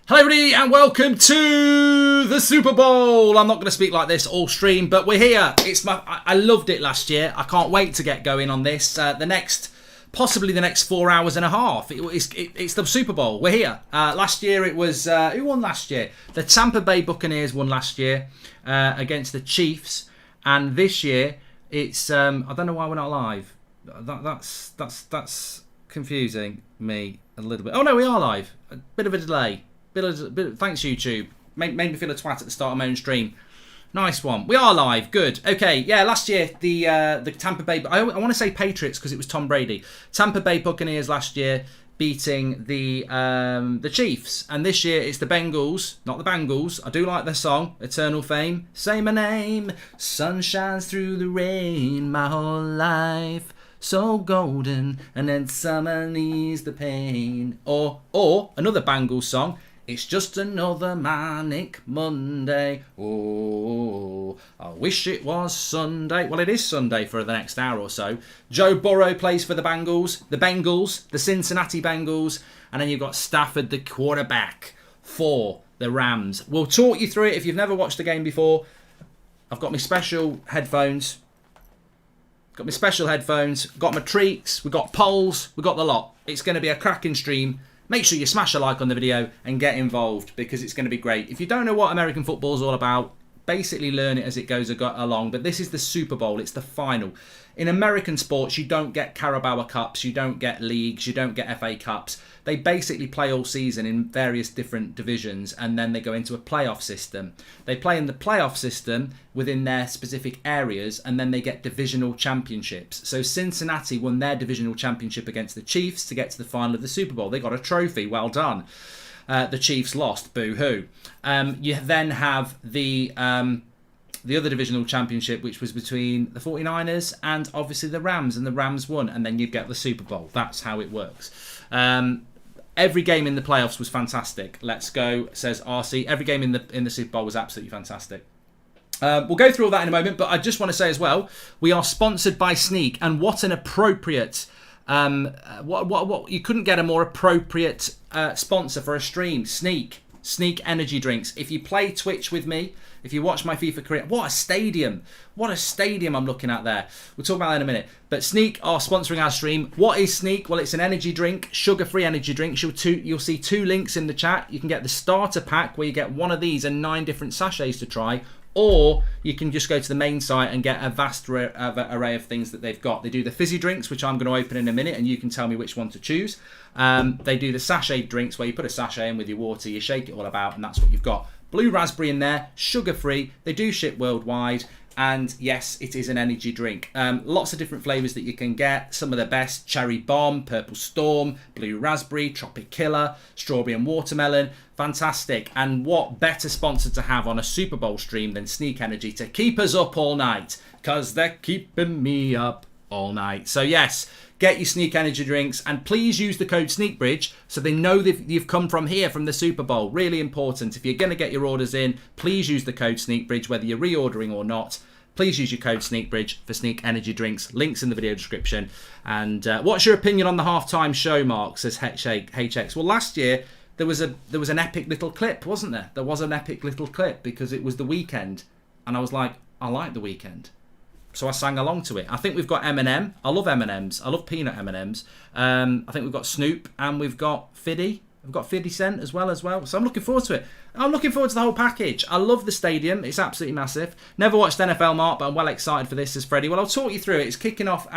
Hello everybody and welcome to the Super Bowl. I'm not going to speak like this all stream, but we're here. I loved it last year. I can't wait to get going on this. Possibly the next 4 hours and a half. It's the Super Bowl. We're here. Last year it was, who won last year? The Tampa Bay Buccaneers won last year against the Chiefs. And this year it's, I don't know why we're not live. That's confusing me a little bit. Oh no, we are live. A bit of a delay. Thanks YouTube. Made me feel a twat at the start of my own stream. Nice one. We are live. Good. Okay. Yeah. Last year the Tampa Bay. I want to say Patriots because it was Tom Brady. Tampa Bay Buccaneers last year beating the Chiefs, and this year it's the Bengals, not the Bengals. I do like their song, Eternal Fame. Say my name. Sun shines through the rain. My whole life so golden, and then summer needs the pain. Or another Bengals song. It's just another manic Monday. Oh, I wish it was Sunday. Well, it is Sunday for the next hour or so. Joe Burrow plays for the Bengals, the Cincinatti Bengals, and then you've got Stafford, the quarterback, for the Rams. We'll talk you through it if you've never watched the game before. I've got my special headphones. Got my treats, we've got polls, we've got the lot. It's going to be a cracking stream. Make sure you smash a like on the video and get involved because it's going to be great. If you don't know what American football is all about, basically learn it as it goes along. But this is the Super Bowl. It's the final. In American sports, you don't get Carabao Cups, you don't get leagues, you don't get FA Cups. They basically play all season in various different divisions and then they go into a playoff system. They play in the playoff system within their specific areas and then they get divisional championships. So Cincinnati won their divisional championship against the Chiefs to get to the final of the Super Bowl. They got a trophy. Well done. The Chiefs lost. Boo-hoo. You then have the other divisional championship, which was between the 49ers and obviously the Rams, and the Rams won, and then you get the Super Bowl. That's how it works. Every game in the playoffs was fantastic. Let's go, says RC. Every game in the Super Bowl was absolutely fantastic. We'll go through all that in a moment, but I just want to say as well, we are sponsored by Sneak, and what an appropriate... what you couldn't get a more appropriate sponsor for a stream. Sneak energy drinks. If you play Twitch with me, if you watch my FIFA career, what a stadium I'm looking at there. We'll talk about that in a minute. But Sneak are sponsoring our stream. What is Sneak? Well, it's an energy drink, sugar-free energy drink. You'll see two links in the chat. You can get the starter pack where you get one of these and 9 different sachets to try, or you can just go to the main site and get a vast array of things that they've got. They do the fizzy drinks, which I'm going to open in a minute, and you can tell me which one to choose. They do the sachet drinks, where you put a sachet in with your water, you shake it all about, and that's what you've got. Blue raspberry in there, sugar-free. They do ship worldwide. And yes, it is an energy drink. Lots of different flavours that you can get. Some of the best: Cherry Bomb, Purple Storm, Blue Raspberry, Tropic Killer, Strawberry and Watermelon. Fantastic. And what better sponsor to have on a Super Bowl stream than Sneak Energy to keep us up all night? Because they're keeping me up all night. So yes, get your Sneak Energy drinks and please use the code SneakBridge so they know that you've come from here, from the Super Bowl. Really important. If you're going to get your orders in, please use the code SneakBridge, whether you're reordering or not. Please use your code SneakBridge for Sneak Energy drinks. Links in the video description. And what's your opinion on the halftime show, Mark? Says HX. Well, last year there was an epic little clip, wasn't there? There was an epic little clip because it was The Weeknd, and I was like, I like The Weeknd, so I sang along to it. I think we've got Eminem. I love M&Ms. I love peanut M&Ms. I think we've got Snoop and we've got Fiddy. We've got 50 Cent as well. So I'm looking forward to it. I'm looking forward to the whole package. I love the stadium. It's absolutely massive. Never watched NFL, Mark, but I'm well excited for this, says Freddie. Well, I'll talk you through it. It's kicking off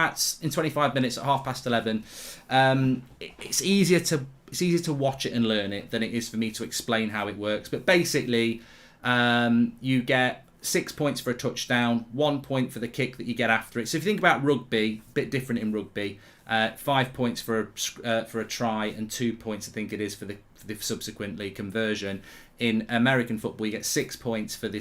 in 25 minutes at 11:30. It's easier to watch it and learn it than it is for me to explain how it works. But basically, you get 6 points for a touchdown, 1 point for the kick that you get after it. So if you think about rugby, a bit different in rugby. 5 points for a try and 2 points, I think it is, for the subsequently conversion. In American football, you get 6 points for the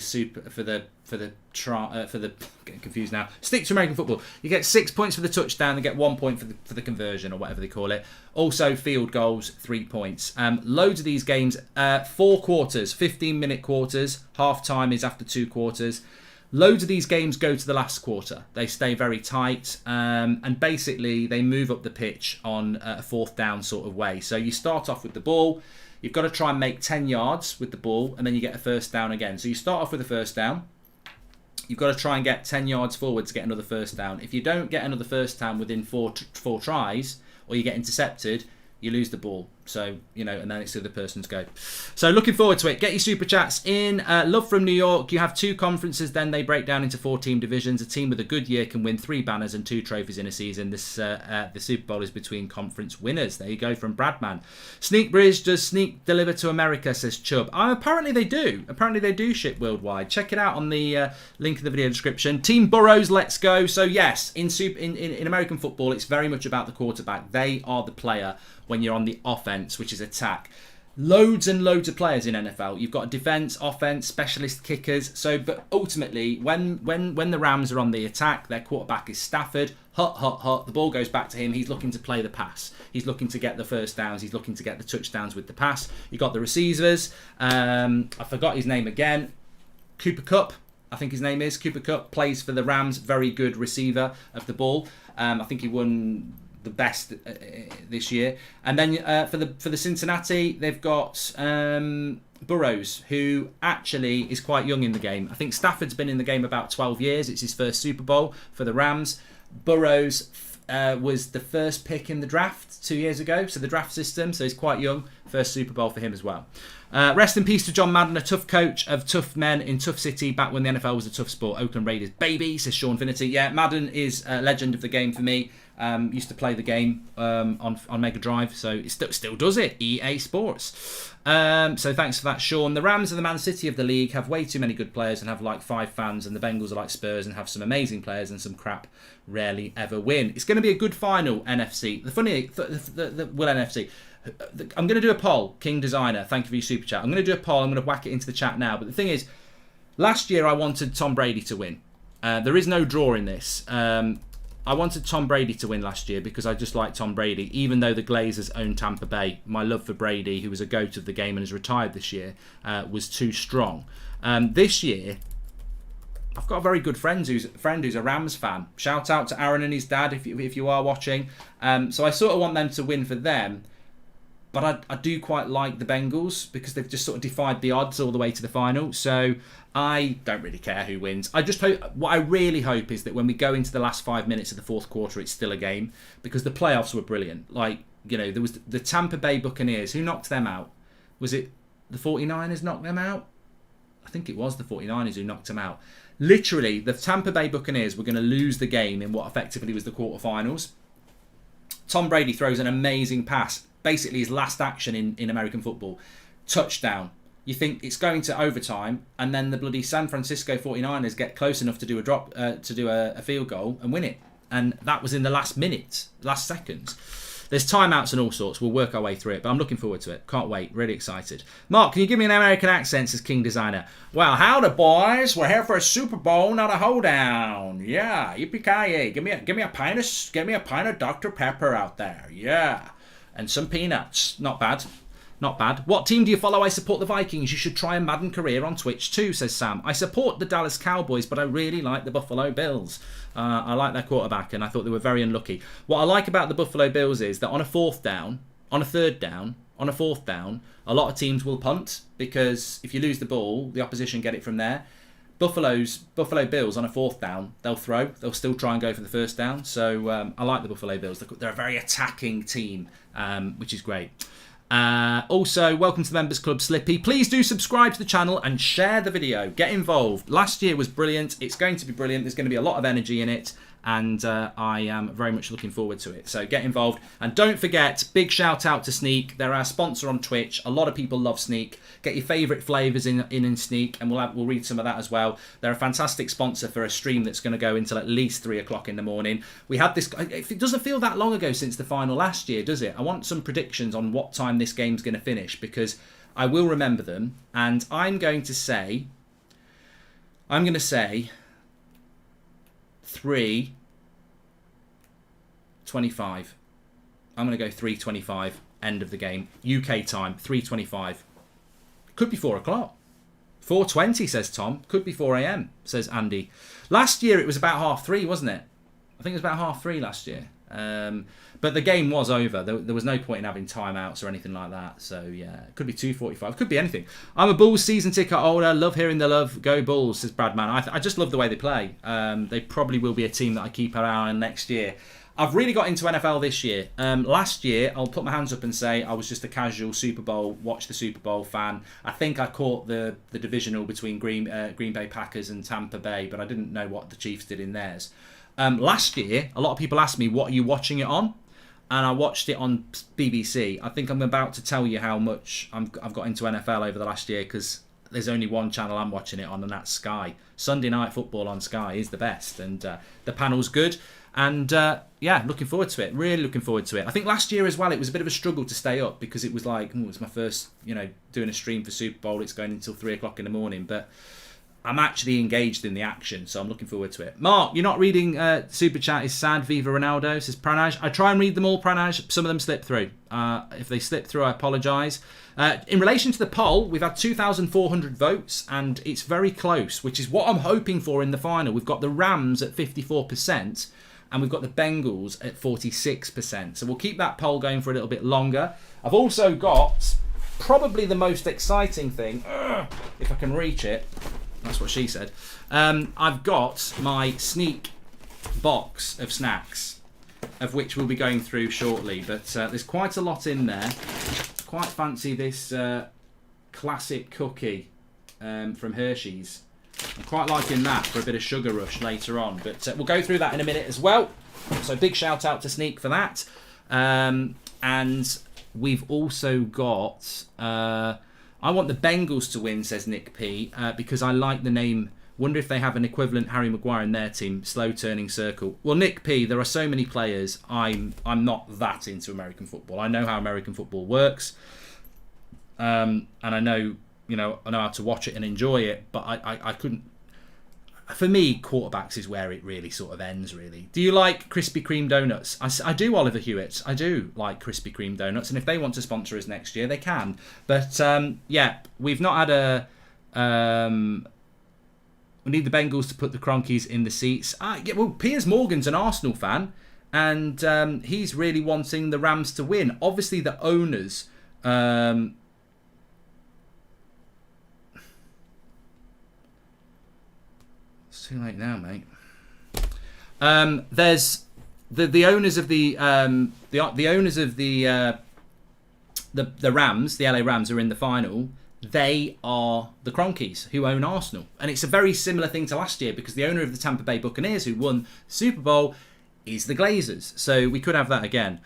getting confused now. Stick to American football. You get 6 points for the touchdown and get 1 point for the conversion, or whatever they call it. Also, field goals, 3 points. Loads of these games, 4 quarters, 15-minute quarters. Half time is after 2 quarters. Loads of these games go to the last quarter. They stay very tight, and basically they move up the pitch on a fourth down sort of way. So you start off with the ball. You've got to try and make 10 yards with the ball, and then you get a first down again. So you start off with a first down. You've got to try and get 10 yards forward to get another first down. If you don't get another first down within four tries, or you get intercepted, you lose the ball. So, and then it's the other person's go. So looking forward to it. Get your super chats in. Love from New York. You have 2 conferences, then they break down into 4 team divisions. A team with a good year can win 3 banners and 2 trophies in a season. The Super Bowl is between conference winners. There you go from Bradman. Sneak Bridge, does Sneak deliver to America, says Chubb. Apparently they do. Apparently they do ship worldwide. Check it out on the link in the video description. Team Burrows, let's go. So yes, in American football, it's very much about the quarterback. They are the player when you're on the offense, which is attack. Loads and loads of players in NFL. You've got defense, offense, specialist kickers. So, but ultimately, when the Rams are on the attack, their quarterback is Stafford. Hut. The ball goes back to him. He's looking to play the pass. He's looking to get the first downs. He's looking to get the touchdowns with the pass. You've got the receivers. I forgot his name again. Cooper Kupp, I think his name is. Cooper Kupp plays for the Rams. Very good receiver of the ball. I think he won the best this year. And then for the Cincinnati, they've got Burrows, who actually is quite young in the game. I think Stafford's been in the game about 12 years. It's his first Super Bowl for the Rams. Burrows was the first pick in the draft 2 years ago, so the draft system, so he's quite young. First Super Bowl for him as well. Rest in peace to John Madden, a tough coach of tough men in tough city back when the NFL was a tough sport. Oakland Raiders, baby, says Sean Finity. Yeah, Madden is a legend of the game for me. Used to play the game on Mega Drive, so it still does it. EA Sports. So thanks for that, Sean. The Rams are the Man City of the league, have way too many good players and have like 5 fans, and the Bengals are like Spurs and have some amazing players and some crap rarely ever win. It's going to be a good final, NFC. NFC. I'm going to do a poll, King Designer. Thank you for your super chat. I'm going to do a poll. I'm going to whack it into the chat now. But the thing is, last year I wanted Tom Brady to win. There is no draw in this. I wanted Tom Brady to win last year because I just like Tom Brady, even though the Glazers own Tampa Bay. My love for Brady, who was a GOAT of the game and has retired this year, was too strong. This year, I've got a very good friend who's a Rams fan. Shout out to Aaron and his dad if you are watching. So I sort of want them to win for them. But I do quite like the Bengals because they've just sort of defied the odds all the way to the final. So I don't really care who wins. I just hope, what I really hope is that when we go into the last 5 minutes of the fourth quarter, it's still a game, because the playoffs were brilliant. Like, there was the Tampa Bay Buccaneers. Who knocked them out? Was it the 49ers knocked them out? I think it was the 49ers who knocked them out. Literally, the Tampa Bay Buccaneers were going to lose the game in what effectively was the quarterfinals. Tom Brady throws an amazing pass. Basically his last action in American football. Touchdown. You think it's going to overtime, and then the bloody San Francisco 49ers get close enough to do a field goal and win it. And that was in the last seconds. There's timeouts and all sorts. We'll work our way through it, but I'm looking forward to it. Can't wait. Really excited. Mark, can you give me an American accent, says King Designer? Well, howdy, boys. We're here for a Super Bowl, not a hoedown. Yeah, yippee-ki-yay. Give me a pint of Dr. Pepper out there. Yeah. And some peanuts. Not bad. Not bad. What team do you follow? I support the Vikings. You should try a Madden career on Twitch too, says Sam. I support the Dallas Cowboys, but I really like the Buffalo Bills. I like their quarterback, and I thought they were very unlucky. What I like about the Buffalo Bills is that on a fourth down, on a third down, on a fourth down, a lot of teams will punt, because if you lose the ball, the opposition get it from there. Buffalo Bills on a fourth down, they'll throw. They'll still try and go for the first down. So I like the Buffalo Bills. They're a very attacking team, which is great. Also, welcome to the Members Club, Slippy. Please do subscribe to the channel and share the video. Get involved. Last year was brilliant. It's going to be brilliant. There's going to be a lot of energy in it, and I am very much looking forward to it. So get involved. And don't forget, big shout out to Sneak. They're our sponsor on Twitch. A lot of people love Sneak. Get your favourite flavours in Sneak, and we'll read some of that as well. They're a fantastic sponsor for a stream that's going to go until at least 3 o'clock in the morning. We had this. It doesn't feel that long ago since the final last year, does it? I want some predictions on what time this game's going to finish, because I will remember them, and I'm going to say 3:25. I'm going to go 3:25, end of the game. UK time, 3:25. Could be 4 o'clock. 4:20 says Tom. Could be 4 a.m. says Andy. Last year it was about 3:30, wasn't it? I think it was about 3:30 last year. But the game was over. There was no point in having timeouts or anything like that. So, yeah, it could be 2:45. It could be anything. I'm a Bulls season ticket holder. Love hearing the love. Go Bulls, says Bradman. I just love the way they play. They probably will be a team that I keep an eye on next year. I've really got into NFL this year. Last year, I'll put my hands up and say I was just a casual Super Bowl, watch the Super Bowl fan. I think I caught the divisional between Green Bay Packers and Tampa Bay, but I didn't know what the Chiefs did in theirs. Last year, a lot of people asked me, what are you watching it on? And I watched it on BBC. I think I'm about to tell you how much I've got into NFL over the last year, because there's only one channel I'm watching it on, and that's Sky. Sunday Night Football on Sky is the best, and the panel's good. And yeah, looking forward to it. Really looking forward to it. I think last year as well, it was a bit of a struggle to stay up, because it was like, it was my first, doing a stream for Super Bowl. It's going until 3 o'clock in the morning, but I'm actually engaged in the action, so I'm looking forward to it. Mark, you're not reading Super Chat is sad. Viva Ronaldo, says Pranaj. I try and read them all, Pranaj. Some of them slip through. If they slip through, I apologise. In relation to the poll, we've had 2,400 votes, and it's very close, which is what I'm hoping for in the final. We've got the Rams at 54%, and we've got the Bengals at 46%. So we'll keep that poll going for a little bit longer. I've also got probably the most exciting thing, if I can reach it. That's what she said. I've got my sneak box of snacks, of which we'll be going through shortly. But there's quite a lot in there. Quite fancy this classic cookie from Hershey's. I'm quite liking that for a bit of sugar rush later on. But we'll go through that in a minute as well. So big shout out to Sneak for that. And we've also got... I want the Bengals to win, says Nick P, because I like the name. Wonder if they have an equivalent Harry Maguire in their team. Slow turning circle. Well, Nick P, there are so many players. I'm not that into American football. I know how American football works, and I know how to watch it and enjoy it. But I couldn't. For me, quarterbacks is where it really sort of ends, really. Do you like Krispy Kreme donuts? I do, Oliver Hewitt. I do like Krispy Kreme donuts. And if they want to sponsor us next year, they can. But, yeah, we've not had we need the Bengals to put the Cronkies in the seats. Yeah, well, Piers Morgan's an Arsenal fan. And he's really wanting the Rams to win. Obviously, the owners... too late now, mate. There's the owners of the owners of the Rams, the LA Rams, are in the final. They are the Cronkies, who own Arsenal, and it's a very similar thing to last year, because the owner of the Tampa Bay Buccaneers, who won the Super Bowl, is the Glazers. So we could have that again.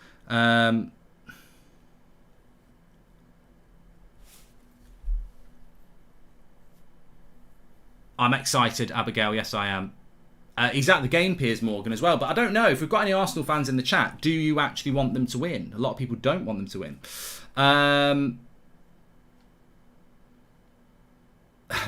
I'm excited, Abigail. Yes, I am. He's at the game, Piers Morgan, as well. But I don't know if we've got any Arsenal fans in the chat. Do you actually want them to win? A lot of people don't want them to win.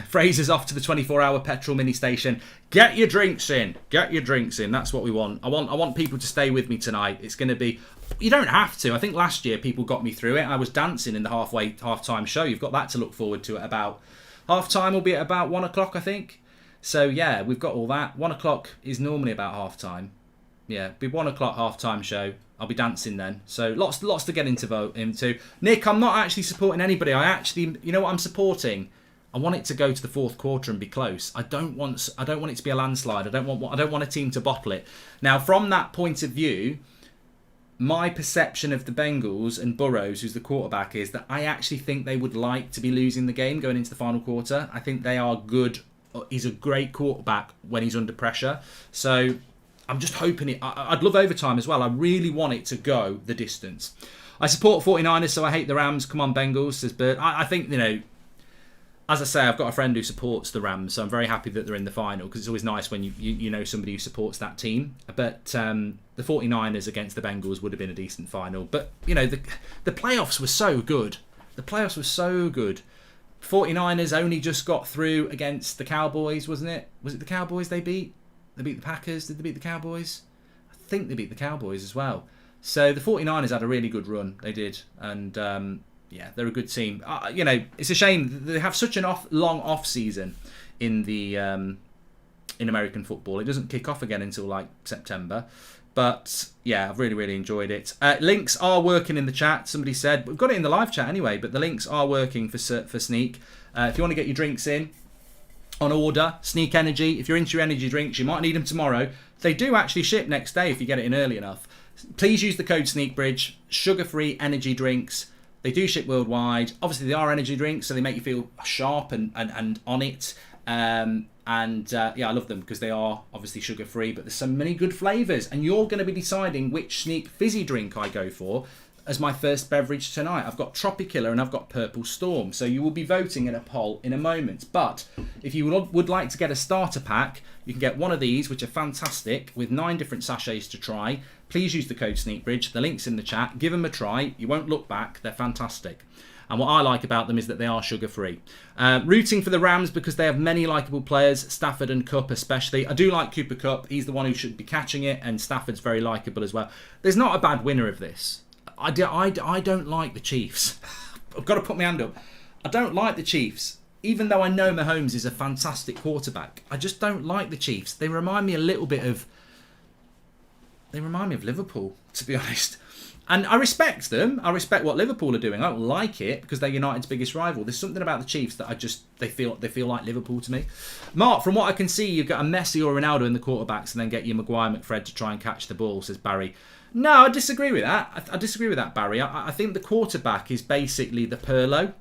Fraser's off to the 24-hour petrol mini station. Get your drinks in. Get your drinks in. That's what we want. I want people to stay with me tonight. It's going to be... You don't have to. I think last year people got me through it. I was dancing in the half-time show. You've got that to look forward to at about... Half-time will be at about 1 o'clock, I think. So, yeah, we've got all that. 1 o'clock is normally about half-time. Yeah, be 1 o'clock half-time show. I'll be dancing then. So, lots to get into. Nick, I'm not actually supporting anybody. You know what I'm supporting? I want it to go to the fourth quarter and be close. I don't want it to be a landslide. I don't want a team to bottle it. Now, from that point of view, my perception of the Bengals and Burrows, who's the quarterback, is that I actually think they would like to be losing the game going into the final quarter. I think they are good. He's a great quarterback when he's under pressure. So I'm just hoping I'd love overtime as well. I really want it to go the distance. I support 49ers, so I hate the Rams. Come on, Bengals, says Bert. I think, as I say, I've got a friend who supports the Rams, so I'm very happy that they're in the final, because it's always nice when you know somebody who supports that team. But the 49ers against the Bengals would have been a decent final. But, the playoffs were so good. The playoffs were so good. 49ers only just got through against the Cowboys, wasn't it? Was it the Cowboys they beat? They beat the Packers. Did they beat the Cowboys? I think they beat the Cowboys as well. So the 49ers had a really good run. They did. And Yeah, they're a good team. You know, it's a shame they have such an long off season in the in American football. It doesn't kick off again until like September. But yeah, I've really enjoyed it. Links are working in the chat. Somebody said we've got it in the live chat anyway, but the links are working for Sneak. If you want to get your drinks in on order, Sneak Energy. If you're into your energy drinks, you might need them tomorrow. They do actually ship next day if you get it in early enough. Please use the code SneakBridge. Sugar-free energy drinks. They do ship worldwide. Obviously, they are energy drinks, so they make you feel sharp and on it. Yeah, I love them because they are obviously sugar-free, but there's so many good flavours. And you're going to be deciding which Sneak fizzy drink I go for as my first beverage tonight. I've got Tropicilla and I've got Purple Storm. So you will be voting in a poll in a moment. But if you would like to get a starter pack, you can get one of these, which are fantastic, with 9 different sachets to try. Please use the code SneakBridge. The link's in the chat. Give them a try. You won't look back. They're fantastic. And what I like about them is that they are sugar-free. Rooting for the Rams because they have many likeable players, Stafford and Cup especially. I do like Cooper Cup. He's the one who should be catching it, and Stafford's very likeable as well. There's not a bad winner of this. I don't like the Chiefs. I've got to put my hand up. I don't like the Chiefs. Even though I know Mahomes is a fantastic quarterback, I just don't like the Chiefs. They remind me a little bit of... They remind me of Liverpool, to be honest. And I respect them. I respect what Liverpool are doing. I don't like it because they're United's biggest rival. There's something about the Chiefs that they feel like Liverpool to me. Mark, from what I can see, you've got a Messi or Ronaldo in the quarterbacks and then get your Maguire McFred to try and catch the ball, says Barry. No, I disagree with that. I disagree with that, Barry. I think the quarterback is basically the Pirlo,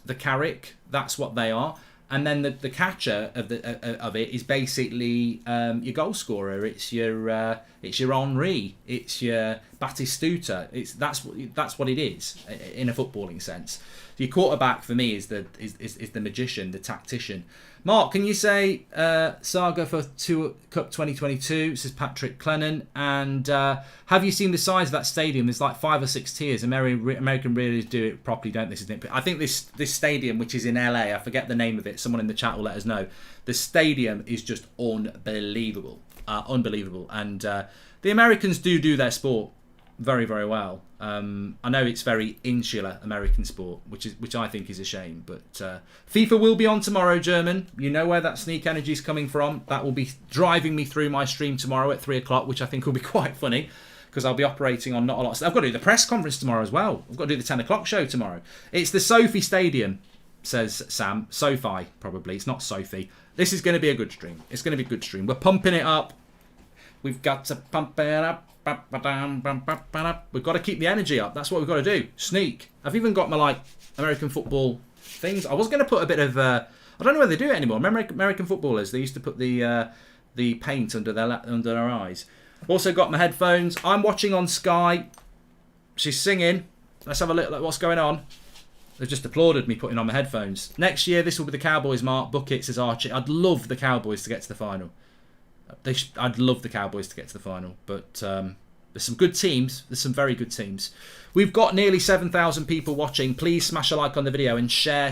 the Carrick. That's what they are. And then the catcher of it is basically your goal scorer. It's your Henry. It's your Batistuta. That's what it is in a footballing sense. Your quarterback for me is the magician, the tactician. Mark, can you say Saga for Cup 2022? Says Patrick Clennon. And have you seen the size of that stadium? There's like 5 or 6 tiers. American really do it properly, don't they? I think this stadium, which is in LA, I forget the name of it. Someone in the chat will let us know. The stadium is just unbelievable, unbelievable. And the Americans do their sport very well. I know it's very insular American sport, which I think is a shame. But FIFA will be on tomorrow, German. You know where that Sneak Energy is coming from. That will be driving me through my stream tomorrow at 3 o'clock, which I think will be quite funny because I'll be operating on not a lot. I've got to do the press conference tomorrow as well. I've got to do the 10 o'clock show tomorrow. It's the Sophie Stadium, says Sam. SoFi, probably. It's not Sophie. This is going to be a good stream. It's going to be a good stream. We're pumping it up. We've got to pump it up. We've got to keep the energy up. That's what we've got to do. Sneak. I've even got my American football things. I was going to put a bit of I don't know whether they do it anymore. Remember American footballers? They used to put the paint under their eyes. I've also got my headphones. I'm watching on Sky. She's singing. Let's have a look at what's going on. They've just applauded me putting on my headphones. Next year this will be the Cowboys. Mark Bucket says Archie. I'd love the Cowboys to get to the final. I'd love the Cowboys to get to the final, but there's some good teams. There's some very good teams. We've got nearly 7,000 people watching. Please smash a like on the video and share.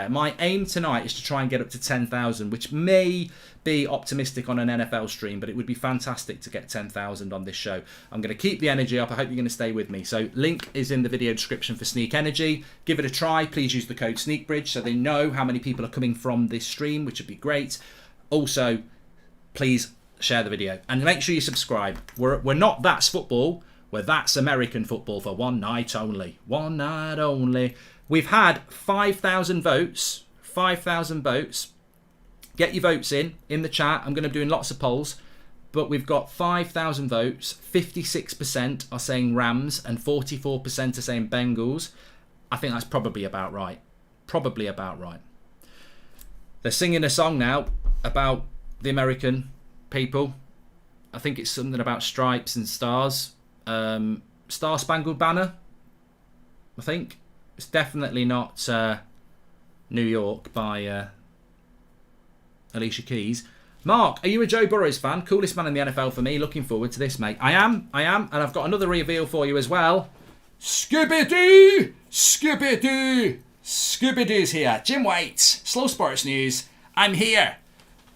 My aim tonight is to try and get up to 10,000, which may be optimistic on an NFL stream, but it would be fantastic to get 10,000 on this show. I'm going to keep the energy up. I hope you're going to stay with me. So link is in the video description for Sneak Energy. Give it a try. Please use the code SneakBridge so they know how many people are coming from this stream, which would be great. Also, please share the video and make sure you subscribe. We're not That's Football, we're That's American Football for one night only. One night only. We've had 5,000 votes. 5,000 votes. Get your votes in the chat. I'm going to be doing lots of polls, but we've got 5,000 votes. 56% are saying Rams and 44% are saying Bengals. I think that's probably about right. Probably about right. They're singing a song now about the American people. I think it's something about stripes and stars. Star Spangled Banner, I think. It's definitely not New York by Alicia Keys. Mark, are you a Joe Burrows fan? Coolest man in the NFL for me. Looking forward to this, mate. I am. And I've got another reveal for you as well. Scooby-Doo! Scooby-Doo's here. Jim White, Slow Sports News. I'm here.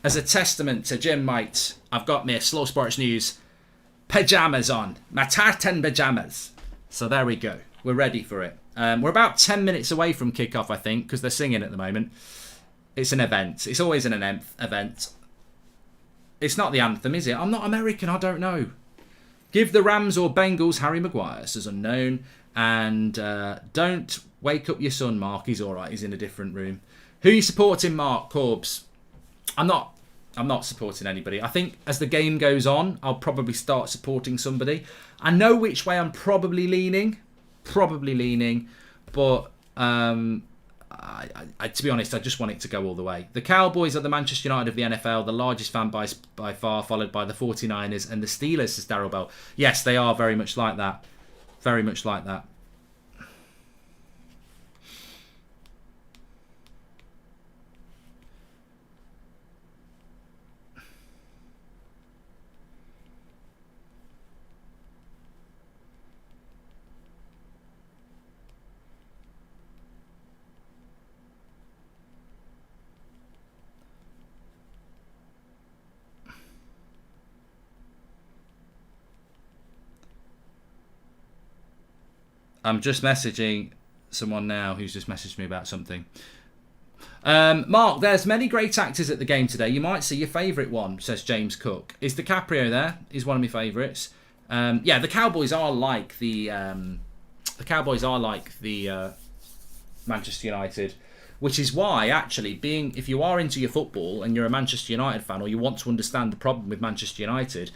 As a testament to Jim White, I've got my Slow Sports News pyjamas on. My tartan pyjamas. So there we go. We're ready for it. We're about 10 minutes away from kickoff, I think, because they're singing at the moment. It's an event. It's always an event. It's not the anthem, is it? I'm not American. I don't know. Give the Rams or Bengals Harry Maguire, says Unknown. And don't wake up your son, Mark. He's all right. He's in a different room. Who are you supporting, Mark Corbs? I'm not supporting anybody. I think as the game goes on, I'll probably start supporting somebody. I know which way I'm probably leaning. But to be honest, I just want it to go all the way. The Cowboys are the Manchester United of the NFL, the largest fan base by far, followed by the 49ers and the Steelers, says Darryl Bell. Yes, they are very much like that. Very much like that. I'm just messaging someone now who's just messaged me about something. Mark, there's many great actors at the game today. You might see your favourite one, says James Cook. Is DiCaprio there? He's one of my favourites. Yeah, the Cowboys are like the Manchester United, which is why actually if you are into your football and you're a Manchester United fan, or you want to understand the problem with Manchester United,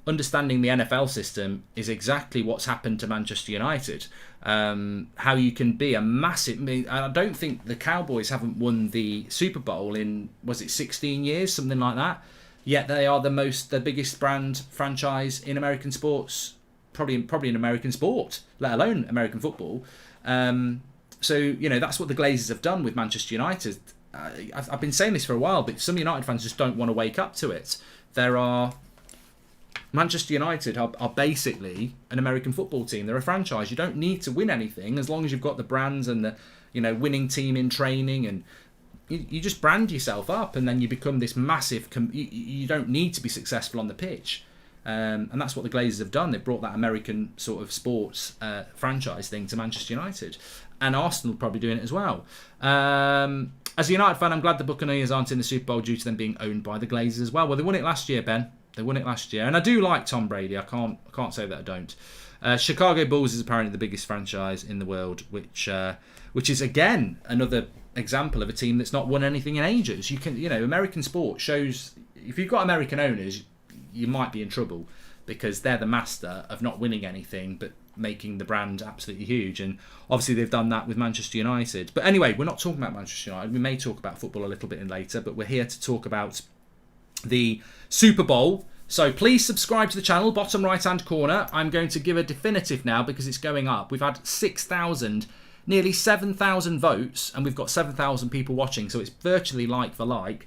understanding the NFL system is exactly what's happened to Manchester United. How you can be a massive... I don't think the Cowboys haven't won the Super Bowl in, was it 16 years? Something like that. Yet they are the biggest brand franchise in American sports, probably in American sport, let alone American football. So, that's what the Glazers have done with Manchester United. I've been saying this for a while, but some United fans just don't want to wake up to it. Manchester United are basically an American football team. They're a franchise. You don't need to win anything as long as you've got the brands and the winning team in training, and you just brand yourself up, and then you become this massive... You don't need to be successful on the pitch. And that's what the Glazers have done. They've brought that American sort of sports franchise thing to Manchester United. And Arsenal probably doing it as well. As a United fan, I'm glad the Buccaneers aren't in the Super Bowl due to them being owned by the Glazers as well. Well, they won it last year, Ben. They won it last year. And I do like Tom Brady. I can't say that I don't. Chicago Bulls is apparently the biggest franchise in the world, which is, again, another example of a team that's not won anything in ages. American sport shows... If you've got American owners, you might be in trouble, because they're the master of not winning anything but making the brand absolutely huge. And obviously they've done that with Manchester United. But anyway, we're not talking about Manchester United. We may talk about football a little bit later, but we're here to talk about the Super Bowl. So please subscribe to the channel, bottom right hand corner. I'm going to give a definitive now because it's going up. We've had 6,000, nearly 7,000 votes, and we've got 7,000 people watching, so it's virtually like for like.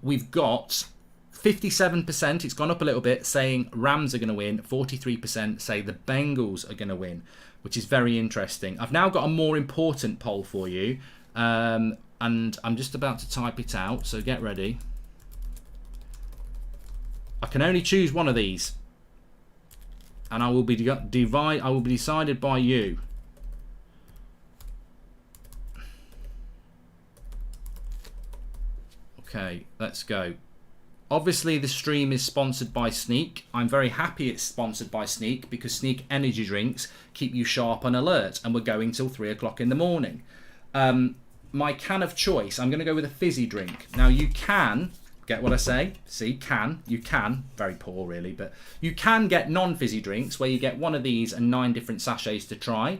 We've got 57%, it's gone up a little bit, saying Rams are going to win. 43% say the Bengals are going to win, which is very interesting. I've now got a more important poll for you, and I'm just about to type it out, so get ready. I can only choose one of these, and I will be decided by you. Okay, let's go. Obviously, the stream is sponsored by Sneak. I'm very happy it's sponsored by Sneak, because Sneak energy drinks keep you sharp and alert, and we're going till 3 o'clock in the morning. My can of choice, I'm going to go with a fizzy drink. Now, you can... Get what I say? See, you can. Very poor, really. But you can get non-fizzy drinks where you get one of these and 9 different sachets to try.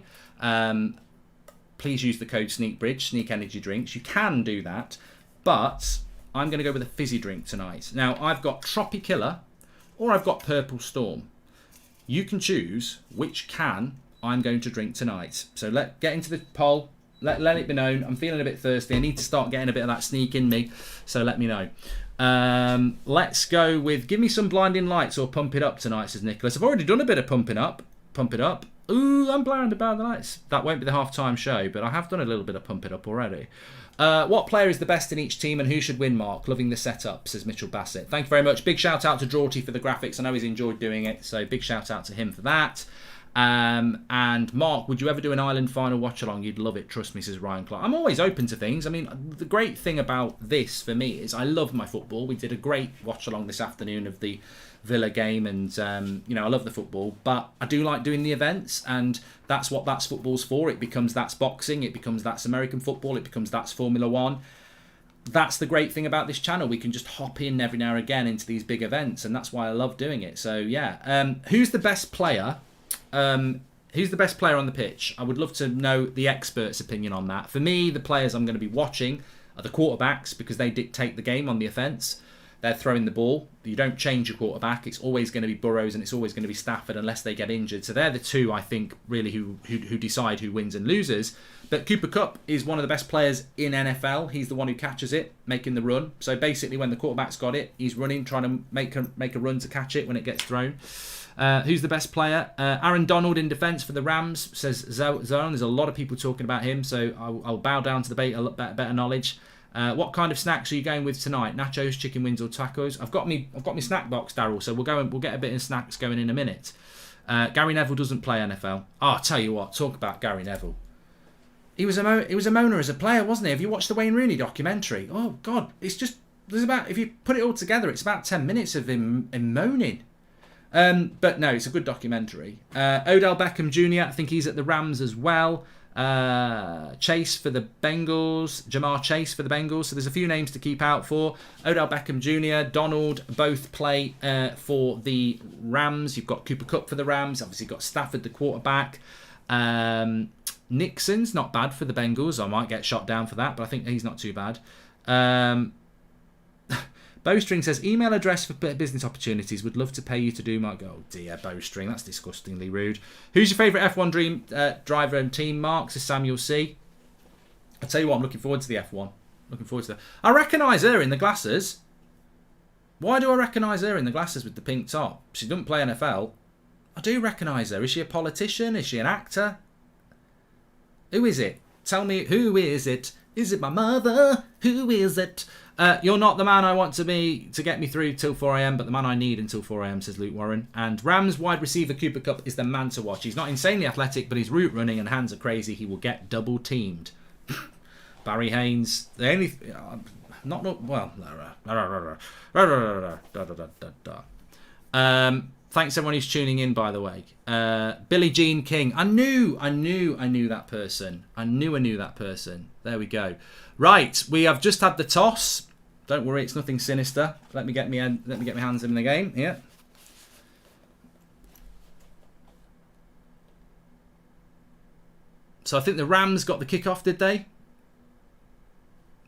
Please use the code SNEAKBRIDGE, Sneak Energy Drinks. You can do that. But I'm going to go with a fizzy drink tonight. Now, I've got Tropicilla or I've got Purple Storm. You can choose which can I'm going to drink tonight. So get into the poll. Let it be known. I'm feeling a bit thirsty. I need to start getting a bit of that sneak in me. So let me know. Let's go with Give Me Some Blinding Lights or Pump It Up tonight, says Nicholas. I've already done a bit of Pump It Up. Ooh, I'm blinded by the lights. That won't be the halftime show, but I have done a little bit of Pump It Up already. What player is the best in each team and who should win, Mark? Loving the setup, says Mitchell Bassett. Thank you very much. Big shout out to Drawty for the graphics. I know he's enjoyed doing it, so big shout out to him for that. And Mark, would you ever do an Island final watch along? You'd love it, trust me, says Ryan Clark. I'm always open to things. I mean, the great thing about this for me is I love my football. We did a great watch along this afternoon of the Villa game, and you know, I love the football, but I do like doing the events, and that's what That's Football's for. It becomes That's Boxing, it becomes That's American Football, it becomes That's Formula One. That's the great thing about this channel. We can just hop in every now and again into these big events, and that's why I love doing it. So yeah, who's the best player? Who's the best player on the pitch? I would love to know the expert's opinion on that. For me, the players I'm going to be watching are the quarterbacks, because they dictate the game on the offence. They're throwing the ball. You don't change your quarterback. It's always going to be Burrows and it's always going to be Stafford unless they get injured. So they're the two, I think, really who decide who wins and loses. But Cooper Kupp is one of the best players in NFL. He's the one who catches it, making the run. So basically, when the quarterback's got it, he's running, trying to make a run to catch it when it gets thrown. Who's the best player? Aaron Donald in defence for the Rams, says Zone. There's a lot of people talking about him, so I'll bow down to the better knowledge. What kind of snacks are you going with tonight? Nachos, chicken wings, or tacos? I've got me snack box, Daryl. So we'll get a bit of snacks going in a minute. Gary Neville doesn't play NFL. Oh, I'll tell you what. Talk about Gary Neville. He was a moaner as a player, wasn't he? Have you watched the Wayne Rooney documentary? Oh God, it's just if you put it all together, it's about 10 minutes of him moaning. But no, it's a good documentary. Odell Beckham Jr. I think he's at the Rams as well. Chase for the Bengals, Jamar Chase for the Bengals. So there's a few names to keep out for. Odell Beckham Jr., Donald both play for the Rams. You've got Cooper Kupp for the Rams. Obviously, you've got Stafford, the quarterback. Nixon's not bad for the Bengals. I might get shot down for that, but I think he's not too bad. Bowstring says, email address for business opportunities. Would love to pay you to do my... Oh dear, Bowstring, that's disgustingly rude. Who's your favourite F1 dream driver and team, Mark? Says Samuel C. I tell you what, I'm looking forward to the F1. Looking forward to that. I recognise her in the glasses. Why do I recognise her in the glasses with the pink top? She doesn't play NFL. I do recognise her. Is she a politician? Is she an actor? Who is it? Tell me, who is it? Is it my mother? Who is it? You're not the man I want to be to get me through till 4 a.m, but the man I need until 4 a.m, says Luke Warren. And Rams wide receiver Cooper Kupp is the man to watch. He's not insanely athletic, but his route running and hands are crazy. He will get double teamed. Barry Haynes, the only... Thanks everyone who's tuning in, by the way. Billie Jean King. I knew that person. I knew that person. There we go. Right, we have just had the toss. Don't worry, it's nothing sinister. Let me get my hands in the game. Yeah. So I think the Rams got the kickoff, did they?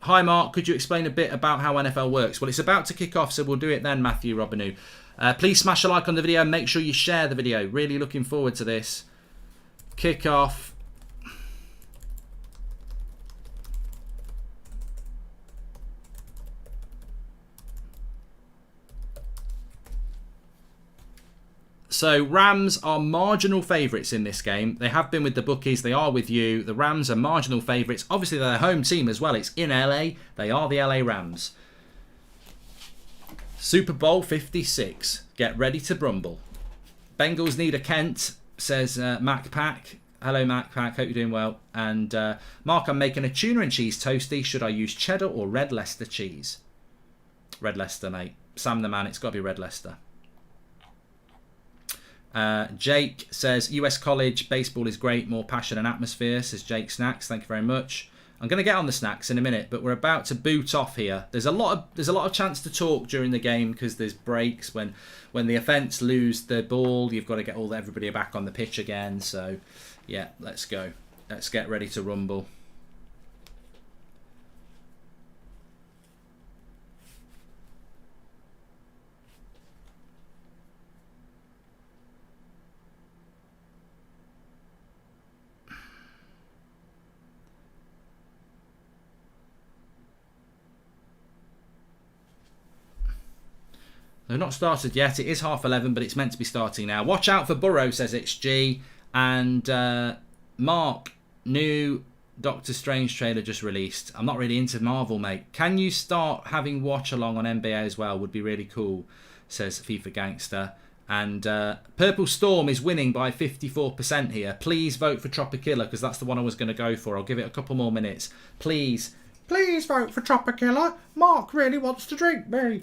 Hi Mark, could you explain a bit about how NFL works? Well, it's about to kick off, so we'll do it then, Matthew Robinu. Please smash a like on the video and make sure you share the video. Really looking forward to this. Kick off. So Rams are marginal favourites in this game. They have been with the bookies. They are with you. The Rams are marginal favourites. Obviously, they're their home team as well. It's in LA. They are the LA Rams. Super Bowl 56. Get ready to brumble. Bengals need a Kent, says Mac Pack. Hello, Mac Pack. Hope you're doing well. And Mark, I'm making a tuna and cheese toasty. Should I use cheddar or red Leicester cheese? Red Leicester, mate. Sam the man. It's got to be red Leicester. Jake says, US college baseball is great, more passion and atmosphere, says Jake Snacks. Thank you very much. I'm going to get on the snacks in a minute, but we're about to boot off here. There's a lot of chance to talk during the game because there's breaks. When the offense lose the ball, you've got to get everybody back on the pitch again. So, yeah, let's go. Let's get ready to rumble. They've not started yet. It is 11:30, but it's meant to be starting now. Watch out for Burrow, says XG. And Mark, new Doctor Strange trailer just released. I'm not really into Marvel, mate. Can you start having watch along on NBA as well? Would be really cool, says FIFA Gangster. And Purple Storm is winning by 54% here. Please vote for Tropicilla, because that's the one I was going to go for. I'll give it a couple more minutes. Please vote for Tropicilla. Mark really wants to drink me.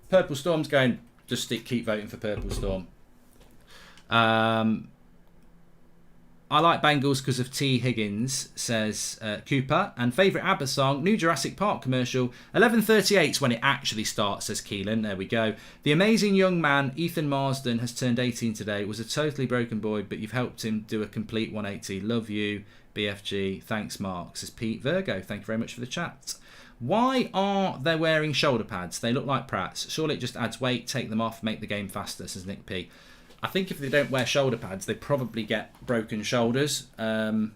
Purple Storm's going, just keep voting for Purple Storm. I like Bengals because of T. Higgins, says Cooper. And favourite ABBA song, new Jurassic Park commercial. 11:38 when it actually starts, says Keelan. There we go. The amazing young man, Ethan Marsden, has turned 18 today. Was a totally broken boy, but you've helped him do a complete 180. Love you, BFG. Thanks, Mark, says Pete Virgo. Thank you very much for the chat. Why are they wearing shoulder pads? They look like Pratts. Surely it just adds weight. Take them off, make the game faster, says Nick P. I think if they don't wear shoulder pads, they probably get broken shoulders. You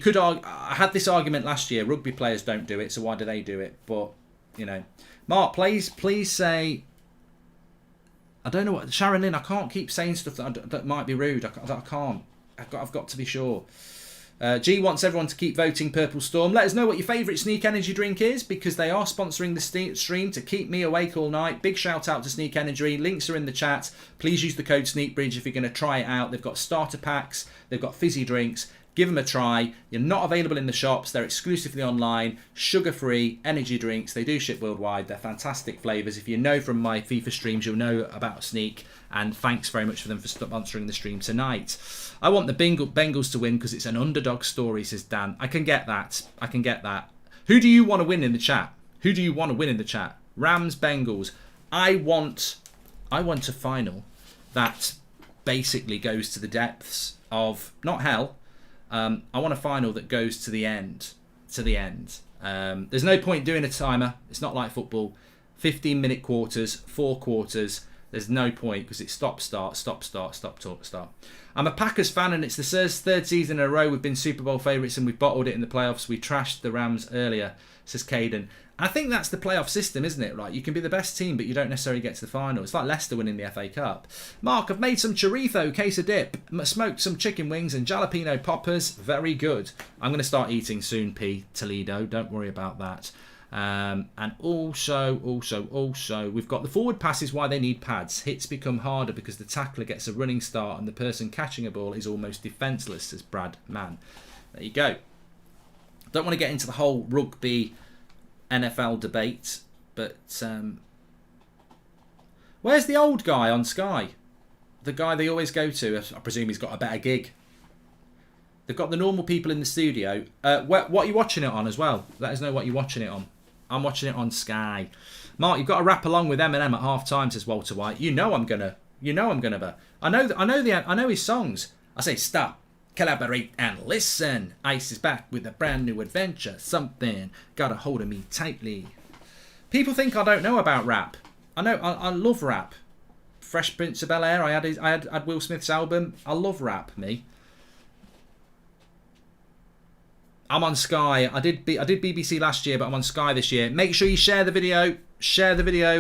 could argue, I had this argument last year. Rugby players don't do it, so why do they do it? But, you know. Mark, please say... I don't know what... Sharon Lynn, I can't keep saying stuff that might be rude. I can't. I've got to be sure. G wants everyone to keep voting Purple Storm. Let us know what your favourite Sneak Energy drink is, because they are sponsoring the stream to keep me awake all night. Big shout out to Sneak Energy. Links are in the chat. Please use the code SneakBridge if you're going to try it out. They've got starter packs. They've got fizzy drinks. Give them a try. You're not available in the shops. They're exclusively online. Sugar-free energy drinks. They do ship worldwide. They're fantastic flavours. If you know from my FIFA streams, you'll know about Sneak. And thanks very much for them for sponsoring the stream tonight. I want the Bengals to win because it's an underdog story, says Dan. I can get that. Who do you want to win in the chat? RAMS, Bengals. I want a final that basically goes to the depths of, not hell. I want a final that goes to the end. There's no point doing a timer. It's not like football. 15-minute quarters, 4 quarters. There's no point because it's stop, start. I'm a Packers fan and it's the third season in a row we've been Super Bowl favourites and we've bottled it in the playoffs. We trashed the Rams earlier, says Caden. I think that's the playoff system, isn't it? Right, you can be the best team, but you don't necessarily get to the final. It's like Leicester winning the FA Cup. Mark, I've made some chorizo, queso dip, smoked some chicken wings and jalapeno poppers. Very good. I'm going to start eating soon, P. Toledo. Don't worry about that. And also, we've got the forward passes why they need pads. Hits become harder because the tackler gets a running start and the person catching a ball is almost defenceless, says Brad Mann. There you go. Don't want to get into the whole rugby NFL debate, but where's the old guy on Sky? The guy they always go to. I presume he's got a better gig. They've got the normal people in the studio. What are you watching it on as well? Let us know what you're watching it on. I'm watching it on Sky. Mark, you've got to rap along with Eminem at half time, says Walter White. You know I'm gonna. I know his songs. I say stop, collaborate and listen. Ice is back with a brand new adventure. Something got a hold of me tightly. People think I don't know about rap. I know. I love rap. Fresh Prince of Bel-Air. I had Will Smith's album. I love rap. Me. I'm on Sky. I did BBC last year, but I'm on Sky this year. Make sure you share the video.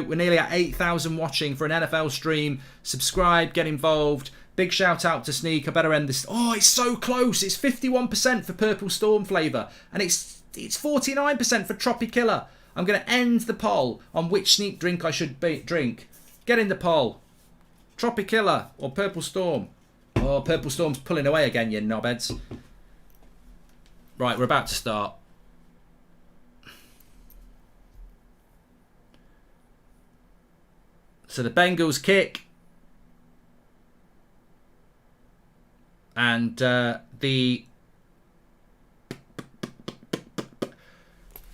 We're nearly at 8,000 watching for an NFL stream. Subscribe, get involved. Big shout out to Sneak. I better end this. Oh, it's so close. It's 51% for Purple Storm flavour. And it's 49% for Tropicilla. I'm going to end the poll on which Sneak drink I should drink. Get in the poll. Tropicilla or Purple Storm. Oh, Purple Storm's pulling away again, you knobheads. Right, we're about to start. So the Bengals kick. And the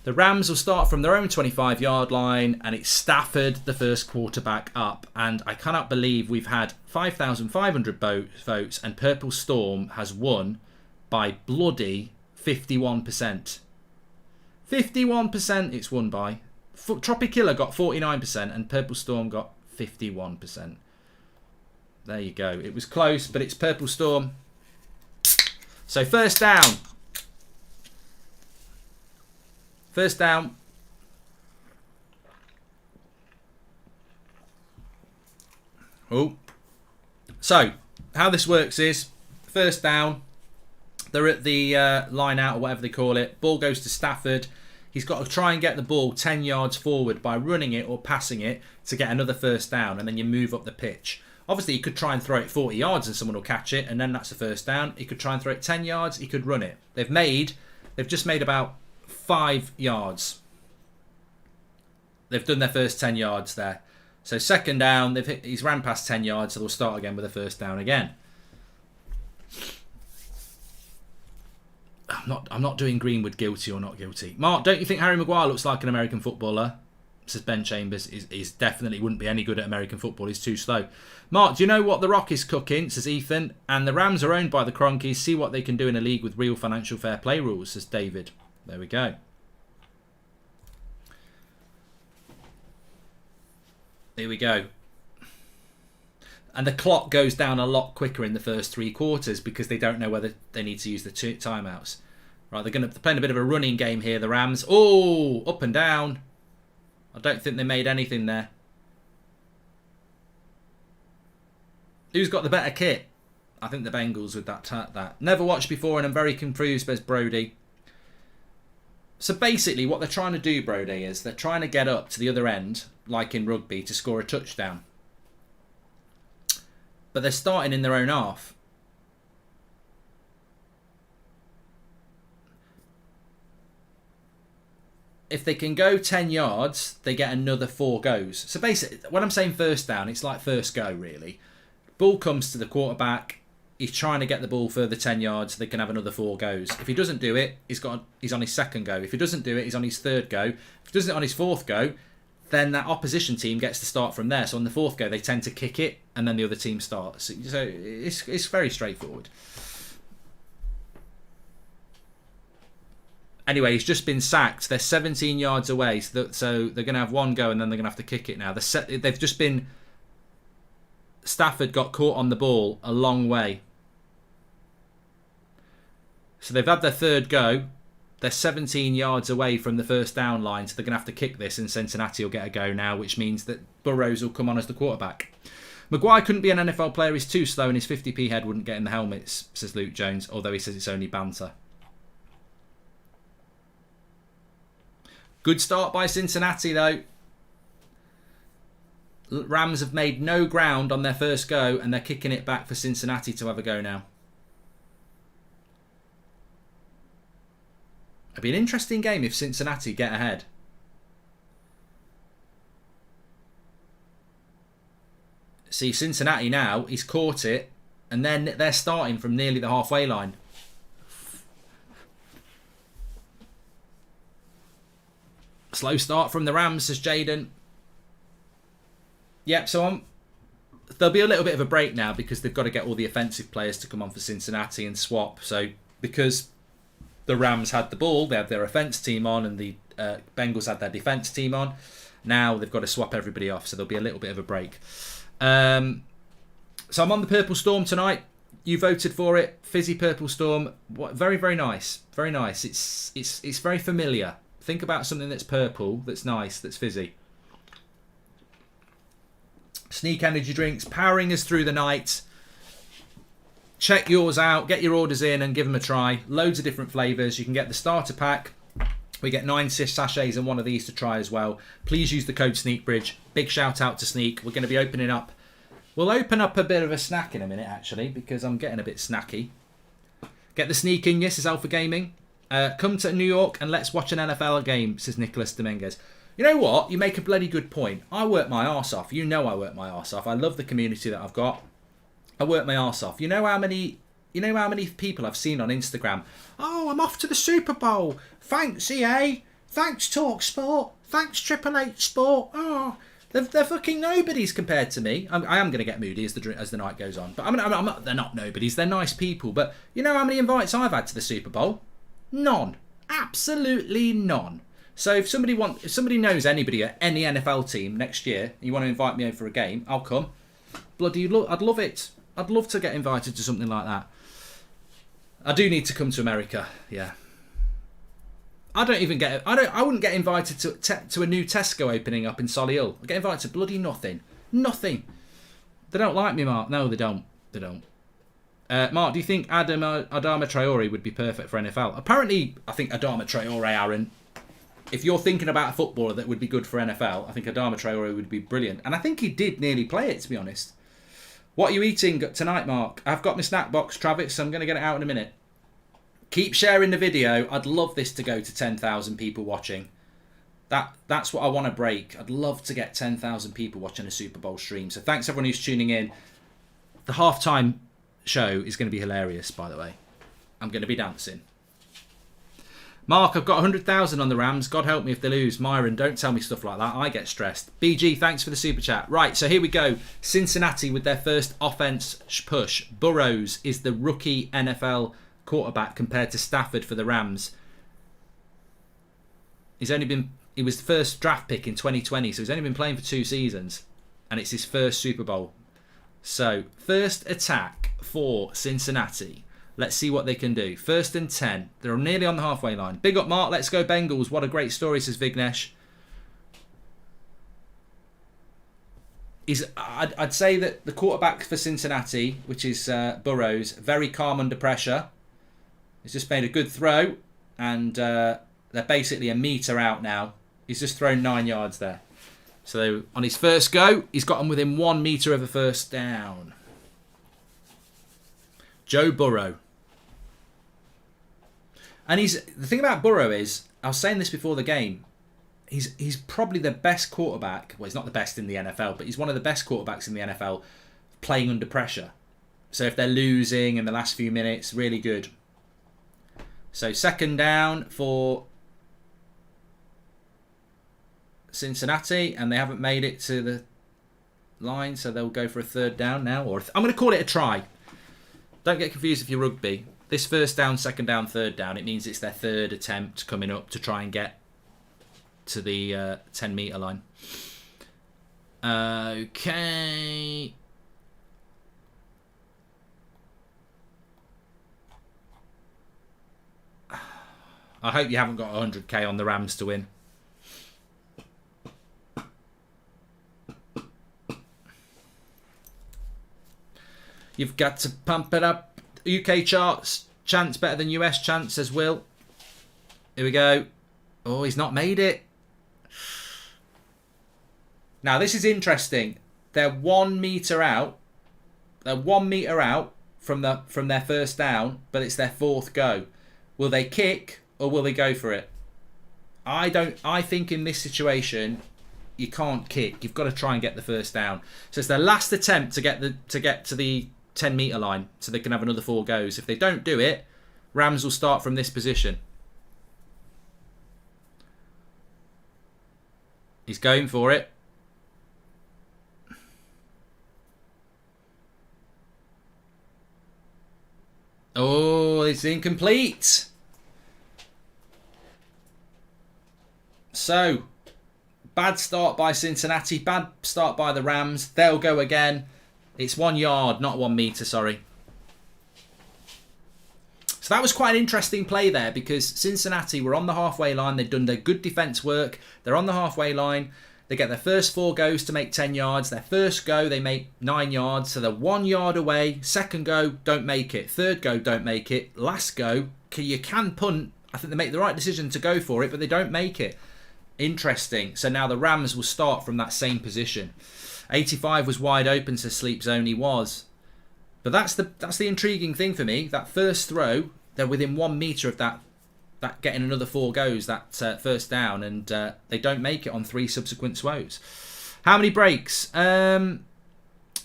Rams will start from their own 25-yard line, and it's Stafford, the first quarterback up. And I cannot believe we've had 5,500 votes, and Purple Storm has won by bloody 51%. 51% it's won by. Tropicilla got 49%, and Purple Storm got 51%. There you go. It was close, but it's Purple Storm. So first down. First down. Oh. So, how this works is, first down, they're at the line out or whatever they call it. Ball goes to Stafford. He's got to try and get the ball 10 yards forward by running it or passing it to get another first down, and then you move up the pitch. Obviously, he could try and throw it 40 yards and someone will catch it, and then that's the first down. He could try and throw it 10 yards. He could run it. They've just made about 5 yards. They've done their first 10 yards there. So second down, he's ran past 10 yards, so they'll start again with a first down again. I'm not doing Greenwood guilty or not guilty. Mark, don't you think Harry Maguire looks like an American footballer? Says Ben Chambers. He's definitely wouldn't be any good at American football. He's too slow. Mark, do you know what The Rock is cooking? Says Ethan. And the Rams are owned by the Cronkies. See what they can do in a league with real financial fair play rules, says David. There we go. Here we go. And the clock goes down a lot quicker in the first 3 quarters because they don't know whether they need to use the timeouts. Right, they're playing a bit of a running game here, the Rams. Oh, up and down. I don't think they made anything there. Who's got the better kit? I think the Bengals with that. Never watched before and I'm very confused, says Brody. So basically what they're trying to do, Brody, is they're trying to get up to the other end, like in rugby, to score a touchdown. But they're starting in their own half. If they can go 10 yards, they get another 4 goes. So basically, when I'm saying first down, it's like first go, really. Ball comes to the quarterback. He's trying to get the ball further 10 yards. They can have another 4 goes. If he doesn't do it, he's on his second go. If he doesn't do it, he's on his third go. If he does it on his 4th go, then that opposition team gets to start from there. So on the 4th go, they tend to kick it, and then the other team starts. So it's very straightforward. Anyway, he's just been sacked. They're 17 yards away, so they're going to have 1 go, and then they're going to have to kick it now. They've just been... Stafford got caught on the ball a long way. So they've had their 3rd go. They're 17 yards away from the first down line, so they're going to have to kick this, and Cincinnati will get a go now, which means that Burrows will come on as the quarterback. Maguire couldn't be an NFL player. He's too slow, and his 50p head wouldn't get in the helmets, says Luke Jones, although he says it's only banter. Good start by Cincinnati, though. Rams have made no ground on their first go, and they're kicking it back for Cincinnati to have a go now. It'd be an interesting game if Cincinnati get ahead. See, Cincinnati now, he's caught it, and then they're starting from nearly the halfway line. Slow start from the Rams, says Jaden. Yep, so there'll be a little bit of a break now because they've got to get all the offensive players to come on for Cincinnati and swap. So because the Rams had the ball, they had their offense team on, and the Bengals had their defense team on. Now they've got to swap everybody off, so there'll be a little bit of a break. So I'm on the Purple Storm tonight. You voted for it, fizzy Purple Storm. Very, very nice, very nice. It's very familiar. Think about something that's purple, that's nice, that's fizzy. Sneak energy drinks, powering us through the night. Check yours out, get your orders in and give them a try. Loads of different flavours. You can get the starter pack. We get 9 sachets and one of these to try as well. Please use the code SneakBridge. Big shout out to Sneak. We're going to be opening up. We'll open up a bit of a snack in a minute, actually, because I'm getting a bit snacky. Get the sneak in, yes, is Alpha Gaming. Come to New York and let's watch an NFL game, says Nicholas Dominguez. You know what? You make a bloody good point. I work my arse off. You know I work my arse off. I love the community that I've got. I work my arse off. You know how many people I've seen on Instagram? Oh, I'm off to the Super Bowl. Thanks, EA. Thanks, TalkSport. Thanks, Triple H Sport. Oh, they're fucking nobodies compared to me. I am going to get moody as the night goes on. But I'm not, they're not nobodies. They're nice people. But you know how many invites I've had to the Super Bowl? None. Absolutely none. So if somebody knows anybody at any NFL team next year, and you want to invite me over for a game, I'll come. I'd love it. I'd love to get invited to something like that. I do need to come to America. Yeah. I wouldn't get invited to a new Tesco opening up in Solihull. I get invited to bloody nothing. Nothing. They don't like me, Mark. No, they don't. They don't. Mark, do you think Adama Traore would be perfect for NFL? Apparently, I think Adama Traore, Aaron, if you're thinking about a footballer that would be good for NFL, I think Adama Traore would be brilliant. And I think he did nearly play it, to be honest. What are you eating tonight, Mark? I've got my snack box, Travis, so I'm going to get it out in a minute. Keep sharing the video. I'd love this to go to 10,000 people watching. That's what I want to break. I'd love to get 10,000 people watching a Super Bowl stream. So thanks everyone who's tuning in. The halftime show is going to be hilarious, by the way. I'm going to be dancing. Mark, I've got 100,000 on the Rams. God help me if they lose. Myron, don't tell me stuff like that. I get stressed. BG, thanks for the super chat. Right, so here we go. Cincinnati with their first offense push. Burrows is the rookie NFL quarterback compared to Stafford for the Rams. He was the first draft pick in 2020, so he's only been playing for 2 seasons. And it's his first Super Bowl. So, first attack for Cincinnati. Let's see what they can do. 1st and 10. They're nearly on the halfway line. Big up, Mark. Let's go Bengals. What a great story, says Vignesh. I'd say that the quarterback for Cincinnati, which is Burrows, very calm under pressure. He's just made a good throw. And they're basically a metre out now. He's just thrown 9 yards there. So on his first go, he's got them within 1 metre of a first down. Joe Burrow. And the thing about Burrow is, I was saying this before the game, he's probably the best quarterback. Well, he's not the best in the NFL, but he's one of the best quarterbacks in the NFL playing under pressure. So if they're losing in the last few minutes, really good. So 2nd down for Cincinnati, and they haven't made it to the line, so they'll go for a 3rd down now. Or I'm going to call it a try. Don't get confused if you're rugby. This 1st down, 2nd down, 3rd down, it means it's their 3rd attempt coming up to try and get to the 10 metre line. Okay. I hope you haven't got 100k on the Rams to win. You've got to pump it up. UK charts, chance better than US chance, says Will. Here we go. Oh, he's not made it. Now, this is interesting. They're 1 metre out. They're 1 metre out from their 1st down, but it's their 4th go. Will they kick or will they go for it? I think in this situation, you can't kick. You've got to try and get the 1st down. So it's their last attempt to get to the 10 metre line so they can have another 4 goes. If they don't do it, Rams will start from this position. He's going for it. Oh, it's incomplete. So, bad start by Cincinnati, bad start by the Rams. They'll go again. It's 1 yard, not 1 metre, sorry. So that was quite an interesting play there because Cincinnati were on the halfway line. They'd done their good defence work. They're on the halfway line. They get their first 4 goes to make 10 yards. Their first go, they make 9 yards. So they're 1 yard away. 2nd go, don't make it. 3rd go, don't make it. Last go, you can punt. I think they make the right decision to go for it, but they don't make it. Interesting. So now the Rams will start from that same position. 85 was wide open, so Sleep Zone he was. But that's the intriguing thing for me. That first throw, they're within 1 metre of that getting another 4 goes, that 1st down, and they don't make it on 3 subsequent throws. How many breaks? Well,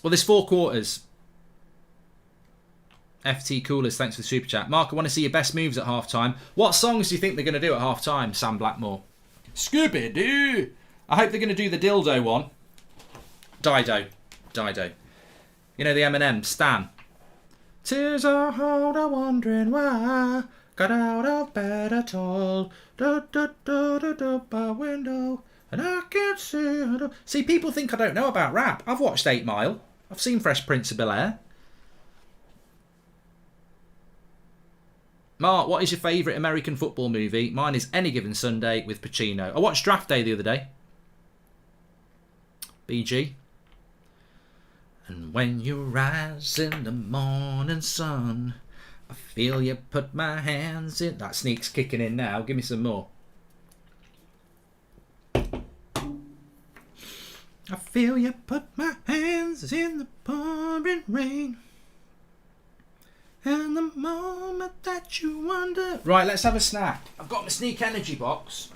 there's 4 quarters. FT Coolers, thanks for the super chat. Mark, I want to see your best moves at halftime. What songs do you think they're going to do at halftime, Sam Blackmore? Scooby-Doo! I hope they're going to do the dildo one. Dido. You know the Eminem, Stan. Tears are hold a wondering why. Got out of bed at all. By window. And I can't see. See, people think I don't know about rap. I've watched 8 Mile. I've seen Fresh Prince of Bel-Air. Mark, what is your favourite American football movie? Mine is Any Given Sunday with Pacino. I watched Draft Day the other day. BG. And when you rise in the morning sun, I feel you put my hands in. That sneak's kicking in now. Give me some more. I feel you put my hands in the pouring rain. And the moment that you wonder... Right, let's have a snack. I've got my Sneak Energy box.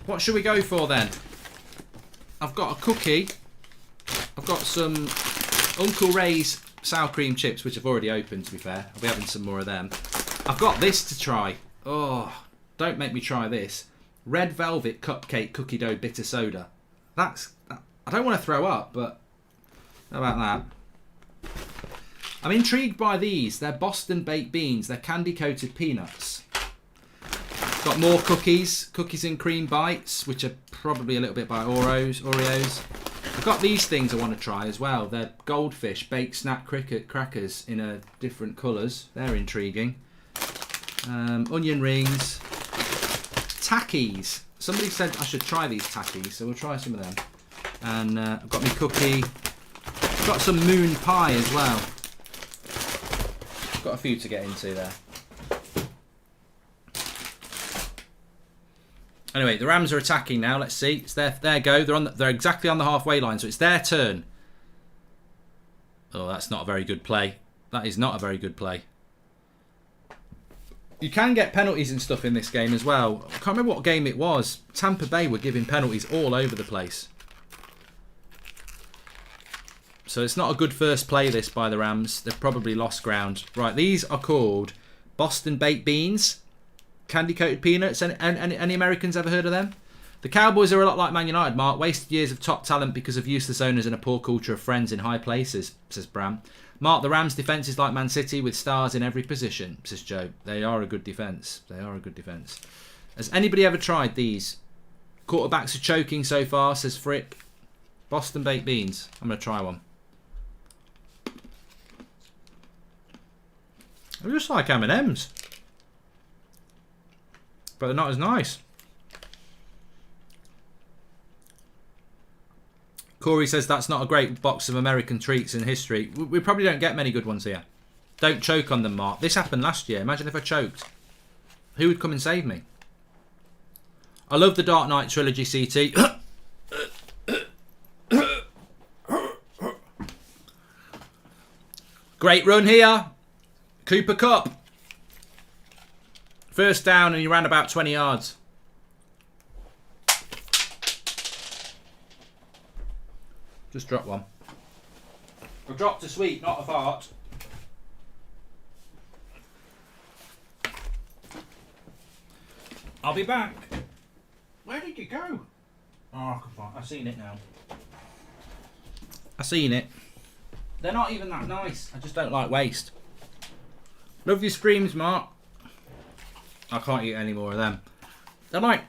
What should we go for then? I've got a cookie. I've got some Uncle Ray's sour cream chips, which I've already opened, to be fair. I'll be having some more of them. I've got this to try. Oh, don't make me try this. Red Velvet Cupcake Cookie Dough Bitter Soda. I don't want to throw up, but how about that? I'm intrigued by these. They're Boston baked beans. They're candy coated peanuts. Got more cookies. Cookies and cream bites, which are probably a little bit by Oreos. I've got these things I want to try as well. They're goldfish baked snack crackers in different colours. They're intriguing. Onion rings. Tackies. Somebody said I should try these tackies, so we'll try some of them. And I've got my cookie. I've got some moon pie as well. Got a few to get into there. Anyway, the Rams are attacking now. Let's see. It's there go. They're exactly on the halfway line, so it's their turn. Oh, that's not a very good play. That is not a very good play. You can get penalties and stuff in this game as well. I can't remember what game it was. Tampa Bay were giving penalties all over the place. So it's not a good first play, this, by the Rams. They've probably lost ground. Right, these are called Boston Baked Beans. Candy-coated peanuts. Any Americans ever heard of them? The Cowboys are a lot like Man United, Mark. Wasted years of top talent because of useless owners and a poor culture of friends in high places, says Bram. Mark, the Rams' defence is like Man City with stars in every position, says Joe. They are a good defence. They are a good defence. Has anybody ever tried these? Quarterbacks are choking so far, says Frick. Boston Baked Beans. I'm going to try one. They're just like M&M's. But they're not as nice. Corey says that's not a great box of American treats in history. We probably don't get many good ones here. Don't choke on them, Mark. This happened last year. Imagine if I choked. Who would come and save me? I love the Dark Knight trilogy, CT. Great run here. Cooper Cup. First down and he ran about 20 yards. Just dropped one. I dropped a sweet, not a fart. I'll be back. Where did you go? Oh, I've seen it now. I've seen it. They're not even that nice. I just don't like waste. Love your streams, Mark. I can't eat any more of them. They're like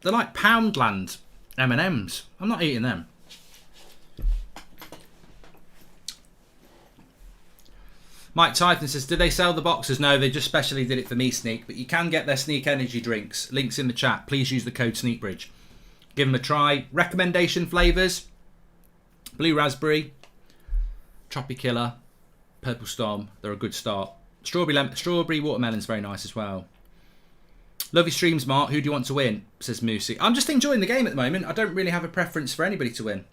Poundland M&Ms. I'm not eating them. Mike Tyson says, did they sell the boxes? No, they just specially did it for me, Sneak. But you can get their Sneak Energy drinks. Links in the chat. Please use the code SneakBridge. Give them a try. Recommendation flavours. Blue Raspberry. Tropicilla. Purple Storm. They're a good start. Strawberry Watermelon's very nice as well. Love your streams, Mark. Who do you want to win? Says Moosey. I'm just enjoying the game at the moment. I don't really have a preference for anybody to win.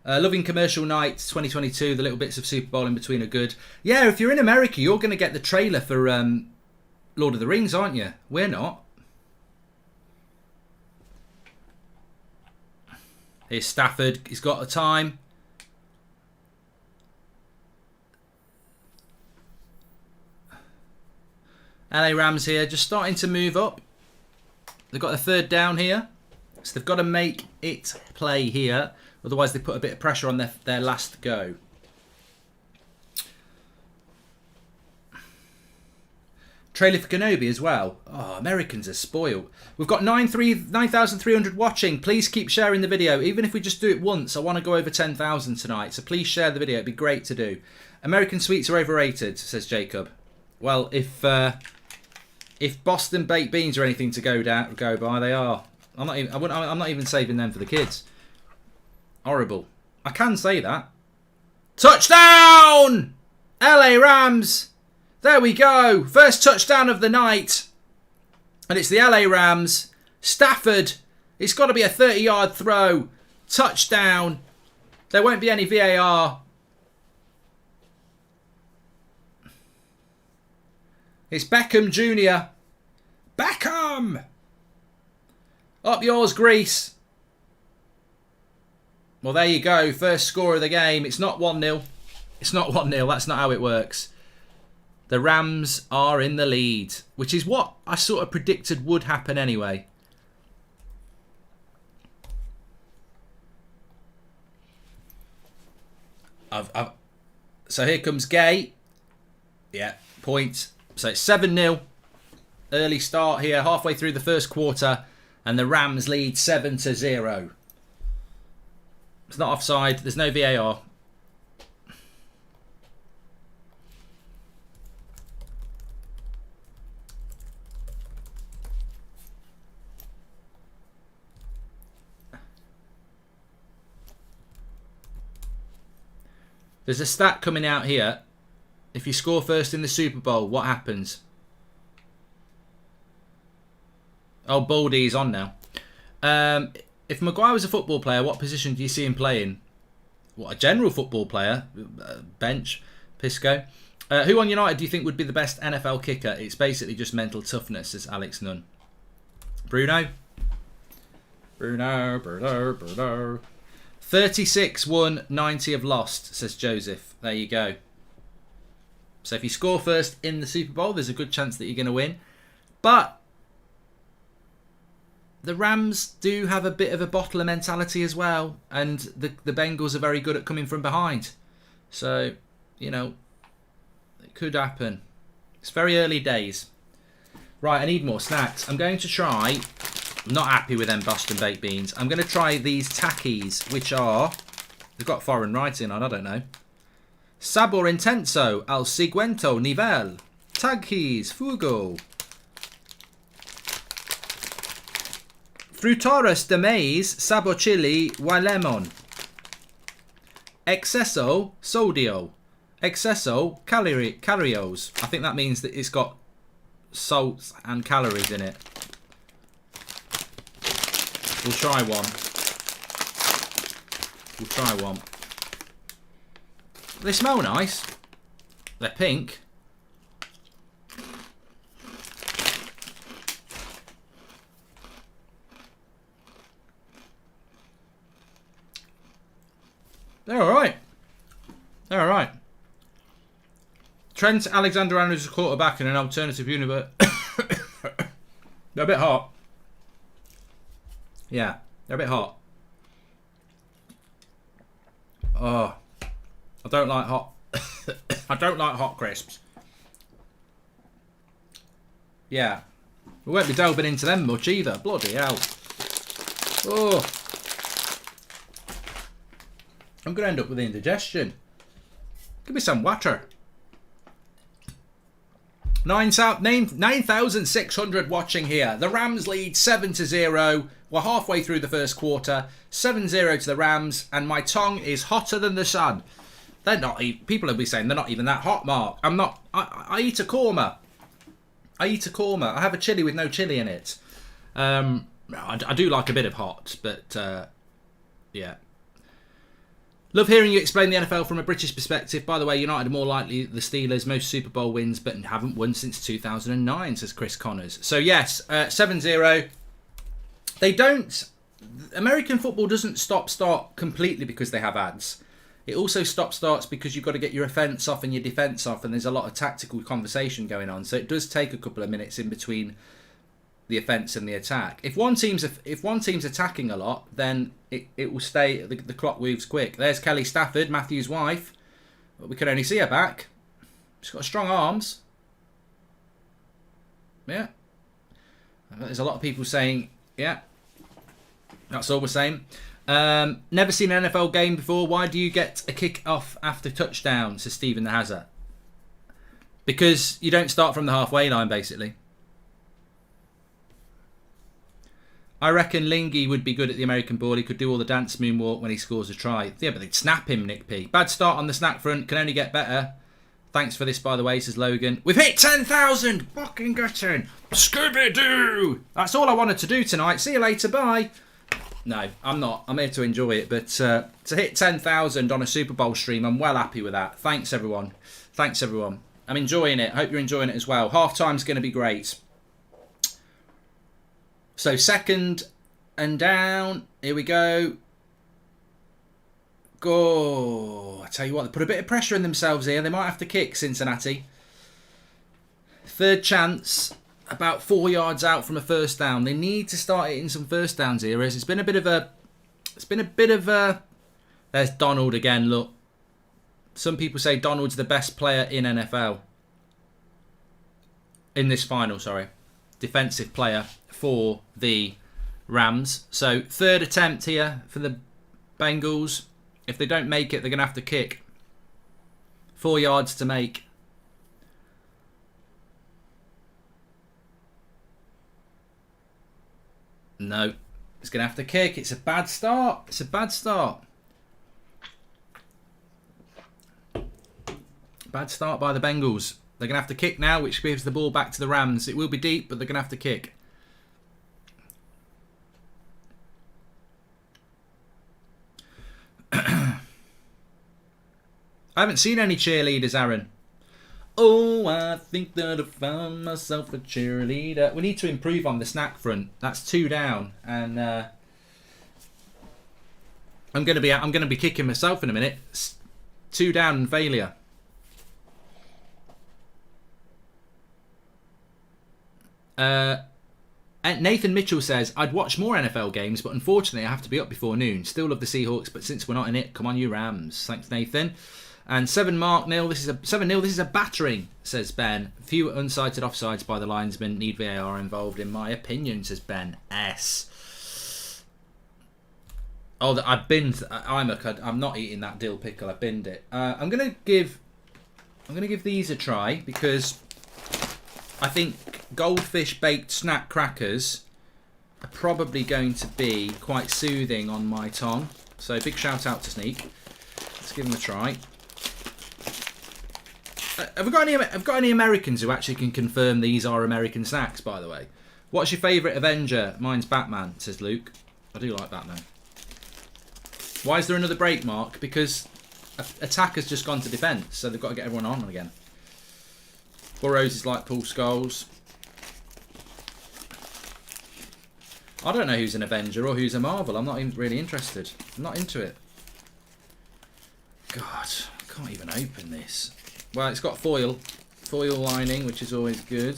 Loving Commercial Night 2022. The little bits of Super Bowl in between are good. Yeah, if you're in America, you're going to get the trailer for Lord of the Rings, aren't you? We're not. Here's Stafford. He's got the time. LA Rams here, just starting to move up. They've got a third down here. So they've got to make it play here. Otherwise, they put a bit of pressure on their last go. Trailer for Kenobi as well. Oh, Americans are spoiled. We've got 9,300 watching. Please keep sharing the video. Even if we just do it once, I want to go over 10,000 tonight. So please share the video. It'd be great to do. American sweets are overrated, says Jacob. Well, if Boston baked beans are anything to go by, they are. I'm not even saving them for the kids. Horrible. I can say that. Touchdown! LA Rams! There we go. First touchdown of the night. And it's the LA Rams. Stafford. It's got to be a 30-yard throw. Touchdown. There won't be any VAR. It's Beckham Jr. Beckham! Up yours, Greece. Well, there you go. First score of the game. It's not 1-0. It's not 1-0. That's not how it works. The Rams are in the lead, which is what I sort of predicted would happen anyway. So here comes Gay. Yeah, point. So it's 7-0. Early start here, halfway through the first quarter, and the Rams lead 7-0. It's not offside. There's no VAR. There's a stat coming out here. If you score first in the Super Bowl, what happens? Oh, Baldy's on now. If Maguire was a football player, what position do you see him playing? What, a general football player? Bench? Pisco? Who on United do you think would be the best NFL kicker? It's basically just mental toughness, says Alex Nunn. Bruno? Bruno. 36 won, 90 have lost, says Joseph. There you go. So if you score first in the Super Bowl, there's a good chance that you're going to win. But the Rams do have a bit of a bottler mentality as well. And the Bengals are very good at coming from behind. So, you know, it could happen. It's very early days. Right, I need more snacks. I'm going to try... I'm not happy with them Boston baked beans. I'm going to try these Takis, which are... They've got foreign writing on, I don't know. Sabor intenso al siguiente nivel. Takis fugo. Frutoras de maíz, sabor chili y lemon. Exceso sodio. Exceso calories. I think that means that it's got salts and calories in it. We'll try one. They smell nice. They're pink. They're alright. Trent Alexander-Arnold is a quarterback in an alternative universe. They're a bit hot. Yeah, they're a bit hot. Oh, I don't like hot. I don't like hot crisps. Yeah, we won't be delving into them much either. Bloody hell. Oh, I'm going to end up with indigestion. Give me some water. 9,600 watching here. The Rams lead 7-0. We're halfway through the first quarter. 7-0 to the Rams, and my tongue is hotter than the sun. They're not. People will be saying they're not even that hot, Mark. I'm not. I eat a korma. I have a chili with no chili in it. I do like a bit of hot, but yeah. Love hearing you explain the NFL from a British perspective. By the way, United are more likely the Steelers, most Super Bowl wins, but haven't won since 2009, says Chris Connors. So yes, 7-0. They don't... American football doesn't stop-start completely because they have ads. It also stop-starts because you've got to get your offence off and your defence off, and there's a lot of tactical conversation going on. So it does take a couple of minutes in between the offence and the attack. If one team's attacking a lot, then it will stay. The clock moves quick. There's Kelly Stafford, Matthew's wife. But we can only see her back. She's got strong arms. Yeah. There's a lot of people saying, yeah. That's all we're saying. Never seen an NFL game before. Why do you get a kick off after touchdown? Says Stephen the Hazard. Because you don't start from the halfway line, basically. I reckon Lingy would be good at the American ball. He could do all the dance moonwalk when he scores a try. Yeah, but they'd snap him, Nick P. Bad start on the snack front. Can only get better. Thanks for this, by the way, says Logan. We've hit 10,000! Fucking gutting! Scooby-Doo! That's all I wanted to do tonight. See you later, bye. No, I'm not. I'm here to enjoy it. But to hit 10,000 on a Super Bowl stream, I'm well happy with that. Thanks, everyone. Thanks, everyone. I'm enjoying it. Hope you're enjoying it as well. Half-time's going to be great. So, second and down. Here we go. Go. I tell you what, they put a bit of pressure on themselves here. They might have to kick, Cincinnati. Third chance. About 4 yards out from a first down. They need to start hitting some first downs here. It's been a bit of a... There's Donald again, look. Some people say Donald's the best player in NFL. In this final, sorry. Defensive player for the Rams. So, third attempt here for the Bengals. If they don't make it, they're going to have to kick. 4 yards to make. No. It's going to have to kick. It's a bad start. It's a bad start. Bad start by the Bengals. They're going to have to kick now, which gives the ball back to the Rams. It will be deep, but they're going to have to kick. I haven't seen any cheerleaders, Aaron. Oh, I think that I found myself a cheerleader. We need to improve on the snack front. That's 2 down, and I'm going to be kicking myself in a minute. 2 down and failure. Nathan Mitchell says, I'd watch more NFL games, but unfortunately I have to be up before noon. Still love the Seahawks, but since we're not in it, come on you Rams. Thanks, Nathan. And 7-0, this is a battering, says Ben. Few unsighted offsides by the linesman. Need VAR involved, in my opinion, says Ben S. Oh, I've binned I'm not eating that dill pickle. I binned it. I'm gonna give these a try because I think goldfish baked snack crackers are probably going to be quite soothing on my tongue. So big shout out to Sneak. Let's give them a try. Have we got any Americans who actually can confirm these are American snacks, by the way? What's your favourite Avenger? Mine's Batman, says Luke. I do like Batman. Why is there another break, Mark? Because attack has just gone to defence, so they've got to get everyone on again. Burrows is like Paul Scholes. I don't know who's an Avenger or who's a Marvel. I'm not even really interested. I'm not into it. God, I can't even open this. Well, it's got foil lining, which is always good.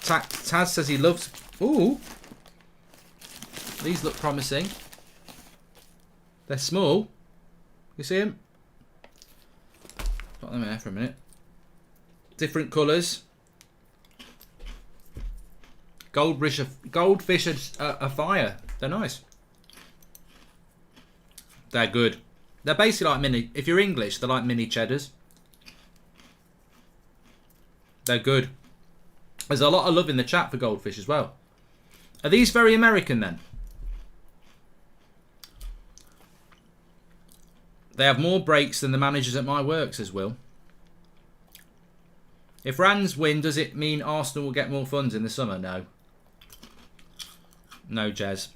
Taz says he loves... Ooh! These look promising. They're small. You see them? Got them there for a minute. Different colours. Goldfish are fire. They're nice. They're good. They're basically like mini... If you're English, they're like mini cheddars. They're good. There's a lot of love in the chat for goldfish as well. Are these very American then? They have more breaks than the managers at my work, says Will. If Rams win, does it mean Arsenal will get more funds in the summer? No. No, Jez.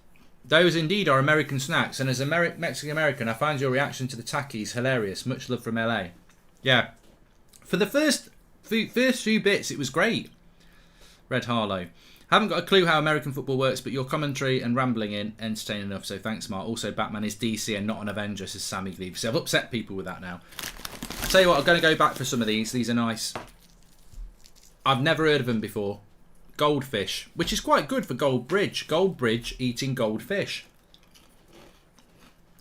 Those indeed are American snacks, and as a Mexican-American, I find your reaction to the Takis hilarious. Much love from LA. Yeah. For the first few bits, it was great. Red Harlow. Haven't got a clue how American football works, but your commentary and rambling in entertaining enough, so thanks, Mark. Also, Batman is DC and not an Avenger, says Sammy Gleave. So I've upset people with that now. I'll tell you what, I'm going to go back for some of these. These are nice. I've never heard of them before. Goldfish, which is quite good for Goldbridge. Goldbridge eating goldfish.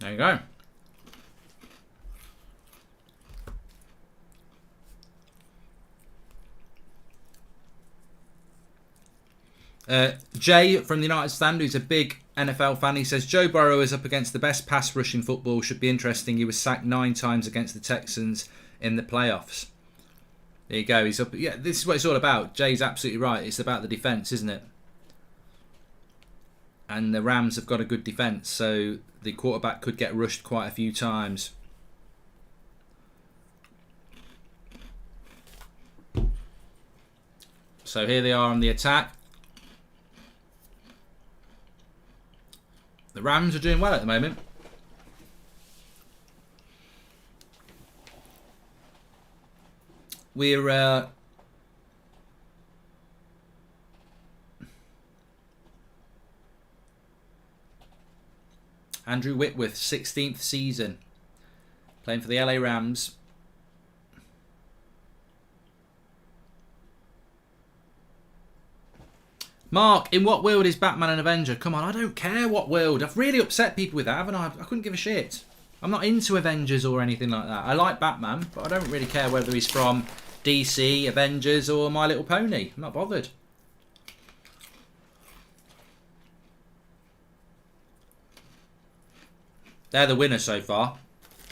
There you go. Jay from the United Stand, who's a big NFL fan, he says Joe Burrow is up against the best pass rush in football. Should be interesting. He was sacked 9 times against the Texans in the playoffs. There you go. He's up. Yeah, this is what it's all about. Jay's absolutely right. It's about the defence, isn't it? And the Rams have got a good defence, so the quarterback could get rushed quite a few times. So here they are on the attack. The Rams are doing well at the moment. We're Andrew Whitworth, 16th season, playing for the LA Rams. Mark, in what world is Batman an Avenger? Come on, I don't care what world. I've really upset people with that, haven't I? I couldn't give a shit. I'm not into Avengers or anything like that. I like Batman, but I don't really care whether he's from DC, Avengers, or My Little Pony. I'm not bothered. They're the winner so far.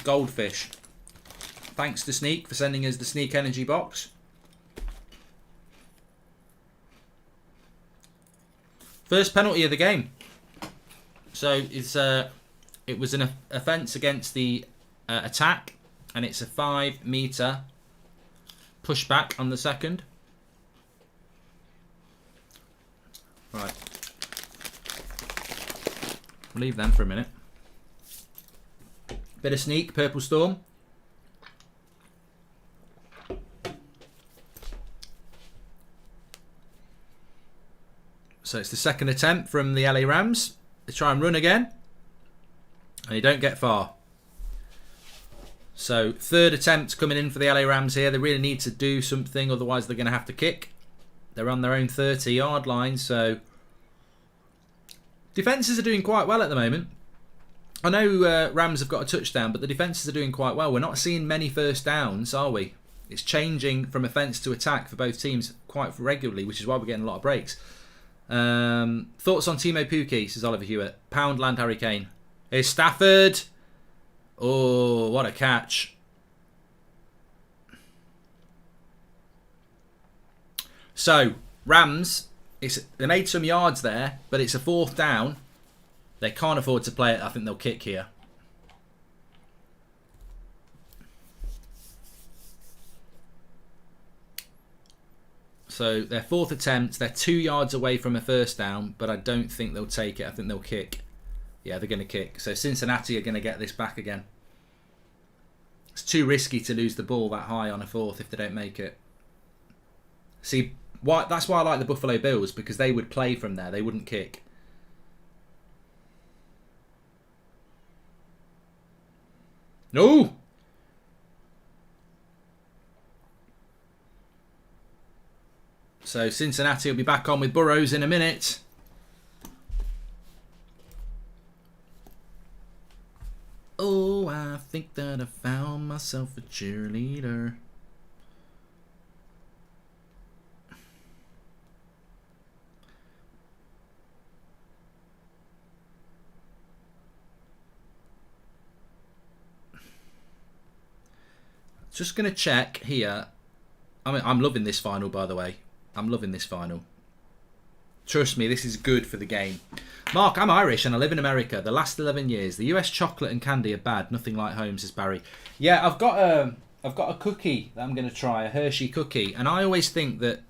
Goldfish. Thanks to Sneak for sending us the Sneak Energy box. First penalty of the game. So it's it was an offence against the attack, and it's a 5-metre pushback on the second. Right. We'll leave them for a minute. Bit of Sneak, Purple Storm. So it's the second attempt from the LA Rams. They try and run again, and they don't get far. So third attempt coming in for the LA Rams here. They really need to do something, otherwise they're going to have to kick. They're on their own 30-yard line, so defences are doing quite well at the moment. I know Rams have got a touchdown, but the defences are doing quite well. We're not seeing many first downs, are we? It's changing from offence to attack for both teams quite regularly, which is why we're getting a lot of breaks. Thoughts on Timo Pukki, says Oliver Hewitt. Poundland Hurricane. Here's Stafford. Oh, what a catch. So, Rams, they made some yards there, but it's a 4th down. They can't afford to play it. I think they'll kick here. So their 4th attempt, they're 2 yards away from a first down, but I don't think they'll take it. I think they'll kick. Yeah, they're going to kick. So Cincinnati are going to get this back again. It's too risky to lose the ball that high on a 4th if they don't make it. See, that's why I like the Buffalo Bills, because they would play from there. They wouldn't kick. No! So Cincinnati will be back on with Burrows in a minute. Oh, I think that I found myself a cheerleader. Just going to check here. I mean, I'm loving this final, by the way. I'm loving this final. Trust me, this is good for the game. Mark, I'm Irish and I live in America. The last 11 years, the US chocolate and candy are bad. Nothing like home, says Barry. Yeah, I've got a cookie that I'm going to try, a Hershey cookie. And I always think that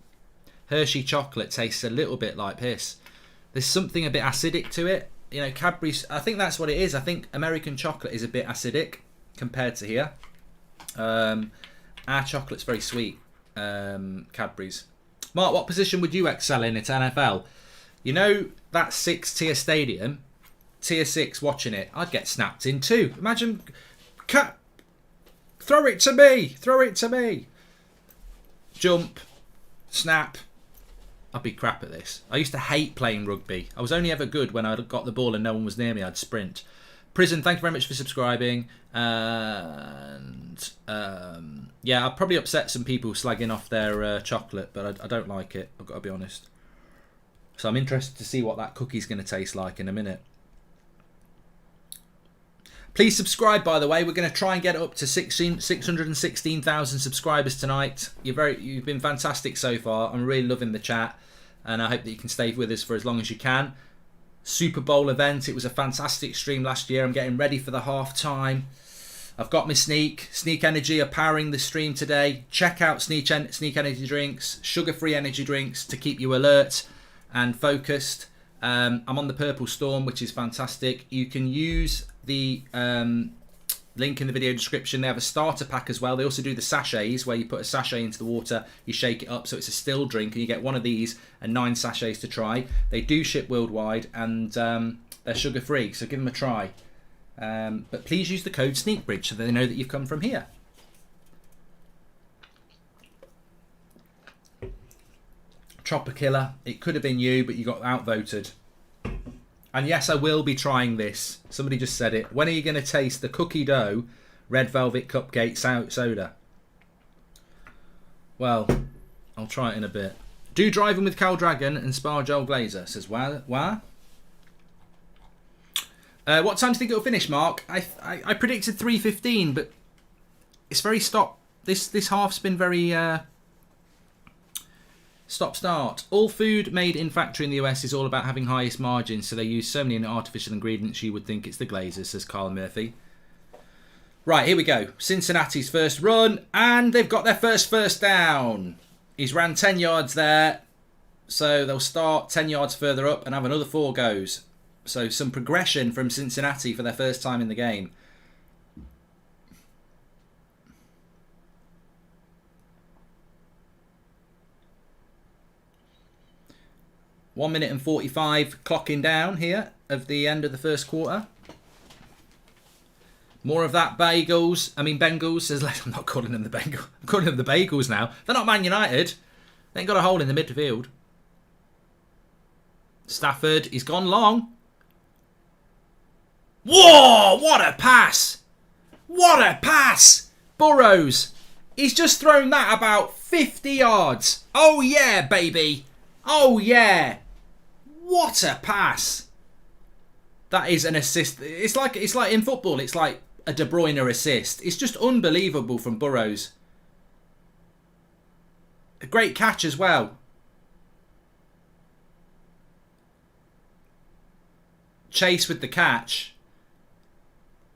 Hershey chocolate tastes a little bit like piss. There's something a bit acidic to it. You know, Cadbury's, I think that's what it is. I think American chocolate is a bit acidic compared to here. Our chocolate's very sweet, Cadbury's. Mark, what position would you excel in at NFL? You know that 6-tier stadium, tier 6 watching it, I'd get snapped in too. Imagine, throw it to me. Jump, snap. I'd be crap at this. I used to hate playing rugby. I was only ever good when I got the ball and no one was near me. I'd sprint. Prison, thank you very much for subscribing. And yeah, I'll probably upset some people slagging off their chocolate, but I don't like it. I've got to be honest. So I'm interested to see what that cookie's going to taste like in a minute. Please subscribe, by the way. We're going to try and get up to 616,000 subscribers tonight. You've been fantastic so far. I'm really loving the chat, and I hope that you can stay with us for as long as you can. Super Bowl event. It was a fantastic stream last year. I'm getting ready for the half time. I've got my Sneak Energy are powering the stream today. Check out Sneak Energy drinks, sugar-free energy drinks to keep you alert and focused. I'm on the Purple Storm, which is fantastic. You can use the link in the video description. They have a starter pack as well. They also do the sachets, where you put a sachet into the water, you shake it up so it's a still drink, and you get one of these and 9 sachets to try. They do ship worldwide, and they're sugar-free, so give them a try. But please use the code SNEAKBRIDGE so they know that you've come from here. Chopper Killer. It could have been you, but you got outvoted. And yes, I will be trying this. Somebody just said it. When are you going to taste the cookie dough red velvet cupcake soda? Well, I'll try it in a bit. Do Driving with Cal Dragon and Spar Joel Glazer, says why? What time do you think it'll finish, Mark? I predicted 3:15, but it's very stop. This half's been very stop-start. All food made in factory in the US is all about having highest margins, so they use so many artificial ingredients you would think it's the Glazers, says Carl Murphy. Right, here we go. Cincinnati's first run, and they've got their first down. He's ran 10 yards there, so they'll start 10 yards further up and have another 4 goes. So some progression from Cincinnati for their first time in the game. One minute and 45 clocking down here of the end of the first quarter. More of that Bengals. Says, I'm not calling them the Bengals. I'm calling them the Bagels now. They're not Man United. They ain't got a hole in the midfield. Stafford, he's gone long. Whoa, what a pass. What a pass. Burrows, he's just thrown that about 50 yards. Oh yeah, baby. Oh yeah. What a pass. That is an assist. It's like in football, it's like a De Bruyne assist. It's just unbelievable from Burrows. A great catch as well. Chase with the catch.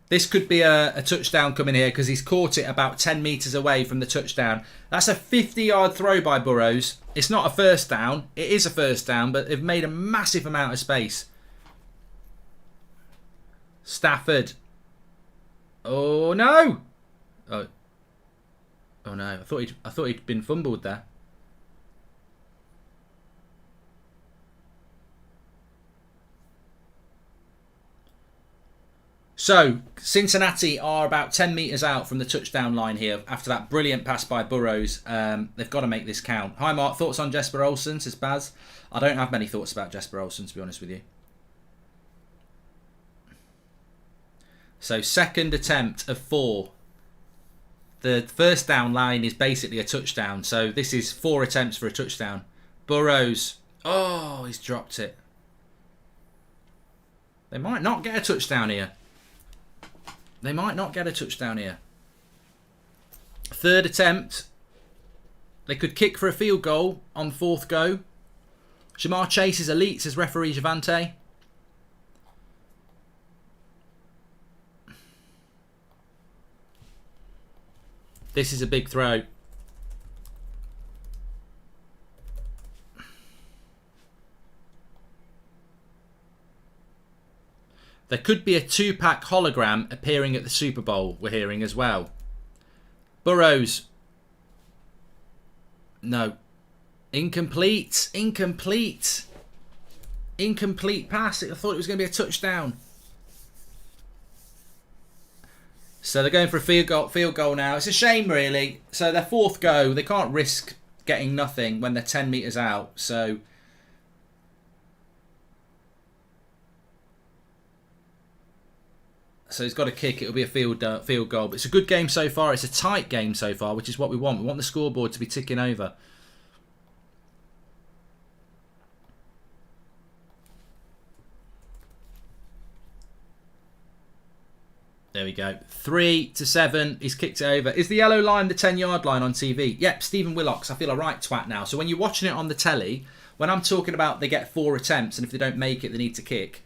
This could be a touchdown coming here because he's caught it about 10 metres away from the touchdown. That's a 50-yard throw by Burrows. It's not a first down. It is a first down, but they've made a massive amount of space. Stafford. Oh, no. Oh no. I thought he'd been fumbled there. So, Cincinnati are about 10 metres out from the touchdown line here after that brilliant pass by Burrows. They've got to make this count. Hi, Mark. Thoughts on Jesper Olsen, says Baz. I don't have many thoughts about Jesper Olsen, to be honest with you. So, second attempt of 4. The first down line is basically a touchdown. So, this is 4 attempts for a touchdown. Burrows. Oh, he's dropped it. They might not get a touchdown here. They might not get a touchdown here. Third attempt. They could kick for a field goal on 4th go. Shamar Chase is elite, says referee Javante. This is a big throw. There could be a 2-pack hologram appearing at the Super Bowl, we're hearing as well. Burrows. No. Incomplete. Incomplete. Incomplete pass. I thought it was going to be a touchdown. So they're going for a field goal now. It's a shame, really. So their 4th go, they can't risk getting nothing when they're 10 metres out. So he's got to kick. It'll be a field goal. But it's a good game so far. It's a tight game so far, which is what we want. We want the scoreboard to be ticking over. There we go. 3-7. He's kicked it over. Is the yellow line the 10-yard line on TV? Yep, Stephen Willocks. I feel a right twat now. So when you're watching it on the telly, when I'm talking about they get 4 attempts and if they don't make it, they need to kick.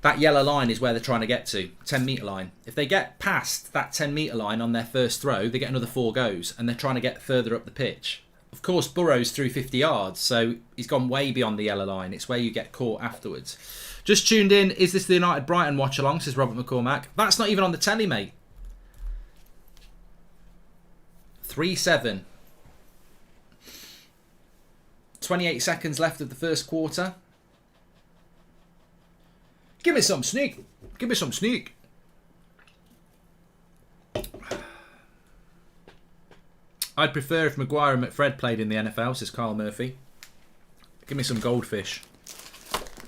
That yellow line is where they're trying to get to, 10-metre line. If they get past that 10-metre line on their first throw, they get another 4 goes, and they're trying to get further up the pitch. Of course, Burrow's through 50 yards, so he's gone way beyond the yellow line. It's where you get caught afterwards. Just tuned in. Is this the United Brighton watch along? Says Robert McCormack. That's not even on the telly, mate. 3-7. 28 seconds left of the first quarter. Give me some sneak. Give me some sneak. I'd prefer if Maguire and McFred played in the NFL, says Carl Murphy. Give me some goldfish.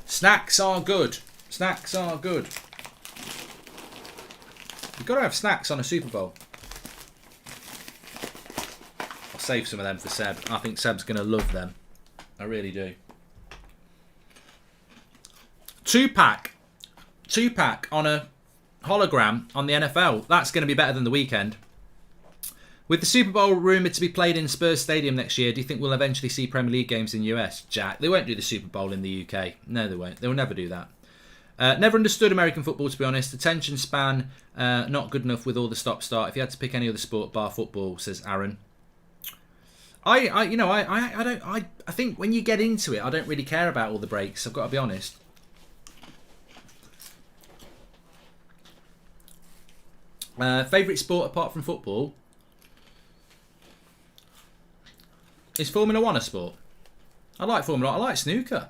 Snacks are good. Snacks are good. You've got to have snacks on a Super Bowl. I'll save some of them for Seb. I think Seb's going to love them. I really do. 2-pack. 2-pack on a hologram on the NFL. That's going to be better than the weekend. With the Super Bowl rumoured to be played in Spurs Stadium next year, do you think we'll eventually see Premier League games in the US? Jack, they won't do the Super Bowl in the UK. No, they won't. They will never do that. Never understood American football, to be honest. Attention span, not good enough with all the stop-start. If you had to pick any other sport, bar football, says Aaron. I think when you get into it, I don't really care about all the breaks. I've got to be honest. Favourite sport apart from football is Formula 1 a sport? I like Formula 1. I like snooker.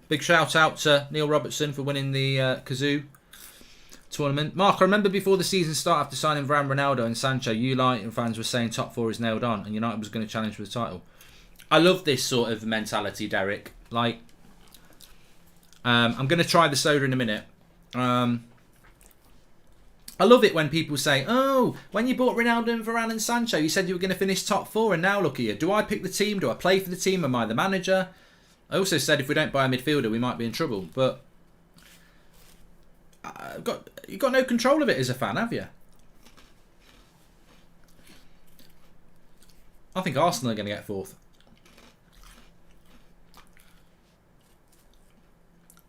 Big shout out to Neil Robertson for winning the Kazoo tournament. Mark, I remember before the season started, after signing Varane, Ronaldo and Sancho, you United fans were saying top 4 is nailed on and United was going to challenge for the title. I love this sort of mentality, Derek. Like, I'm going to try the soda in a minute. I love it when people say, oh, when you bought Ronaldo and Varane and Sancho, you said you were going to finish top 4 and now look at you. Do I pick the team? Do I play for the team? Am I the manager? I also said if we don't buy a midfielder, we might be in trouble. But you've got no control of it as a fan, have you? I think Arsenal are going to get 4th.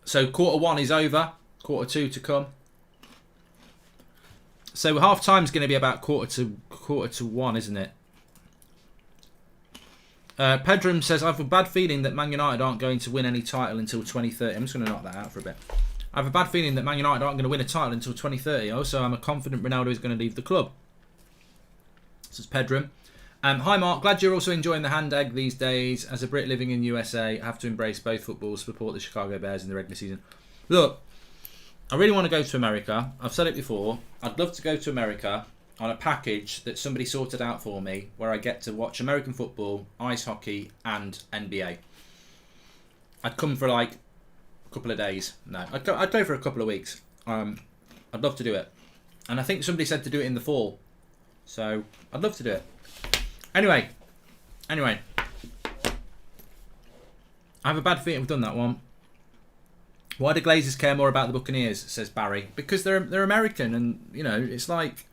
So quarter 1 is over. Quarter 2 to come. So half time is going to be about quarter to 1, isn't it? Pedram says, I have a bad feeling that Man United aren't going to win any title until 2030. I'm just going to knock that out for a bit. I have a bad feeling that Man United aren't going to win a title until 2030. Also, I'm confident Ronaldo is going to leave the club. This is Pedram. Hi Mark, glad you're also enjoying the hand egg these days. As a Brit living in USA, I have to embrace both footballs, support the Chicago Bears in the regular season. Look, I really want to go to America. I've said it before. I'd love to go to America on a package that somebody sorted out for me where I get to watch American football, ice hockey and NBA. I'd come for like a couple of days. No, I'd go for a couple of weeks. I'd love to do it. And I think somebody said to do it in the fall. So I'd love to do it. Anyway. I have a bad feeling we've done that one. Why do Glazers care more about the Buccaneers, says Barry? Because they're American and, you know, it's like...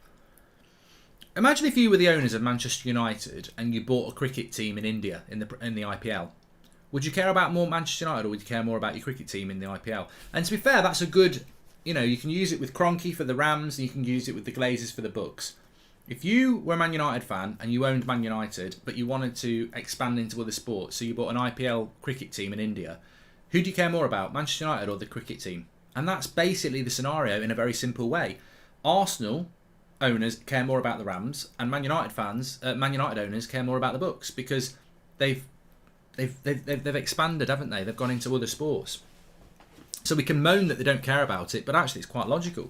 Imagine if you were the owners of Manchester United and you bought a cricket team in India in the IPL. Would you care about more Manchester United or would you care more about your cricket team in the IPL? And to be fair, that's a good... You know, you can use it with Kroenke for the Rams and you can use it with the Glazers for the Bucks. If you were a Man United fan and you owned Man United, but you wanted to expand into other sports, so you bought an IPL cricket team in India... Who do you care more about, Manchester United or the cricket team? And that's basically the scenario in a very simple way. Arsenal owners care more about the Rams, and Man United owners care more about the Bucks because they've expanded, haven't they? They've gone into other sports. So we can moan that they don't care about it, but actually it's quite logical.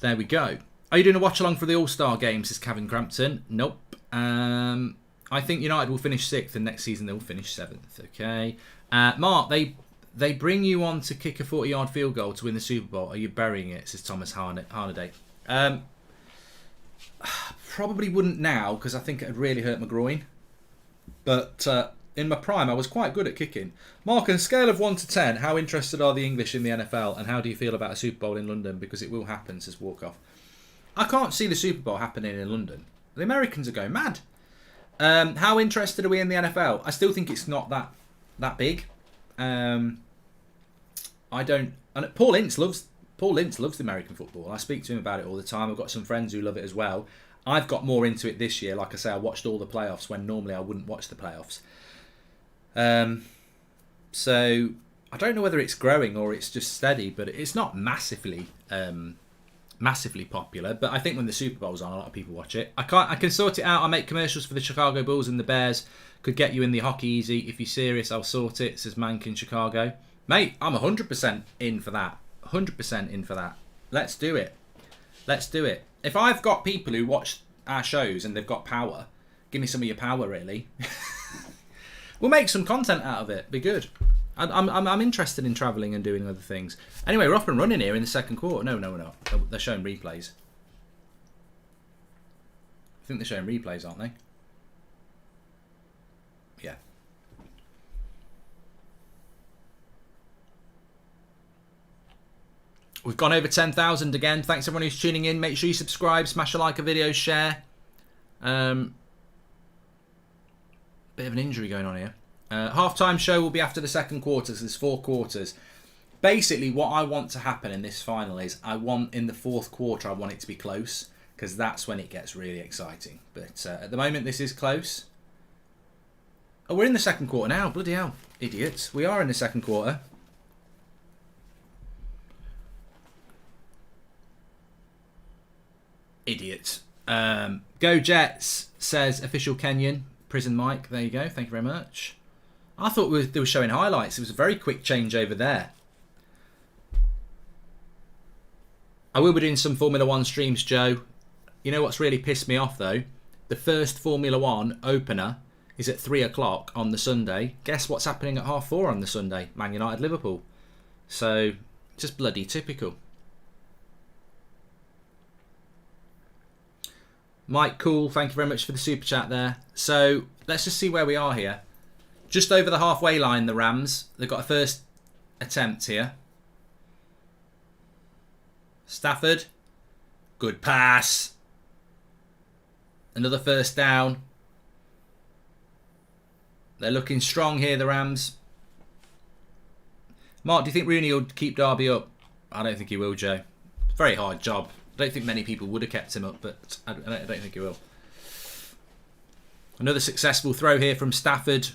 There we go. Are you doing a watch along for the All-Star Games? Says Kevin Crampton. Nope. I think United will finish 6th, and next season they'll finish 7th. Okay. Mark, they bring you on to kick a 40-yard field goal to win the Super Bowl. Are you burying it? Says Thomas Harnaday. Probably wouldn't now because I think it would really hurt my groin. But in my prime, I was quite good at kicking. Mark, on a scale of 1 to 10, how interested are the English in the NFL and how do you feel about a Super Bowl in London? Because it will happen, says Walkoff. I can't see the Super Bowl happening in London. The Americans are going mad. How interested are we in the NFL? I still think it's not that big. I don't And Paul Ince loves the American football. I speak to him about it all the time. I've got some friends who love it as well. I've got more into it this year. Like I say, I watched all the playoffs when normally I wouldn't watch the playoffs. So I don't know whether it's growing or it's just steady, but it's not massively popular. But I think when the Super Bowl's on, a lot of people watch it. I can sort it out. I make commercials for the Chicago Bulls and the Bears. Could get you in the hockey easy. If you're serious, I'll sort it. Says Mank in Chicago. Mate, I'm 100% in for that. 100% in for that. Let's do it. Let's do it. If I've got people who watch our shows and they've got power, give me some of your power, really. We'll make some content out of it. Be good. I'm interested in travelling and doing other things. Anyway, we're up and running here in the second quarter. No, we're not. They're showing replays. I think they're showing replays, aren't they? Yeah. We've gone over 10,000 again. Thanks everyone who's tuning in. Make sure you subscribe, smash a like a video, share. Bit of an injury going on here. Half-time show will be after the second quarter, so there's 4 quarters. Basically, what I want to happen in this final is in the fourth quarter, I want it to be close, because that's when it gets really exciting. But at the moment, this is close. Oh, we're in the second quarter now. Bloody hell. Idiots. We are in the second quarter. Idiots. Go Jets, says official Kenyan. Prison Mike. There you go. Thank you very much. I thought they were showing highlights. It was a very quick change over there. I will be doing some Formula 1 streams, Joe. You know what's really pissed me off, though? The first Formula 1 opener is at 3 o'clock on the Sunday. Guess what's happening at 4:30 on the Sunday? Man United, Liverpool. So, just bloody typical. Mike, cool. Thank you very much for the super chat there. So, let's just see where we are here. Just over the halfway line, the Rams. They've got a first attempt here. Stafford. Good pass. Another first down. They're looking strong here, the Rams. Mark, do you think Rooney will keep Derby up? I don't think he will, Joe. Very hard job. I don't think many people would have kept him up, but I don't think he will. Another successful throw here from Stafford.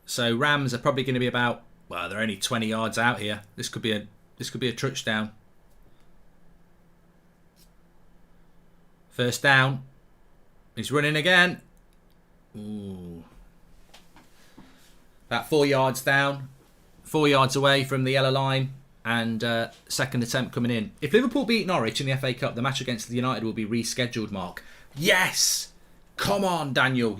So Rams are probably going to be about, well, they're only 20 yards out here. This could be a touchdown. First down. He's running again. Ooh. About 4 yards down. 4 yards away from the yellow line. And second attempt coming in. If Liverpool beat Norwich in the FA Cup, the match against the United will be rescheduled, Mark. Yes! Come on, Daniel.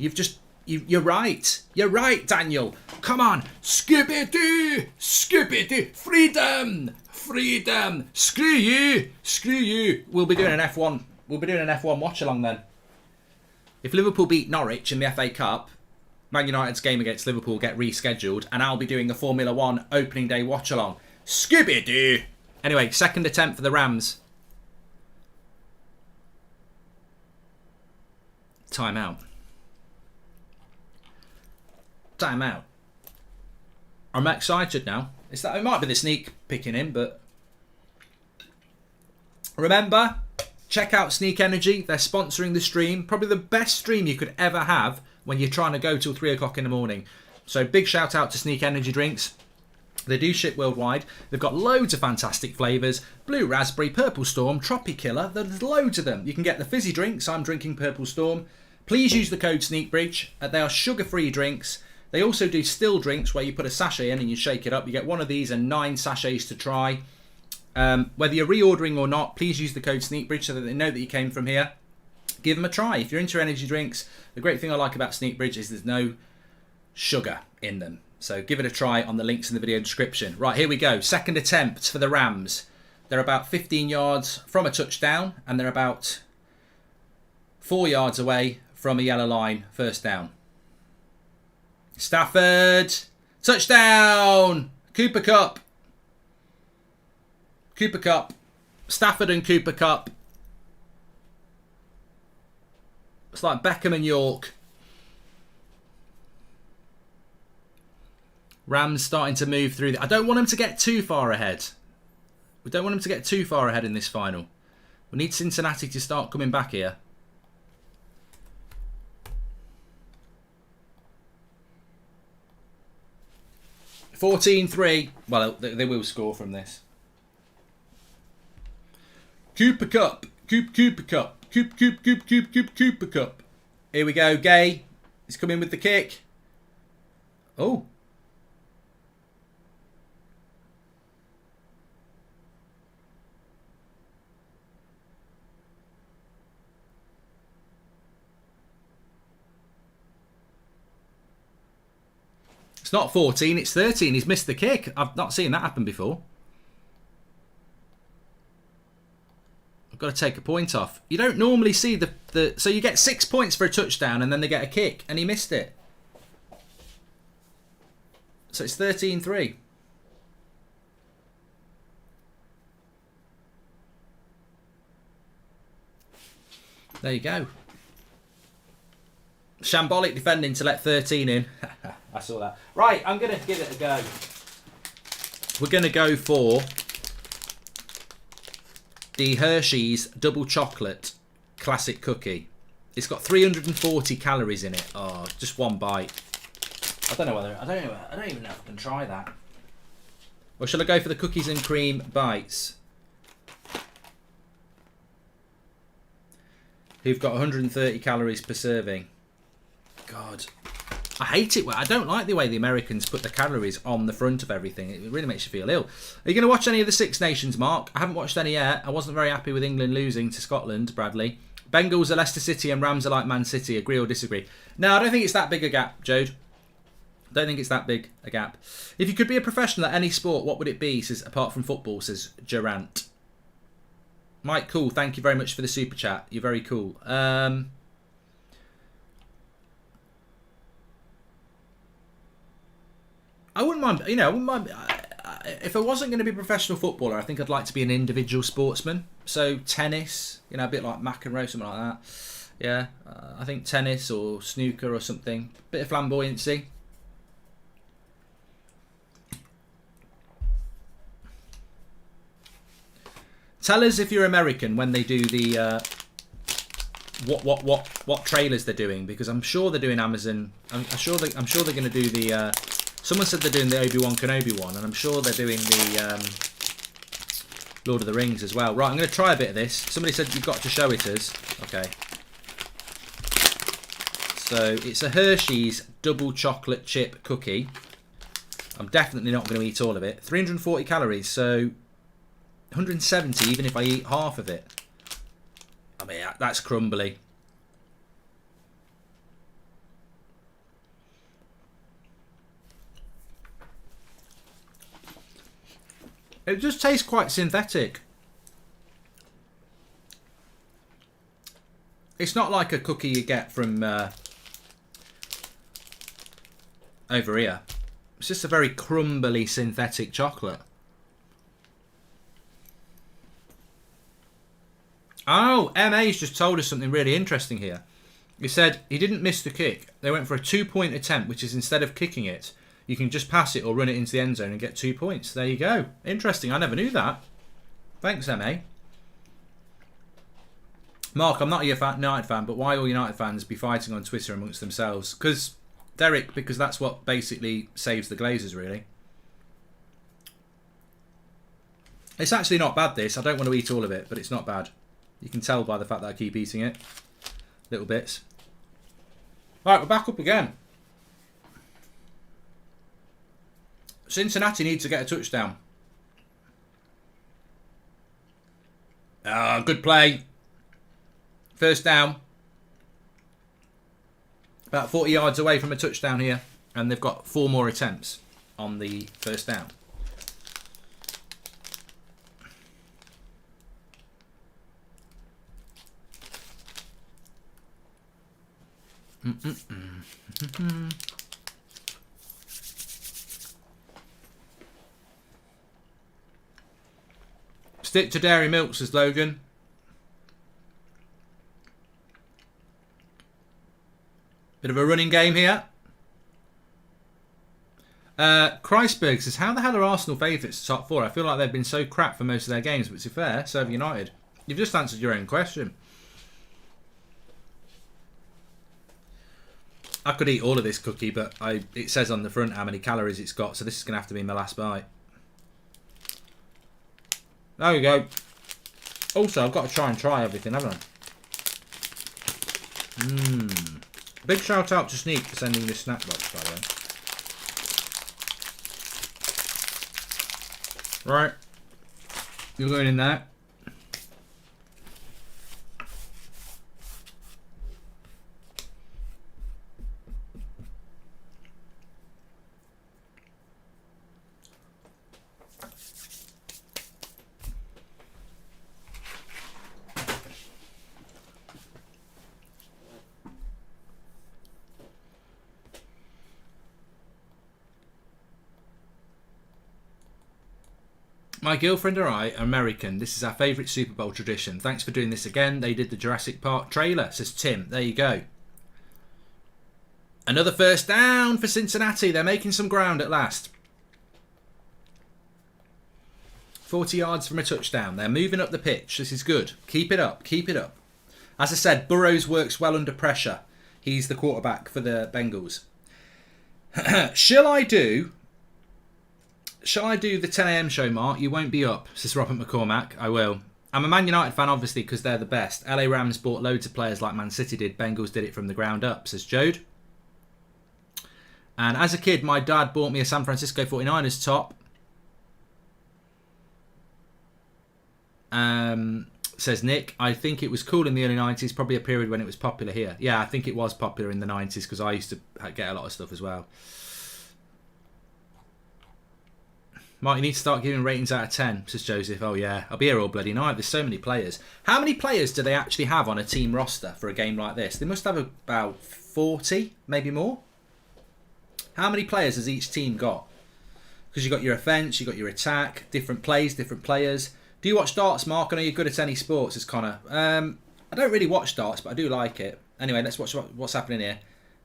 You're right. You're right, Daniel. Come on. Skip-it-doo. Skip-it-doo. Freedom. Freedom. Screw you. Screw you. We'll be doing an F1. We'll be doing an F1 watch-along then. If Liverpool beat Norwich in the FA Cup, Man United's game against Liverpool get rescheduled, and I'll be doing a Formula 1 opening day watch-along. Scooby-Doo! Anyway, second attempt for the Rams. Timeout. Timeout. I'm excited now. It might be the sneak picking in, but remember, check out Sneak Energy. They're sponsoring the stream. Probably the best stream you could ever have when you're trying to go till 3 o'clock in the morning. So big shout out to Sneak Energy Drinks. They do ship worldwide. They've got loads of fantastic flavours. Blue Raspberry, Purple Storm, Tropic Killer. There's loads of them. You can get the fizzy drinks. I'm drinking Purple Storm. Please use the code SneakBridge. They are sugar-free drinks. They also do still drinks where you put a sachet in and you shake it up. You get one of these and 9 sachets to try. Whether you're reordering or not, please use the code SneakBridge so that they know that you came from here. Give them a try. If you're into energy drinks, the great thing I like about SneakBridge is there's no sugar in them. So give it a try on the links in the video description. Right, here we go. Second attempt for the Rams. They're about 15 yards from a touchdown and they're about 4 yards away from a yellow line. First down. Stafford. Touchdown. Cooper Cup. Cooper Cup. Stafford and Cooper Cup. It's like Beckham and York. Rams starting to move through. I don't want them to get too far ahead. We don't want them to get too far ahead in this final. We need Cincinnati to start coming back here. (14-3). Well, they will score from this. Cooper Cup. Cooper Cup. Cooper Cup. Here we go. Gay. He's coming with the kick. Oh. It's not 14, it's 13. He's missed the kick. I've not seen that happen before. I've got to take a point off. You don't normally see the... So you get 6 points for a touchdown and then they get a kick. And he missed it. So it's 13-3. There you go. Shambolic defending to let 13 in. I saw that. Right, I'm going to give it a go. We're going to go for the Hershey's double chocolate classic cookie. It's got 340 calories in it. Oh, just one bite. I don't even know if I can try that. Or shall I go for the cookies and cream bites? Who've got 130 calories per serving. God, I hate it. I don't like the way the Americans put the calories on the front of everything. It really makes you feel ill. Are you going to watch any of the Six Nations, Mark? I haven't watched any yet. I wasn't very happy with England losing to Scotland, Bradley. Bengals are Leicester City and Rams are like Man City. Agree or disagree? No, I don't think it's that big a gap, Jode. I don't think it's that big a gap. If you could be a professional at any sport, what would it be? Says, apart from football, says Durant. Mike, cool. Thank you very much for the super chat. You're very cool. I wouldn't mind, I wouldn't mind. If I wasn't going to be a professional footballer, I think I'd like to be an individual sportsman. So tennis, a bit like McEnroe, something like that. Yeah, I think tennis or snooker or something. Bit of flamboyancy. Tell us if you're American when they do the what trailers they're doing, because I'm sure they're doing Amazon. I'm sure they're going to do the. Someone said they're doing the Obi-Wan Kenobi one, and I'm sure they're doing the Lord of the Rings as well. Right, I'm going to try a bit of this. Somebody said you've got to show it us. Okay. So it's a Hershey's double chocolate chip cookie. I'm definitely not going to eat all of it. 340 calories, so 170 even if I eat half of it. I mean, that's crumbly. It just tastes quite synthetic. It's not like a cookie you get from over here. It's just a very crumbly synthetic chocolate. Oh, MA's just told us something really interesting here. He said he didn't miss the kick. They went for a 2-point attempt, which is instead of kicking it, you can just pass it or run it into the end zone and get 2 points. There you go. Interesting. I never knew that. Thanks, MA. Mark, I'm not a United fan, but why all United fans be fighting on Twitter amongst themselves? Because, Derek, because that's what basically saves the Glazers, really. It's actually not bad, this. I don't want to eat all of it, but it's not bad. You can tell by the fact that I keep eating it. Little bits. Right, we're back up again. Cincinnati needs to get a touchdown. Good play. First down. About 40 yards away from a touchdown here. And they've got 4 more attempts on the first down. Stick to dairy milk, says Logan. Bit of a running game here. Kreisberg says, how the hell are Arsenal favourites top 4? I feel like they've been so crap for most of their games, but to be fair, so have United. You've just answered your own question. I could eat all of this cookie, but it says on the front how many calories it's got, so this is going to have to be my last bite. There we go. Also, I've got to try everything, haven't I? Big shout out to Sneak for sending this snack box, by the way. Right. You're going in there. My girlfriend and I are American. This is our favourite Super Bowl tradition. Thanks for doing this again. They did the Jurassic Park trailer, says Tim. There you go. Another first down for Cincinnati. They're making some ground at last. 40 yards from a touchdown. They're moving up the pitch. This is good. Keep it up. Keep it up. As I said, Burrows works well under pressure. He's the quarterback for the Bengals. Shall I do the 10 a.m. show, Mark? You won't be up, says Robert McCormack. I will. I'm a Man United fan, obviously, because they're the best. LA Rams bought loads of players like Man City did. Bengals did it from the ground up, says Jode. And as a kid, my dad bought me a San Francisco 49ers top. Says Nick. I think it was cool in the early 90s, probably a period when it was popular here. Yeah, I think it was popular in the 90s because I used to get a lot of stuff as well. Mark, you need to start giving ratings out of 10, says Joseph. Oh, yeah. I'll be here all bloody night. There's so many players. How many players do they actually have on a team roster for a game like this? They must have about 40, maybe more. How many players has each team got? Because you've got your offence, you've got your attack, different plays, different players. Do you watch darts, Mark? I know you're good at any sports, says Connor. I don't really watch darts, but I do like it. Anyway, let's watch what's happening here.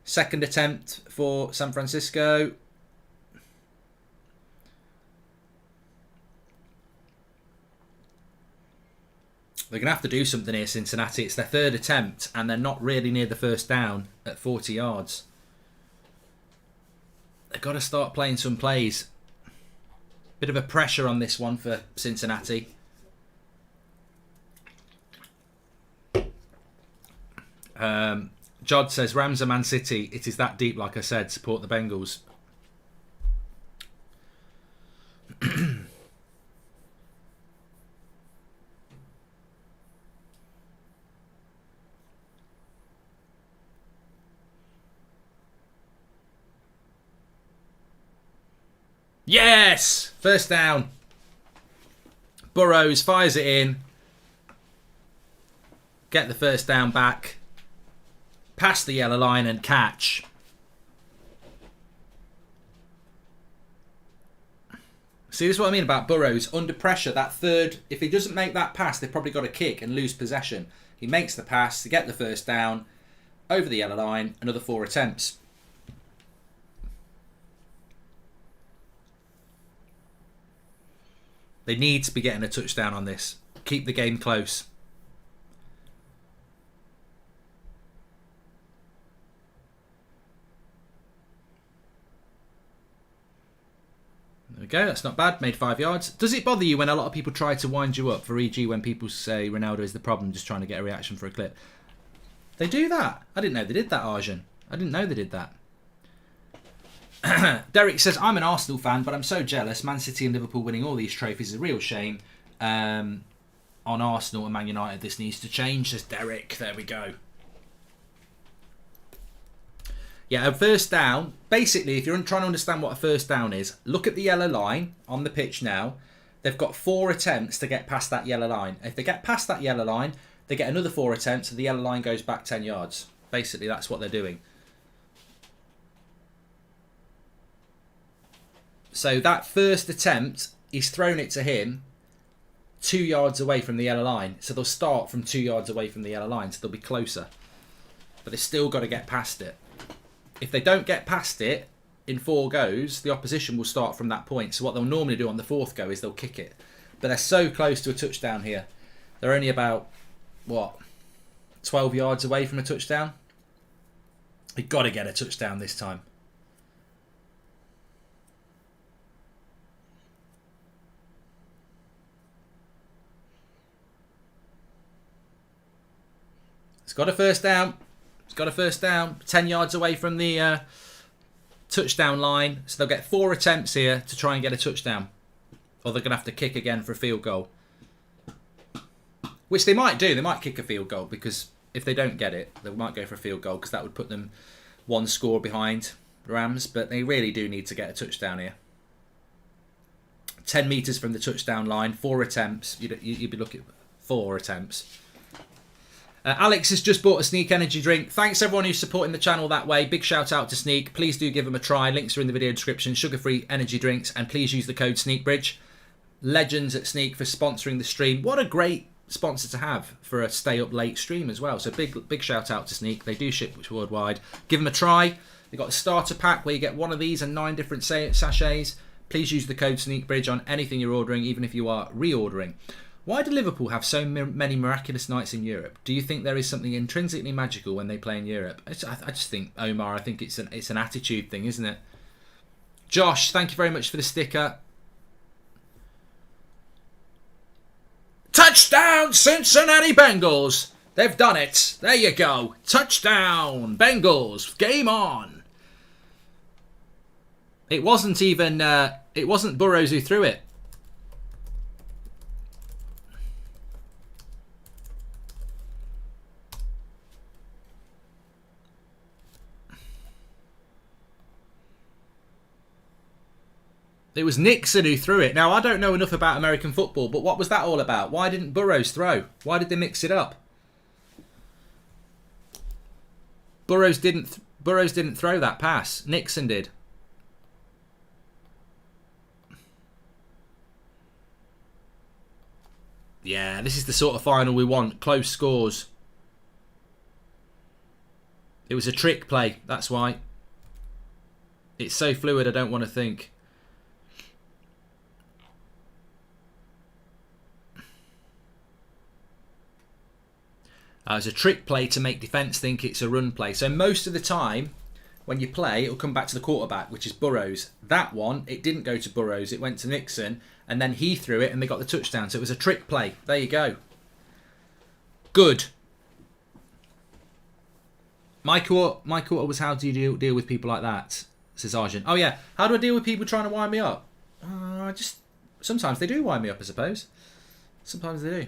Second attempt for San Francisco. They're going to have to do something here, Cincinnati. It's their third attempt, and they're not really near the first down at 40 yards. They've got to start playing some plays. Bit of a pressure on this one for Cincinnati. Jod says, Rams are Man City. It is that deep, like I said. Support the Bengals. Yes! First down. Burrows fires it in. Get the first down back. Past the yellow line and catch. See, this is what I mean about Burrows. Under pressure, that third, if he doesn't make that pass, they've probably got a kick and lose possession. He makes the pass to get the first down. Over the yellow line, another 4 attempts. They need to be getting a touchdown on this. Keep the game close. There we go, that's not bad. Made 5 yards. Does it bother you when a lot of people try to wind you up? For e.g. when people say Ronaldo is the problem, just trying to get a reaction for a clip. They do that. I didn't know they did that, Arjun. I didn't know they did that. Derek says, I'm an Arsenal fan, but I'm so jealous. Man City and Liverpool winning all these trophies is a real shame. On Arsenal and Man United, this needs to change, says Derek. There we go. Yeah, a first down. Basically, if you're trying to understand what a first down is, look at the yellow line on the pitch now. They've got 4 attempts to get past that yellow line. If they get past that yellow line, they get another 4 attempts, and the yellow line goes back 10 yards. Basically, that's what they're doing. So that first attempt, he's thrown it to him 2 yards away from the yellow line. So they'll start from 2 yards away from the yellow line, so they'll be closer. But they've still got to get past it. if they don't get past it in 4 goes, the opposition will start from that point. So what they'll normally do on the 4th go is they'll kick it. But they're so close to a touchdown here. They're only about, what, 12 yards away from a touchdown? They've got to get a touchdown this time. It's got a first down. It's got a first down. 10 yards away from the touchdown line. So they'll get 4 attempts here to try and get a touchdown. Or they're going to have to kick again for a field goal. Which they might do. They might kick a field goal because if they don't get it, they might go for a field goal because that would put them 1 score behind Rams. But they really do need to get a touchdown here. 10 metres from the touchdown line. 4 attempts. You'd be looking at 4 attempts. Alex has just bought a Sneak energy drink. Thanks everyone who's supporting the channel that way. Big shout out to Sneak. Please do give them a try. Links are in the video description. Sugar-free energy drinks. And please use the code SneakBridge. Legends at Sneak for sponsoring the stream. What a great sponsor to have for a stay up late stream as well. So big shout out to Sneak. They do ship worldwide. Give them a try. They've got a starter pack where you get one of these and 9 different sachets. Please use the code SneakBridge on anything you're ordering, even if you are reordering. Why do Liverpool have so many miraculous nights in Europe? Do you think there is something intrinsically magical when they play in Europe? I just think, Omar, I think it's an attitude thing, isn't it? Josh, thank you very much for the sticker. Touchdown, Cincinnati Bengals! They've done it. There you go. Touchdown, Bengals. Game on. It wasn't even. It wasn't Burrows who threw it. It was Nixon who threw it. Now, I don't know enough about American football, but what was that all about? Why didn't Burrows throw? Why did they mix it up? Burrows didn't throw that pass. Nixon did. Yeah, this is the sort of final we want. Close scores. It was a trick play. That's why. It's so fluid, I don't want to think. It's a trick play to make defence think it's a run play. So most of the time, when you play, it'll come back to the quarterback, which is Burrows. That one, it didn't go to Burrows. It went to Nixon, and then he threw it, and they got the touchdown. So it was a trick play. There you go. Good. My quarter was, how do you deal with people like that? Says Arjun. Oh, yeah. How do I deal with people trying to wind me up? Sometimes they do wind me up, I suppose. Sometimes they do.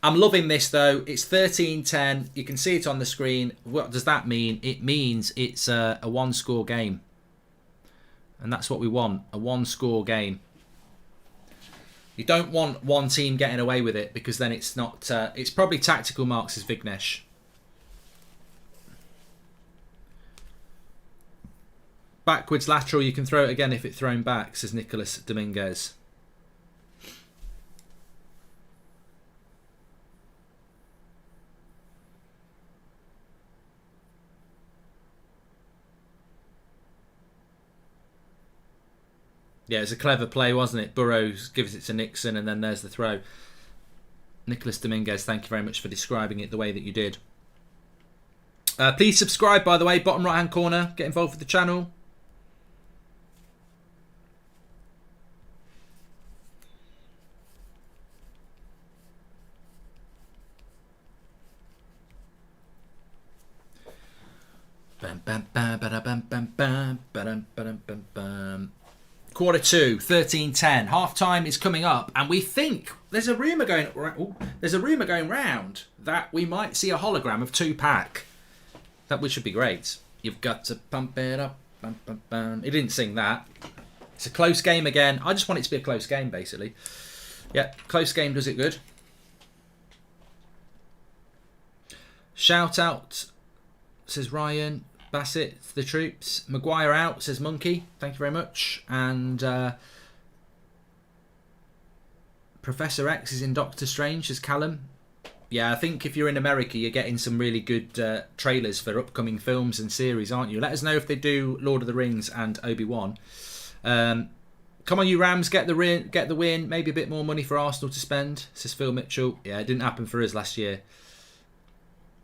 I'm loving this, though. It's 13-10. You can see it on the screen. What does that mean? It means it's a 1-score game. And that's what we want, a 1-score game. You don't want one team getting away with it, because then it's not... it's probably tactical marks, says Vignesh. Backwards lateral, you can throw it again if it's thrown back, says Nicholas Dominguez. Yeah, it's a clever play, wasn't it? Burrows gives it to Nixon, and then there's the throw. Nicholas Dominguez, thank you very much for describing it the way that you did. Please subscribe, by the way, bottom right-hand corner. Get involved with the channel. Bam, bam, bam, bam, bam, bam, bam, bam, bam, bam, bam. Quarter 2, 13-10. Half time is coming up, and we think there's a rumour going. There's a rumour going round that we might see a hologram of Tupac. That which would be great. You've got to pump it up. Bum, bum, bum. He didn't sing that. It's a close game again. I just want it to be a close game, basically. Yeah, close game does it good. Shout out, says Ryan. Bassett, the troops. Maguire out, says Monkey. Thank you very much. And Professor X is in Doctor Strange, says Callum. Yeah, I think if you're in America, you're getting some really good trailers for upcoming films and series, aren't you? Let us know if they do Lord of the Rings and Obi-Wan. Come on, you Rams, get the win. Maybe a bit more money for Arsenal to spend, says Phil Mitchell. Yeah, it didn't happen for us last year.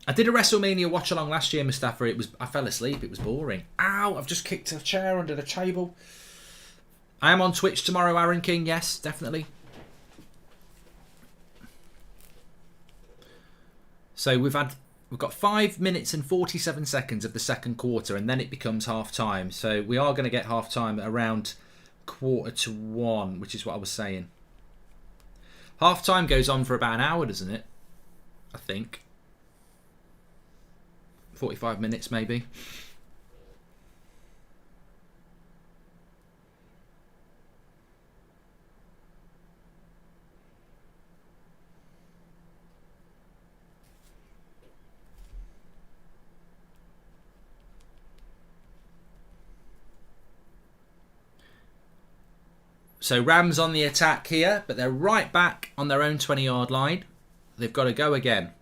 I did a WrestleMania watch-along last year, Mustafa. I fell asleep. It was boring. Ow, I've just kicked a chair under the table. I am on Twitch tomorrow, Aaron King. Yes, definitely. So we've got 5 minutes and 47 seconds of the second quarter, and then it becomes half-time. So we are going to get half-time at around 1:45, which is what I was saying. Half-time goes on for about an hour, doesn't it? I think. 45 minutes, maybe. So Rams on the attack here, but they're right back on their own 20-yard line. They've got to go again.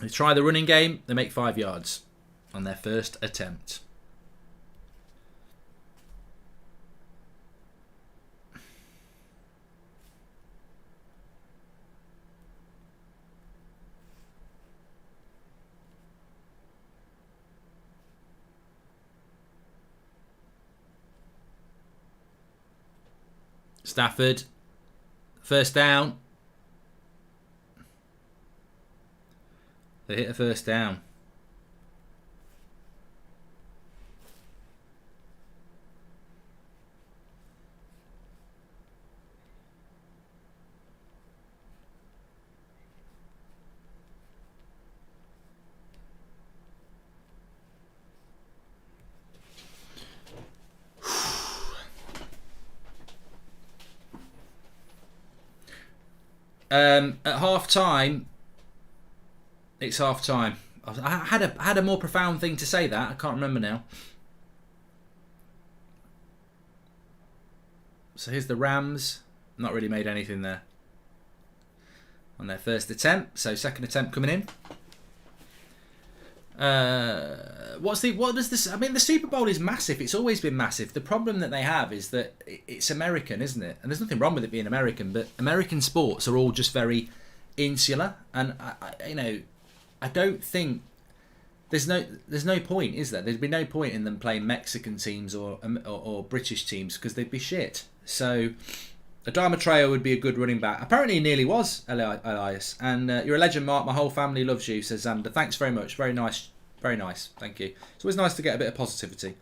They try the running game. They make 5 yards on their first attempt. Stafford, first down. They hit a first down. At half time, it's half time. I had a more profound thing to say that I can't remember now. So here's the Rams. Not really made anything there on their first attempt. So second attempt coming in. What does this? I mean, the Super Bowl is massive. It's always been massive. The problem that they have is that it's American, isn't it? And there's nothing wrong with it being American, but American sports are all just very insular. And I don't think there's no point, is there? There'd be no point in them playing Mexican teams or British teams because they'd be shit. So Adama Traore would be a good running back. Apparently he nearly was, Elias. And you're a legend, Mark. My whole family loves you, says Xander. Thanks very much. Very nice. Very nice. Thank you. It's always nice to get a bit of positivity.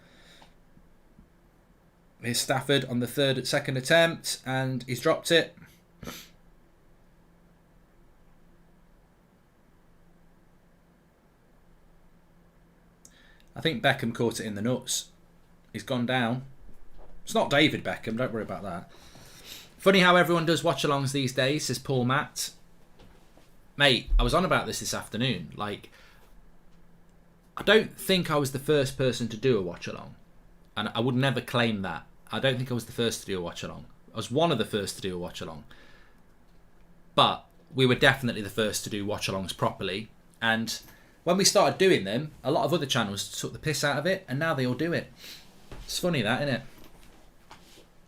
Here's Stafford on the second attempt, and he's dropped it. I think Beckham caught it in the nuts. He's gone down. It's not David Beckham, don't worry about that. Funny how everyone does watch-alongs these days, says Paul Matt. Mate, I was on about this afternoon. Like, I don't think I was the first person to do a watch-along. And I would never claim that. I don't think I was the first to do a watch-along. I was one of the first to do a watch-along. But we were definitely the first to do watch-alongs properly. And when we started doing them, a lot of other channels took the piss out of it, and now they all do it. It's funny that, isn't it?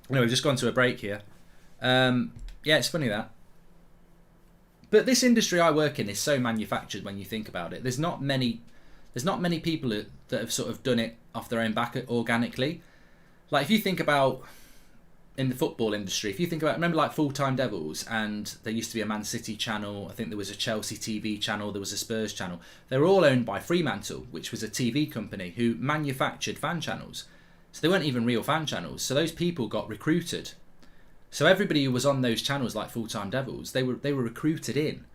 Anyway, we've just gone to a break here. Yeah, it's funny that. But this industry I work in is so manufactured when you think about it. There's not many people that have sort of done it off their own back organically. Like if you think about in the football industry, if you think about, remember like Full Time Devils, and there used to be a Man City channel, I think there was a Chelsea TV channel, there was a Spurs channel. They were all owned by Fremantle, which was a TV company who manufactured fan channels. So they weren't even real fan channels. So those people got recruited. So everybody who was on those channels like Full Time Devils, they were recruited in.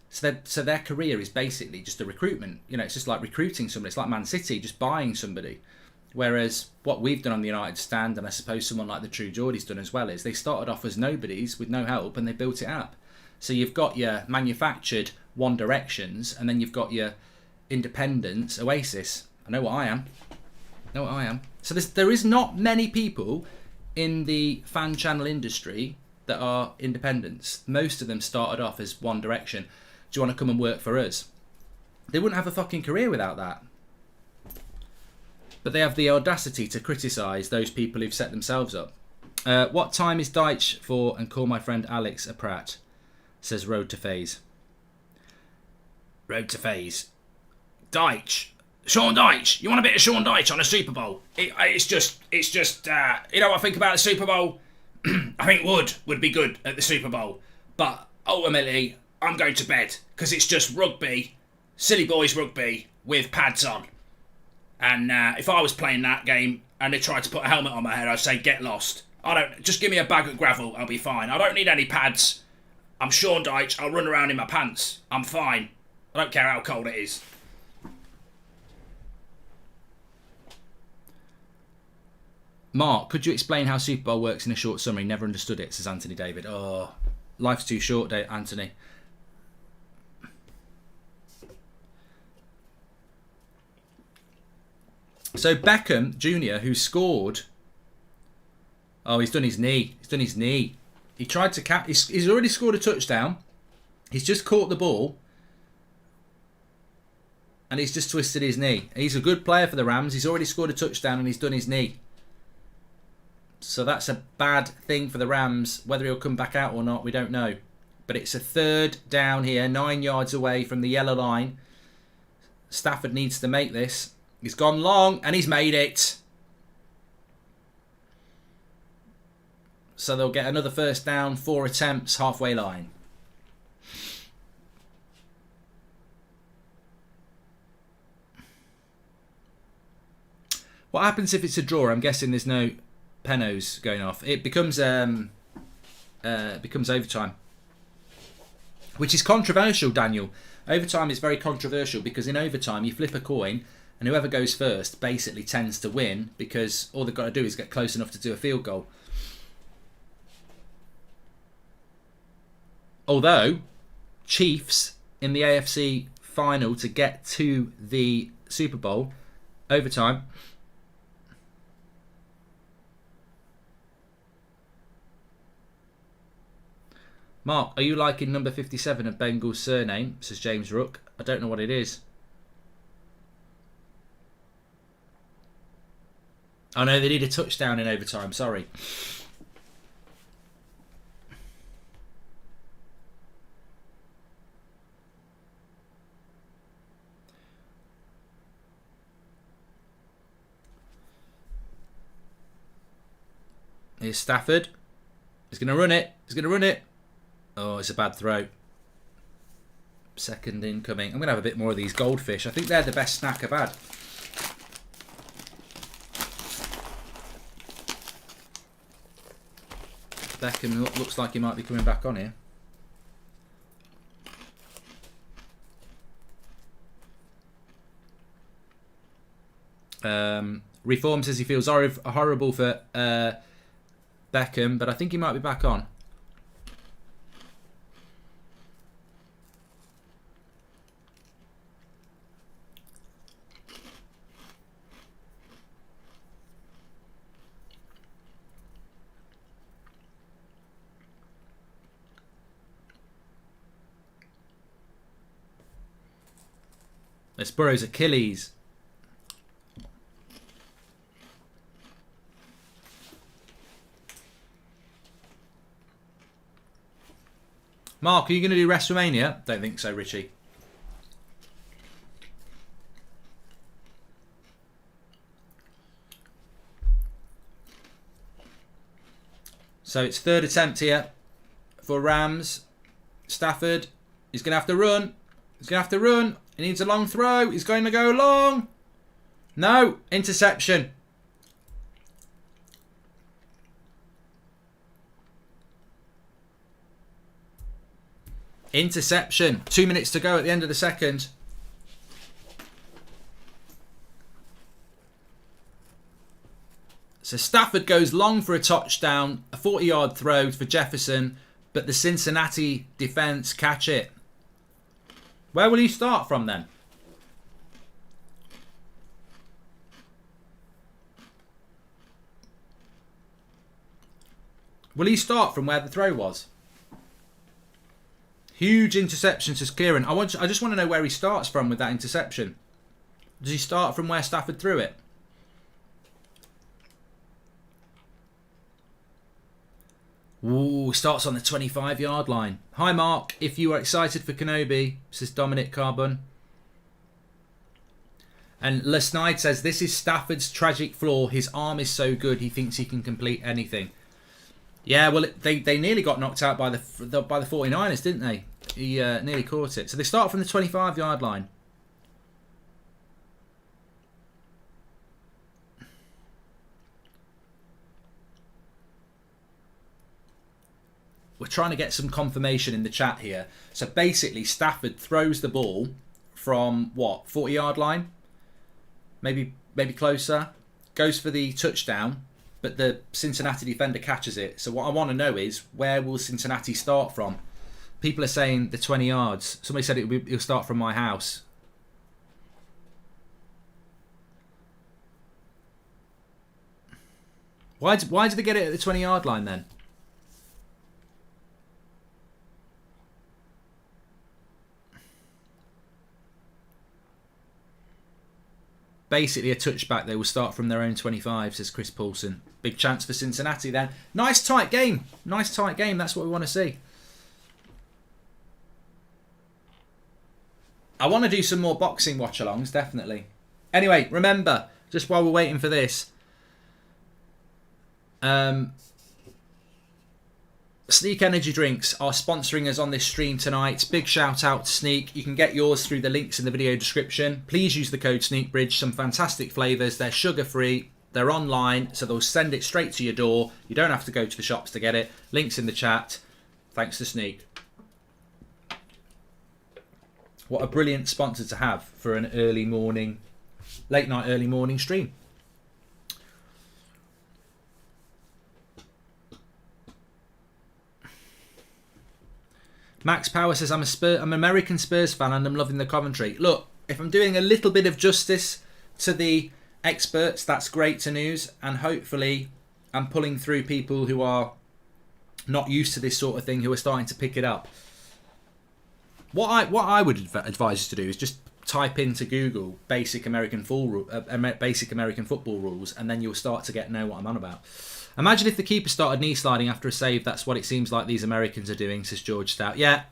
So their career is basically just a recruitment. You know, it's just like recruiting somebody. It's like Man City, just buying somebody. Whereas what we've done on the United Stand, and I suppose someone like the True Geordie's done as well, is they started off as nobodies with no help and they built it up. So you've got your manufactured One Directions, and then you've got your independents, Oasis. I know what I am. So there is not many people in the fan channel industry that are independents, most of them started off as One Direction. Do you want to come and work for us? They wouldn't have a fucking career without that. But they have the audacity to criticise those people who've set themselves up. What time is Deitch for? And call my friend Alex a prat, says Road to Phase. Road to Phase. Deitch. Sean Deitch. You want a bit of Sean Deitch on a Super Bowl? It's just you know what I think about the Super Bowl? I think Wood would be good at the Super Bowl. But ultimately, I'm going to bed. Because it's just rugby, silly boys rugby, with pads on. And if I was playing that game and they tried to put a helmet on my head, I'd say, get lost. Just give me a bag of gravel, I'll be fine. I don't need any pads. I'm Sean Deitch, I'll run around in my pants. I'm fine. I don't care how cold it is. Mark, could you explain how Super Bowl works in a short summary? Never understood it, says Anthony David. Oh, life's too short, Anthony. So Beckham Jr., who scored... Oh, he's done his knee. He's done his knee. He tried to he's already scored a touchdown. He's just caught the ball. And he's just twisted his knee. He's a good player for the Rams. He's already scored a touchdown and he's done his knee. So that's a bad thing for the Rams. Whether he'll come back out or not, we don't know. But it's a third down here, 9 yards away from the yellow line. Stafford needs to make this. He's gone long and he's made it. So they'll get another first down, 4 attempts, halfway line. What happens if it's a draw? I'm guessing there's no penos going off. It becomes overtime, which is controversial, Daniel. Overtime is very controversial because in overtime you flip a coin and whoever goes first basically tends to win because all they've got to do is get close enough to do a field goal. Although Chiefs in the AFC final to get to the Super Bowl, overtime. Mark, are you liking number 57 of Bengals' surname? Says James Rook. I don't know what it is. Oh no, they need a touchdown in overtime. Sorry. Here's Stafford. He's going to run it. He's going to run it. Oh, it's a bad throw. Second incoming. I'm going to have a bit more of these goldfish. I think they're the best snack I've had. Beckham looks like he might be coming back on here. Reform says he feels horrible for Beckham, but I think he might be back on. It's Burrow's Achilles. Mark, are you going to do WrestleMania? Don't think so, Richie. So it's third attempt here for Rams. Stafford, he's going to have to run. He's going to have to run. He needs a long throw. He's going to go long. No, interception. Interception. 2 minutes to go at the end of the second. So Stafford goes long for a touchdown. A 40-yard throw for Jefferson. But the Cincinnati defense catch it. Where will he start from then? Will he start from where the throw was? Huge interception, says Kieran. I just want to know where he starts from with that interception. Does he start from where Stafford threw it? Ooh, starts on the 25-yard line. Hi, Mark. If you are excited for Kenobi, says Dominic Carbon. And Lesnide says, this is Stafford's tragic flaw. His arm is so good, he thinks he can complete anything. Yeah, well, they nearly got knocked out by the 49ers, didn't they? He nearly caught it. So they start from the 25-yard line. We're trying to get some confirmation in the chat here. So basically, Stafford throws the ball from, what, 40-yard line? Maybe closer. Goes for the touchdown, but the Cincinnati defender catches it. So what I want to know is, where will Cincinnati start from? People are saying the 20 yards. Somebody said it'll start from my house. Why did they get it at the 20-yard line then? Basically a touchback. They will start from their own 25, says Chris Paulson. Big chance for Cincinnati then. Nice tight game. Nice tight game. That's what we want to see. I want to do some more boxing watch-alongs, definitely. Anyway, remember, just while we're waiting for this, Sneak Energy Drinks are sponsoring us on this stream tonight. Big shout out to Sneak. You can get yours through the links in the video description. Please use the code SneakBridge. Some fantastic flavours. They're sugar free. They're online, so they'll send it straight to your door. You don't have to go to the shops to get it. Links in the chat. Thanks to Sneak. What a brilliant sponsor to have for an early morning, late night, early morning stream. Max Power says, I'm an American Spurs fan and I'm loving the commentary. Look, if I'm doing a little bit of justice to the experts, that's great to news. And hopefully I'm pulling through people who are not used to this sort of thing, who are starting to pick it up. What I would advise you to do is just type into Google basic American football rules, and then you'll start to know what I'm on about. Imagine if the keeper started knee sliding after a save. That's what it seems like these Americans are doing, says George Stout. Yeah,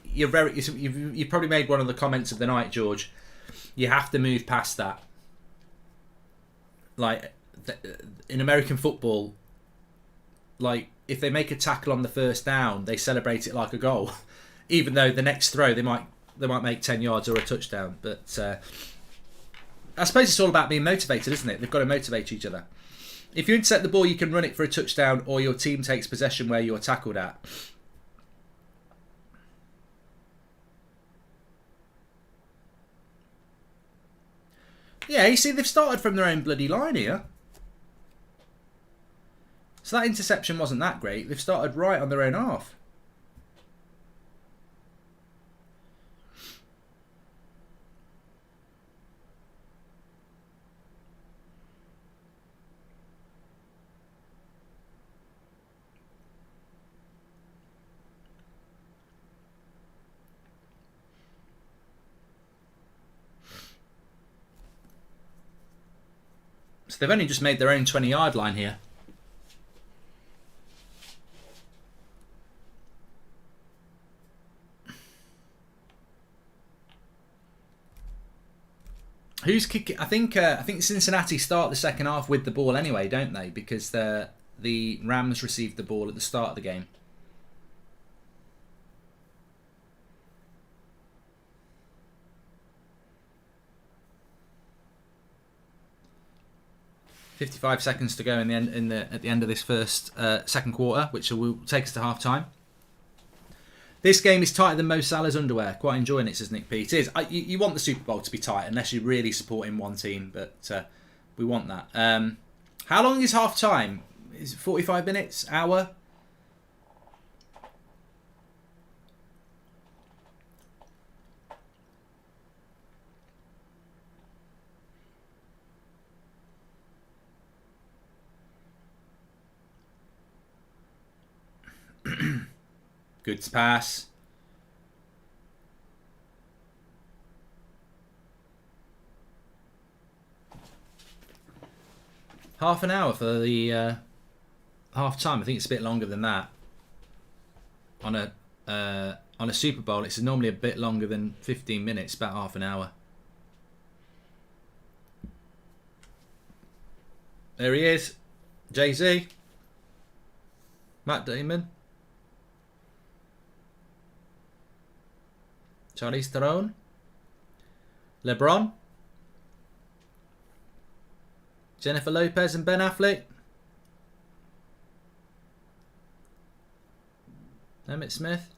you've probably made one of the comments of the night, George. You have to move past that. Like, in American football, like, if they make a tackle on the first down, they celebrate it like a goal. Even though the next throw they might make 10 yards or a touchdown. But I suppose it's all about being motivated, isn't it? They've got to motivate each other. If you intercept the ball, you can run it for a touchdown, or your team takes possession where you're tackled at. Yeah, you see, they've started from their own bloody line here. So that interception wasn't that great. They've started right on their own half. So they've only just made their own 20-yard line here. Who's kicking? I think Cincinnati start the second half with the ball anyway, don't they? Because the Rams received the ball at the start of the game. .55 seconds to go at the end of this second quarter, which will take us to half time. This game is tighter than Mo Salah's underwear. Quite enjoying it, says Nick Pete. It is. You want the Super Bowl to be tight, unless you're really supporting one team, but we want that. How long is half time? Is it 45 minutes? Hour? Good to pass. Half an hour for the half time. I think it's a bit longer than that. On a Super Bowl, it's normally a bit longer than 15 minutes, about half an hour. There he is. Jay-Z. Matt Damon. Charlize Theron. LeBron. Jennifer Lopez and Ben Affleck. Emmett Smith.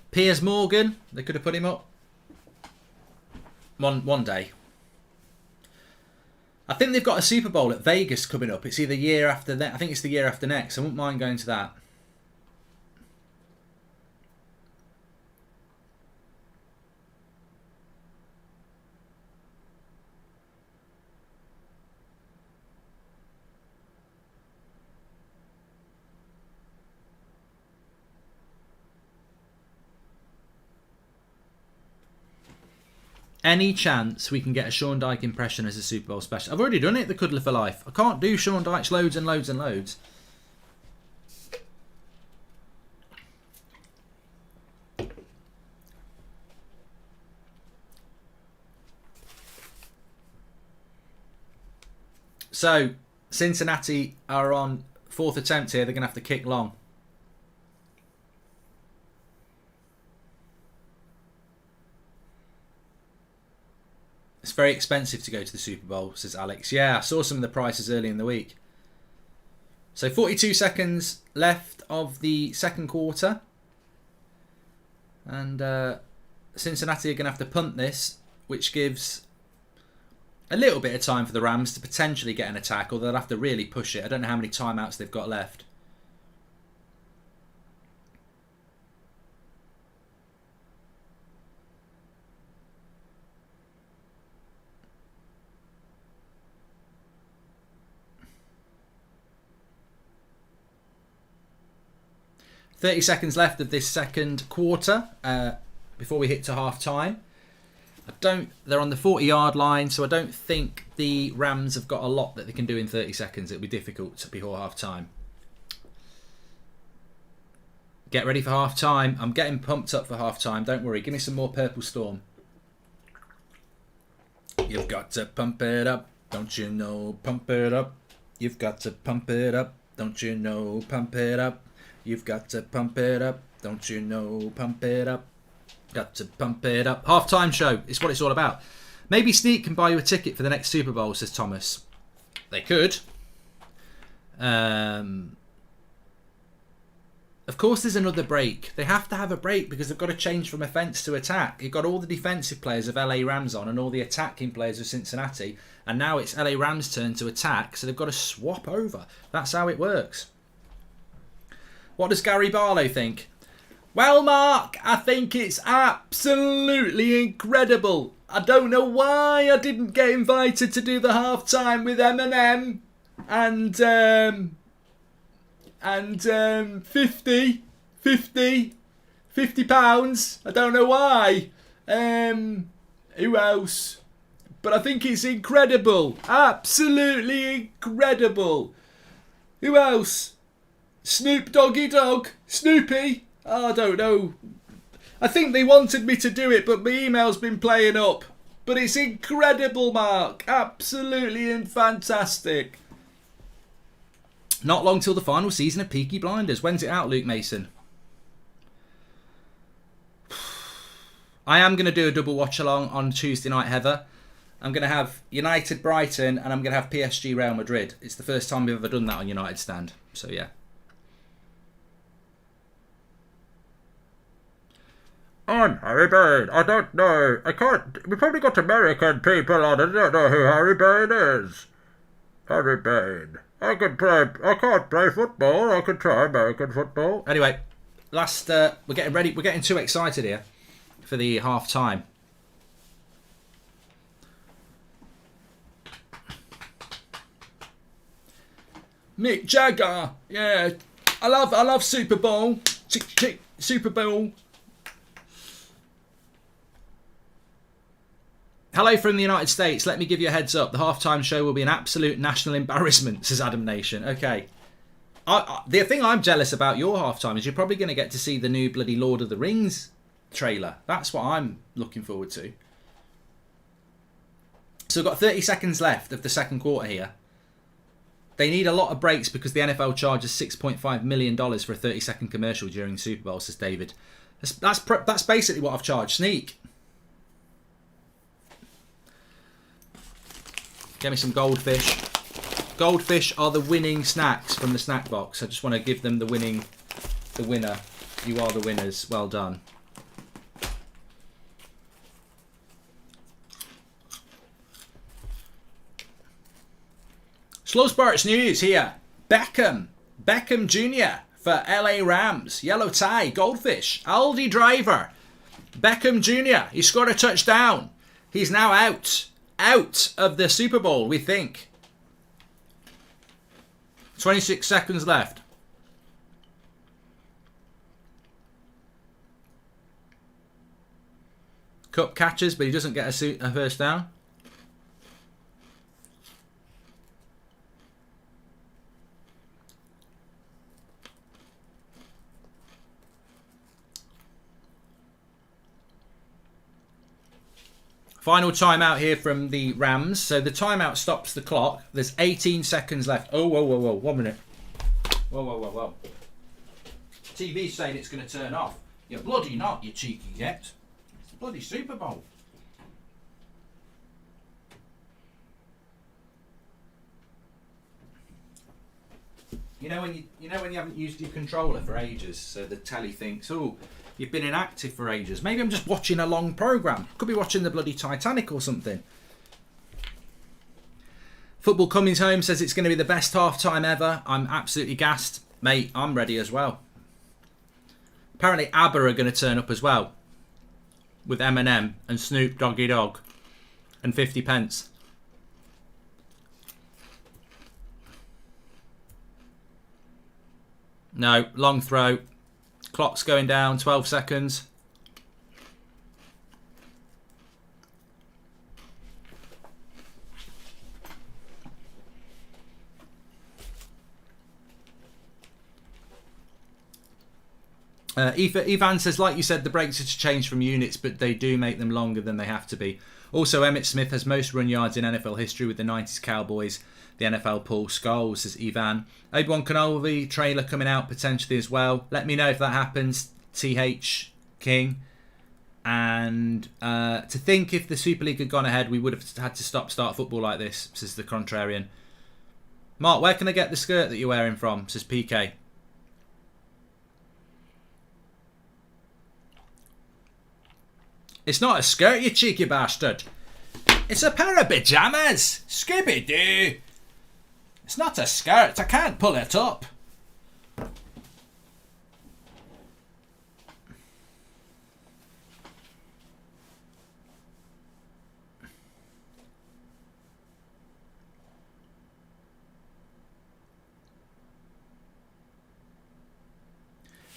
Piers Morgan. They could have put him up. One day. I think they've got a Super Bowl at Vegas coming up. It's either year after that. I think it's the year after next. I wouldn't mind going to that. Any chance we can get a Sean Dyche impression as a Super Bowl special? I've already done it, the Cuddler for Life. I can't do Sean Dyche's loads and loads and loads. So, Cincinnati are on 4th attempt here. They're going to have to kick long. It's very expensive to go to the Super Bowl, says Alex. Yeah, I saw some of the prices early in the week. So 42 seconds left of the second quarter. And Cincinnati are going to have to punt this, which gives a little bit of time for the Rams to potentially get an attack, although they'll have to really push it. I don't know how many timeouts they've got left. .30 seconds left of this second quarter before we hit to half time. They're on the 40-yard line, so I don't think the Rams have got a lot that they can do in 30 seconds. It'll be difficult before half time. Get ready for half time. I'm getting pumped up for half time. Don't worry. Give me some more Purple Storm. You've got to pump it up. Don't you know? Pump it up. You've got to pump it up. Don't you know? Pump it up. You've got to pump it up. Don't you know? Pump it up. Got to pump it up. Half-time show is what it's all about. Maybe Sneak can buy you a ticket for the next Super Bowl, says Thomas. They could. Of course there's another break. They have to have a break because they've got to change from offence to attack. You've got all the defensive players of LA Rams on and all the attacking players of Cincinnati. And now it's LA Rams' turn to attack, so they've got to swap over. That's how it works. What does Gary Barlow think? Well, Mark, I think it's absolutely incredible. I don't know why I didn't get invited to do the halftime with Eminem and 50 pounds. I don't know why. Who else? But I think it's incredible. Absolutely incredible. Who else? Snoop Doggy Dog. Snoopy. Oh, I don't know. I think they wanted me to do it, but my email's been playing up. But it's incredible, Mark. Absolutely and fantastic. Not long till the final season of Peaky Blinders. When's it out, Luke Mason? I am going to do a double watch-along on Tuesday night, Heather. I'm going to have United Brighton and I'm going to have PSG Real Madrid. It's the first time we've ever done that on United Stand. So, yeah. I'm Harry Bain. I don't know. I can't. We probably got American people on. I don't know who Harry Bain is. Harry Bain. I can't play football. I can try American football. Anyway, we're getting ready. We're getting too excited here for the half time. Mick Jagger. Yeah. I love Super Bowl. Super Bowl. Hello from the United States. Let me give you a heads up. The halftime show will be an absolute national embarrassment, says Adam Nation. Okay. The thing I'm jealous about your halftime is you're probably going to get to see the new bloody Lord of the Rings trailer. That's what I'm looking forward to. So we've got 30 seconds left of the second quarter here. They need a lot of breaks because the NFL charges $6.5 million for a 30-second commercial during the Super Bowl, says David. That's basically what I've charged Sneak. Get me some goldfish. Goldfish are the winning snacks from the snack box. I just want to give them the winner. You are the winners. Well done. Slow Sparks News here. Beckham Jr. for LA Rams. Yellow tie, goldfish. Aldi driver. Beckham Jr. He scored a touchdown. He's now out of the Super Bowl, we think. 26 seconds left. Cup catches, but he doesn't get a first down. Final timeout here from the Rams. So the timeout stops the clock. There's 18 seconds left. Oh, whoa. 1 minute. Whoa. TV's saying it's going to turn off. You're bloody not, you cheeky get. It's the bloody Super Bowl. You know when you haven't used your controller for ages, so the telly thinks, oh, you've been inactive for ages. Maybe I'm just watching a long programme. Could be watching the bloody Titanic or something. Football Cummings Home says it's going to be the best half-time ever. I'm absolutely gassed. Mate, I'm ready as well. Apparently ABBA are going to turn up as well. With Eminem and Snoop Doggy Dogg. And 50 pence. No, long throw. Clock's going down, 12 seconds. Ivan says, like you said, the breaks are to change from units, but they do make them longer than they have to be. Also, Emmitt Smith has most run yards in NFL history with the 90s Cowboys. The NFL Paul Scholes, says Ivan. Obi-Wan Kenobi trailer coming out potentially as well. Let me know if that happens, TH King. And to think if the Super League had gone ahead, we would have had to start football like this, says the Contrarian. Mark, where can I get the skirt that you're wearing from, says PK. It's not a skirt, you cheeky bastard. It's a pair of pyjamas. Scooby-Doo. It's not a skirt. I can't pull it up.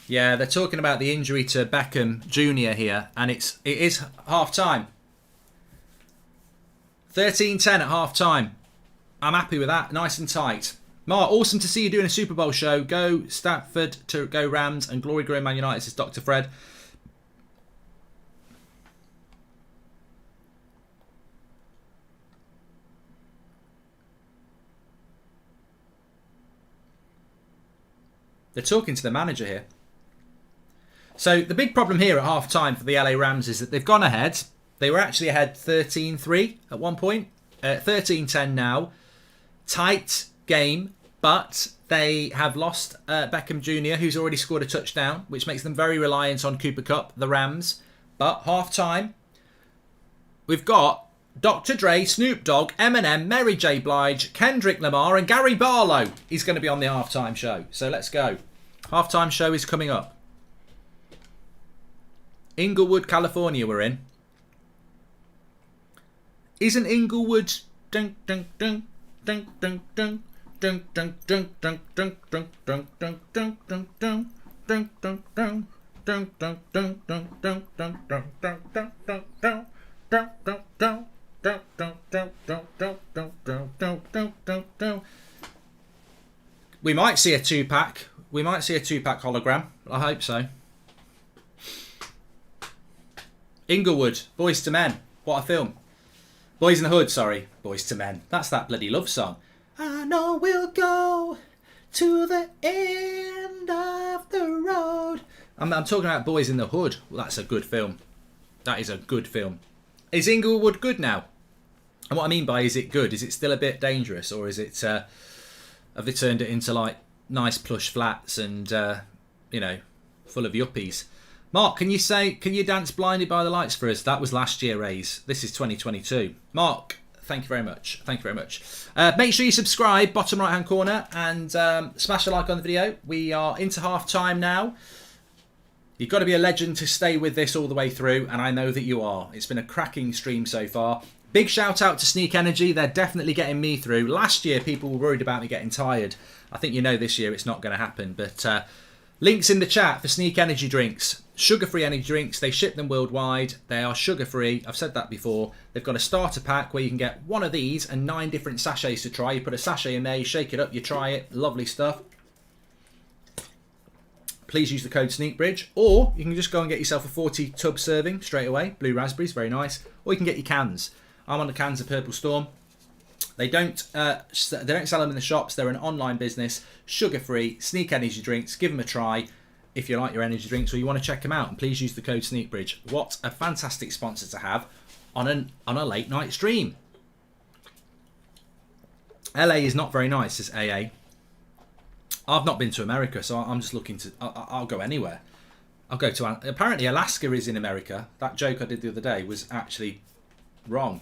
Yeah, they're talking about the injury to Beckham Jr. here, and it is half time. 13-10 at half time. I'm happy with that. Nice and tight. Mark, awesome to see you doing a Super Bowl show. Go Stafford to go Rams and glory grow Man United, says Dr. Fred. They're talking to the manager here. So the big problem here at half time for the LA Rams is that they've gone ahead. They were actually ahead 13-3 at one point. 13-10 now. Tight game, but they have lost Beckham Jr., who's already scored a touchdown, which makes them very reliant on Cooper Kupp, the Rams. But half time, we've got Dr. Dre, Snoop Dogg, Eminem, Mary J. Blige, Kendrick Lamar, and Gary Barlow. He's going to be on the halftime show. So let's go. Halftime show is coming up. Inglewood, California, we're in. Isn't Inglewood... Dun, dun, dun, dun, dun, dun. We might see a 2-pack. We might see a 2-pack hologram. I hope so. Inglewood, Boys to Men. What a film. Boys in the Hood, sorry. Boys to Men. That's that bloody love song. I know we'll go to the end of the road. I'm talking about Boys in the Hood. Well, that's a good film. That is a good film. Is Inglewood good now? And what I mean by is it good? Is it still a bit dangerous? Or is it... have they turned it into like nice plush flats and, you know, full of yuppies? Mark, can you dance Blinded by the Lights for us? That was last year, Rays. This is 2022. Mark, thank you very much. Thank you very much. Make sure you subscribe, bottom right hand corner, and smash a like on the video. We are into half time now. You've got to be a legend to stay with this all the way through, and I know that you are. It's been a cracking stream so far. Big shout out to Sneak Energy. They're definitely getting me through. Last year, people were worried about me getting tired. I think you know this year it's not going to happen. But links in the chat for Sneak Energy drinks. Sugar-free energy drinks. They ship them worldwide. They are sugar-free. I've said that before. They've got a starter pack where you can get one of these and 9 different sachets to try. You put a sachet in there, you shake it up, you try it. Lovely stuff. Please use the code SneakBridge, or you can just go and get yourself a 40 tub serving straight away. Blue raspberries, very nice. Or you can get your cans. I'm on the cans of Purple Storm. They don't sell them in the shops. They're an online business, sugar-free, Sneak Energy drinks. Give them a try if you like your energy drinks or you want to check them out. And please use the code SneakBridge. What a fantastic sponsor to have on a late night stream. LA is not very nice, says AA. I've not been to America, so I'm just looking to... I'll go anywhere. I'll go to... Apparently Alaska is in America. That joke I did the other day was actually wrong.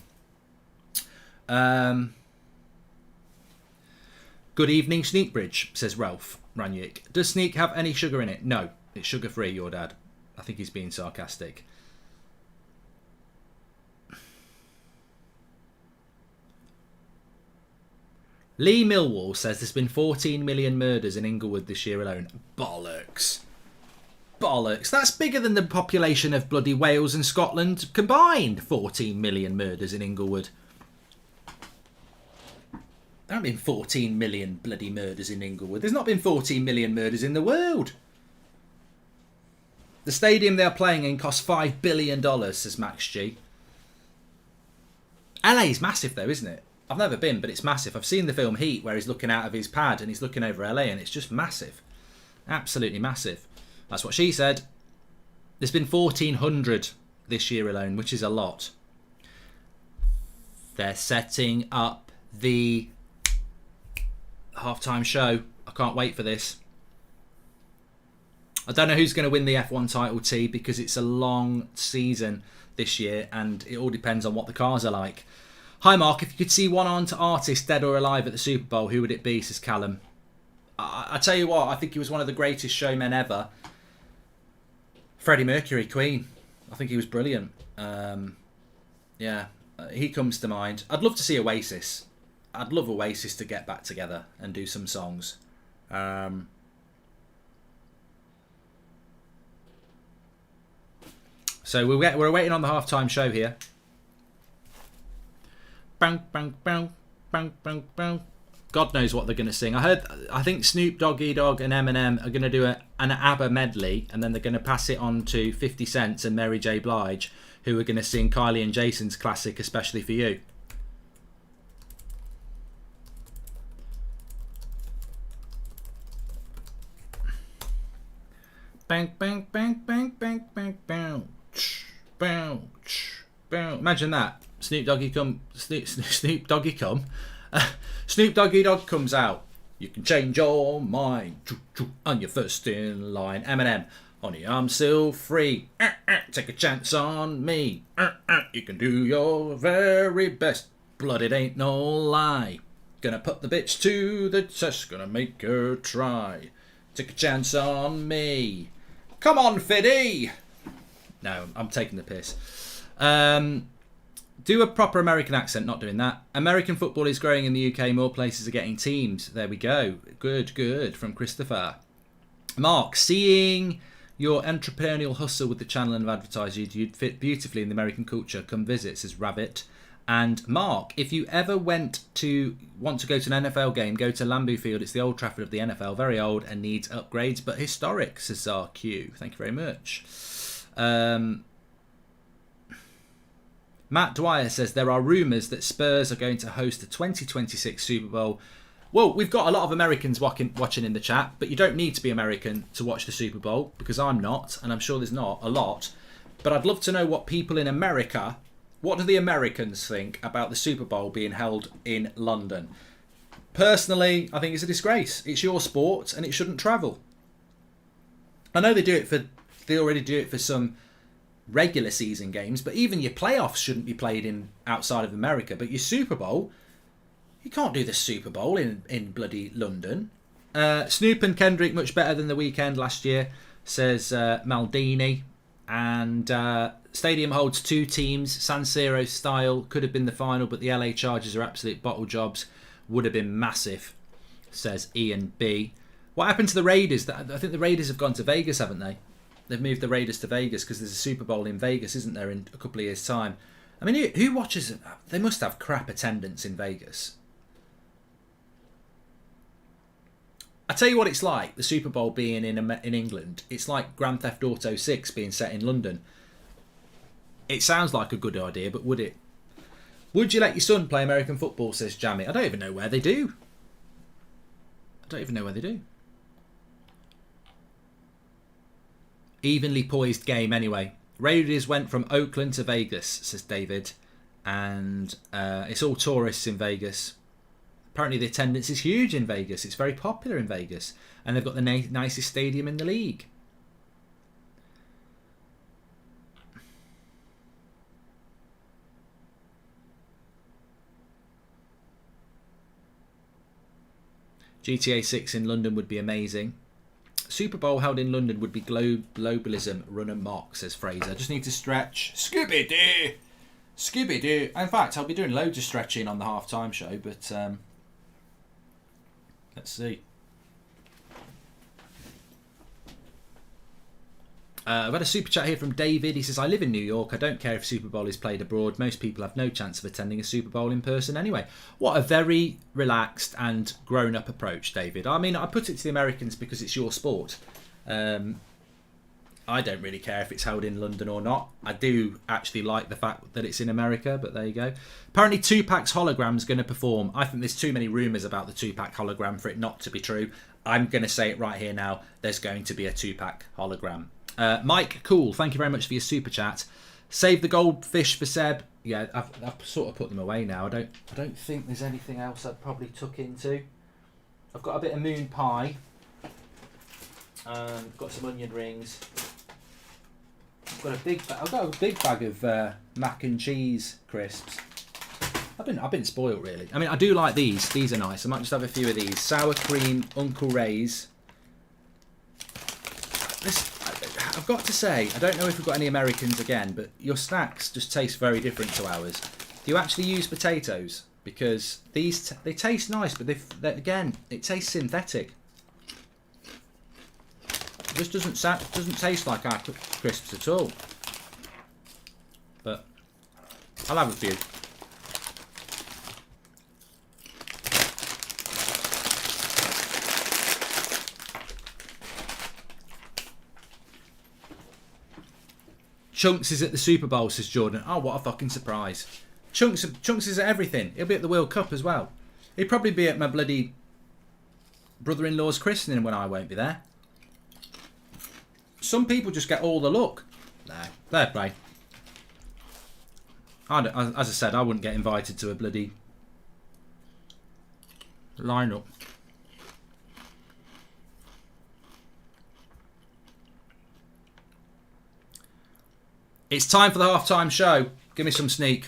Good evening, Sneakbridge, says Ralph Ranick. Does Sneak have any sugar in it? No, it's sugar-free, your dad. I think he's being sarcastic. Lee Millwall says there's been 14 million murders in Inglewood this year alone. Bollocks. Bollocks. That's bigger than the population of bloody Wales and Scotland combined. 14 million murders in Inglewood. There haven't been 14 million bloody murders in Inglewood. There's not been 14 million murders in the world. The stadium they're playing in costs $5 billion, says Max G. LA's massive though, isn't it? I've never been, but it's massive. I've seen the film Heat where he's looking out of his pad and he's looking over LA and it's just massive. Absolutely massive. That's what she said. There's been 1,400 this year alone, which is a lot. They're setting up the halftime show. I can't wait for this. I don't know who's going to win the F1 title, T, because it's a long season this year and it all depends on what the cars are like. Hi Mark, if you could see one artist dead or alive at the Super Bowl, who would it be, says Callum. I tell you what, I think he was one of the greatest showmen ever. Freddie Mercury, Queen. I think he was brilliant. Yeah, he comes to mind. I'd love to see Oasis. I'd love Oasis to get back together and do some songs. So we're waiting on the halftime show here. Bang, bang, bang, bang, bang, bang. God knows what they're going to sing. I think Snoop Doggy Dogg and Eminem are going to do an ABBA medley, and then they're going to pass it on to 50 Cent and Mary J. Blige, who are going to sing Kylie and Jason's classic, Especially for You. Bang, bang, bang, bang, bang, bang, bang, bang, bang. Imagine that. Snoop Doggy Dogg comes out. You can change your mind on your first in line. Eminem, honey, I'm still free. Take a chance on me. You can do your very best. Blood, it ain't no lie. Gonna put the bitch to the test. Gonna make her try. Take a chance on me. Come on, Fiddy. No, I'm taking the piss. Do a proper American accent. Not doing that. American football is growing in the UK. More places are getting teams. There we go. Good. From Christopher. Mark, seeing your entrepreneurial hustle with the channel and advertise you'd fit beautifully in the American culture. Come visit, says Rabbit. And Mark, if you ever want to go to an NFL game, go to Lambeau Field. It's the Old Trafford of the NFL. Very old and needs upgrades, but historic, says RQ. Thank you very much. Matt Dwyer says there are rumours that Spurs are going to host the 2026 Super Bowl. Well, we've got a lot of Americans watching in the chat, but you don't need to be American to watch the Super Bowl, because I'm not, and I'm sure there's not a lot. But I'd love to know what people in America, what do the Americans think about the Super Bowl being held in London? Personally, I think it's a disgrace. It's your sport, and it shouldn't travel. I know they already do it for some regular season games, but even your playoffs shouldn't be played in outside of America. But your Super Bowl, you can't do the Super Bowl in bloody London. Snoop and Kendrick much better than the weekend last year, says Maldini. And stadium holds 2 teams, San Siro style. Could have been the final, but the LA Chargers are absolute bottle jobs. Would have been massive, says Ian B. What happened to the Raiders? I think the Raiders have gone to Vegas, haven't they? They've moved the Raiders to Vegas because there's a Super Bowl in Vegas, isn't there, in a couple of years' time? I mean, who watches it? They must have crap attendance in Vegas. I tell you what it's like, the Super Bowl being in England. It's like Grand Theft Auto 6 being set in London. It sounds like a good idea, but would it? Would you let your son play American football, says Jamie? I don't even know where they do. Evenly poised game anyway. Raiders went from Oakland to Vegas, says David. And it's all tourists in Vegas. Apparently the attendance is huge in Vegas. It's very popular in Vegas. And they've got the nicest stadium in the league. GTA 6 in London would be amazing. Super Bowl held in London would be globalism run amok, says Fraser. Just need to stretch. Scooby-Doo! Scooby-Doo. In fact, I'll be doing loads of stretching on the halftime show, but let's see. I've had a super chat here from David. He says, I live in New York. I don't care if Super Bowl is played abroad. Most people have no chance of attending a Super Bowl in person anyway. What a very relaxed and grown-up approach, David. I mean, I put it to the Americans because it's your sport. I don't really care if it's held in London or not. I do actually like the fact that it's in America, but there you go. Apparently Tupac's hologram's going to perform. I think there's too many rumours about the Tupac hologram for it not to be true. I'm going to say it right here now. There's going to be a Tupac hologram. Mike, cool. Thank you very much for your super chat. Save the goldfish for Seb. Yeah, I've sort of put them away now. I don't think there's anything else I'd probably tuck into. I've got a bit of moon pie. Got some onion rings. I've got a big bag of mac and cheese crisps. I've been spoiled really. I mean, I do like these. These are nice. I might just have a few of these. Sour cream Uncle Ray's. I've got to say, I don't know if we've got any Americans again, but your snacks just taste very different to ours. Do you actually use potatoes? Because these they taste nice, but again, it tastes synthetic. It just doesn't taste like our crisps at all. But I'll have a few. Chunks is at the Super Bowl, says Jordan. Oh, what a fucking surprise. Chunks is at everything. He'll be at the World Cup as well. He'll probably be at my bloody brother-in-law's christening when I won't be there. Some people just get all the luck. No, fair play. As I said, I wouldn't get invited to a bloody lineup. It's time for the halftime show. Give me some sneak.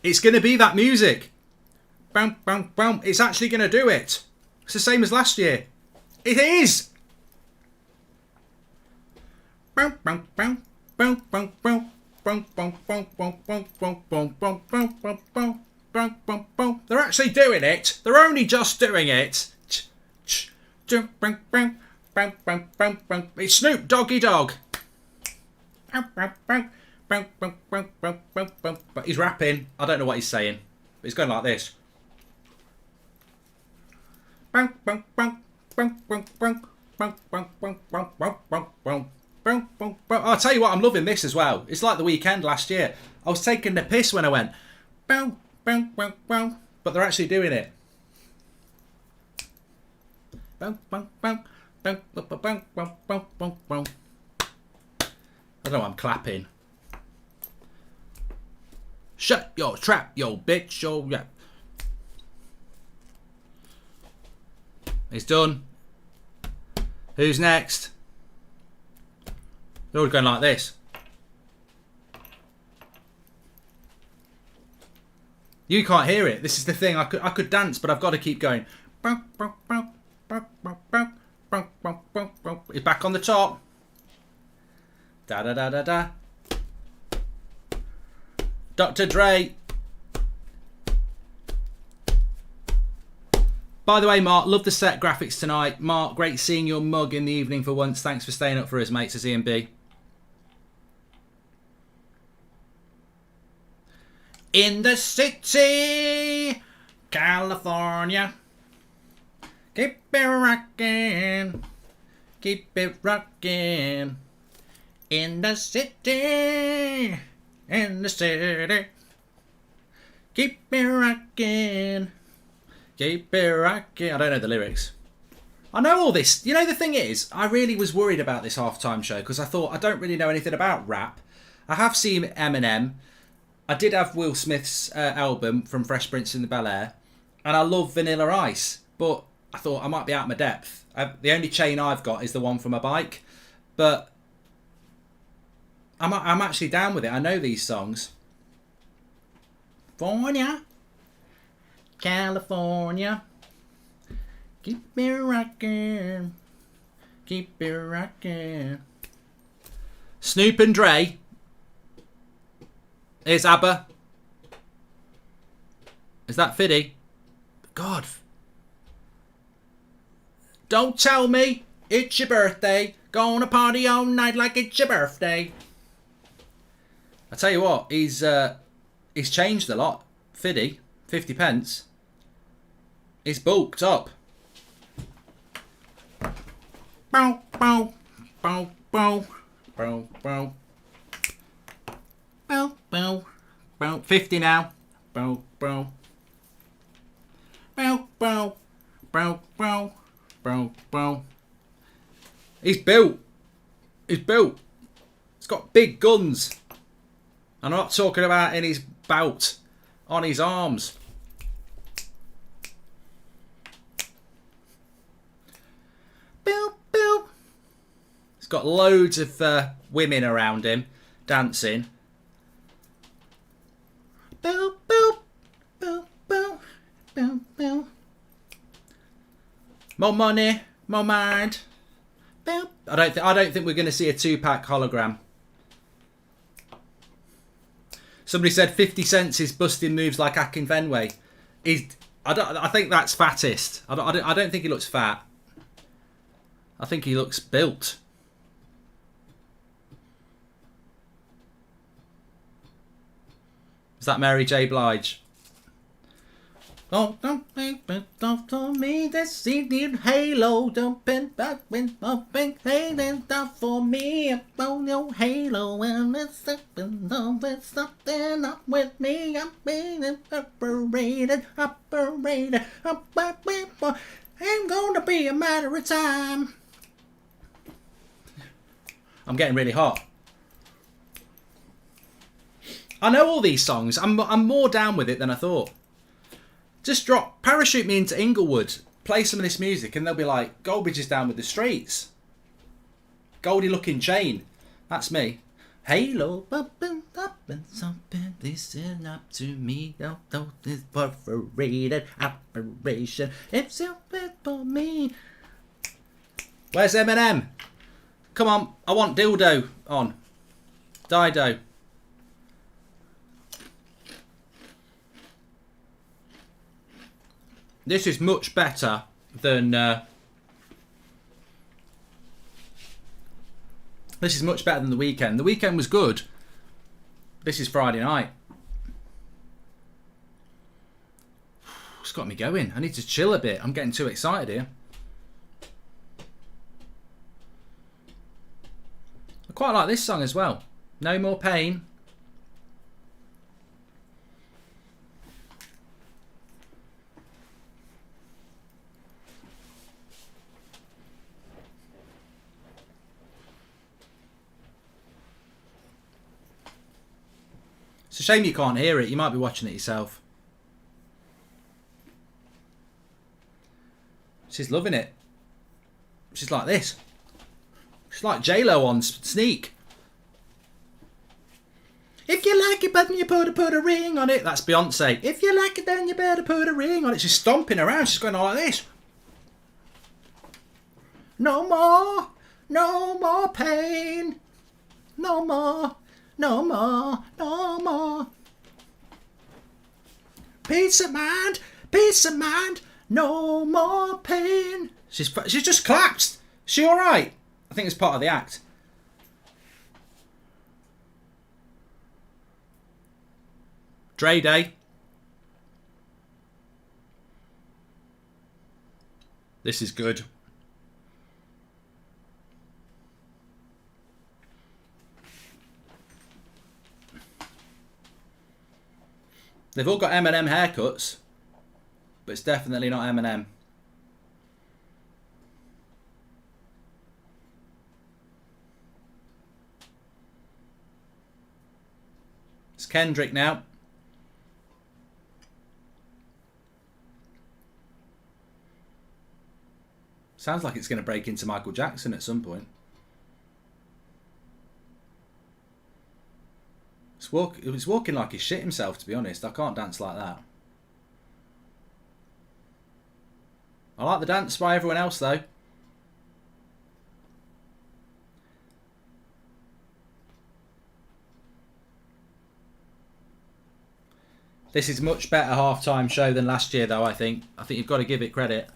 It's going to be that music. Bam, bam, bam. It's actually going to do it. It's the same as last year. It is. Bam, bam, bam. They're actually doing it. They're only just doing it. It's Snoop Doggy Dog. He's rapping. I don't know what he's saying. But he's going like this. I'll tell you what, I'm loving this as well. It's like the weekend last year. I was taking the piss when I went. But they're actually doing it. I don't know, I'm clapping. Shut your trap, yo bitch, yo yeah. It's done. Who's next? They're all going like this. You can't hear it. This is the thing. I could dance, but I've got to keep going. It's back on the top. Da da da da da. Dr. Dre. By the way, Mark, love the set graphics tonight. Mark, great seeing your mug in the evening for once. Thanks for staying up for us, mates, as EMB. In the city, California. Keep it rockin'. Keep it rockin'. In the city. In the city. Keep it rockin'. Keep it rockin'. I don't know the lyrics. I know all this. You know, the thing is, I really was worried about this halftime show because I thought I don't really know anything about rap. I have seen Eminem. I did have Will Smith's album from Fresh Prince in Bel-Air. And I love Vanilla Ice. But I thought I might be out of my depth. The only chain I've got is the one for my bike. But I'm actually down with it. I know these songs. California. California. Keep it rockin'. Keep it rockin'. Snoop and Dre. Here's ABBA. Is that Fiddy? God. Don't tell me it's your birthday. Gonna party all night like it's your birthday. I tell you what, he's changed a lot. Fiddy, 50 pence. He's bulked up. Bow, bow, bow, bow, bow, bow. Bow, bow, bow. 50 now. Bow, bow. Bow, bow, bow, bow, bow, bow. He's built. He's built. He's got big guns. I'm not talking about in his bout. On his arms. Bow, bow. He's got loads of women around him dancing. Bow, bow, bow, bow, bow, bow. More money, more mind. Bow. I don't think we're going to see a 2-pack hologram. Somebody said 50 cents is busting moves like Akin Fenway. I think that's fattest. I don't think he looks fat. I think he looks built. Is that Mary J. Blige? Oh, don't think but for me. This evening halo, don't bend back when bumping, hailing stuff for me. Oh, no halo, and it's something up with me. I'm being operated. Ain't gonna be a matter of time. I'm getting really hot. I know all these songs. I'm more down with it than I thought. Just parachute me into Inglewood, play some of this music, and they'll be like, Goldbridge is down with the streets. Goldie looking chain. That's me. Halo, bumping up and something, listen up to me. Don't this perforated operation. It's a bit for me. Where's Eminem? Come on, I want dildo on. Dido. This is much better than... this is much better than the weekend. The weekend was good. This is Friday night. It's got me going. I need to chill a bit. I'm getting too excited here. I quite like this song as well. No More Pain. It's a shame you can't hear it. You might be watching it yourself. She's loving it. She's like this. She's like J-Lo on Sneak. If you like it, then you better put a ring on it. That's Beyonce. If you like it, then you better put a ring on it. She's stomping around. She's going all like this. No more pain. No more. No more, no more. Peace of mind, no more pain. She's just collapsed. Is she all right? I think it's part of the act. Dre Day. This is good. They've all got Eminem haircuts, but it's definitely not Eminem. It's Kendrick now. Sounds like it's going to break into Michael Jackson at some point. It's walking like he shit himself, to be honest. I can't dance like that. I like the dance by everyone else, though. This is much better halftime show than last year, though, I think. I think you've got to give it credit.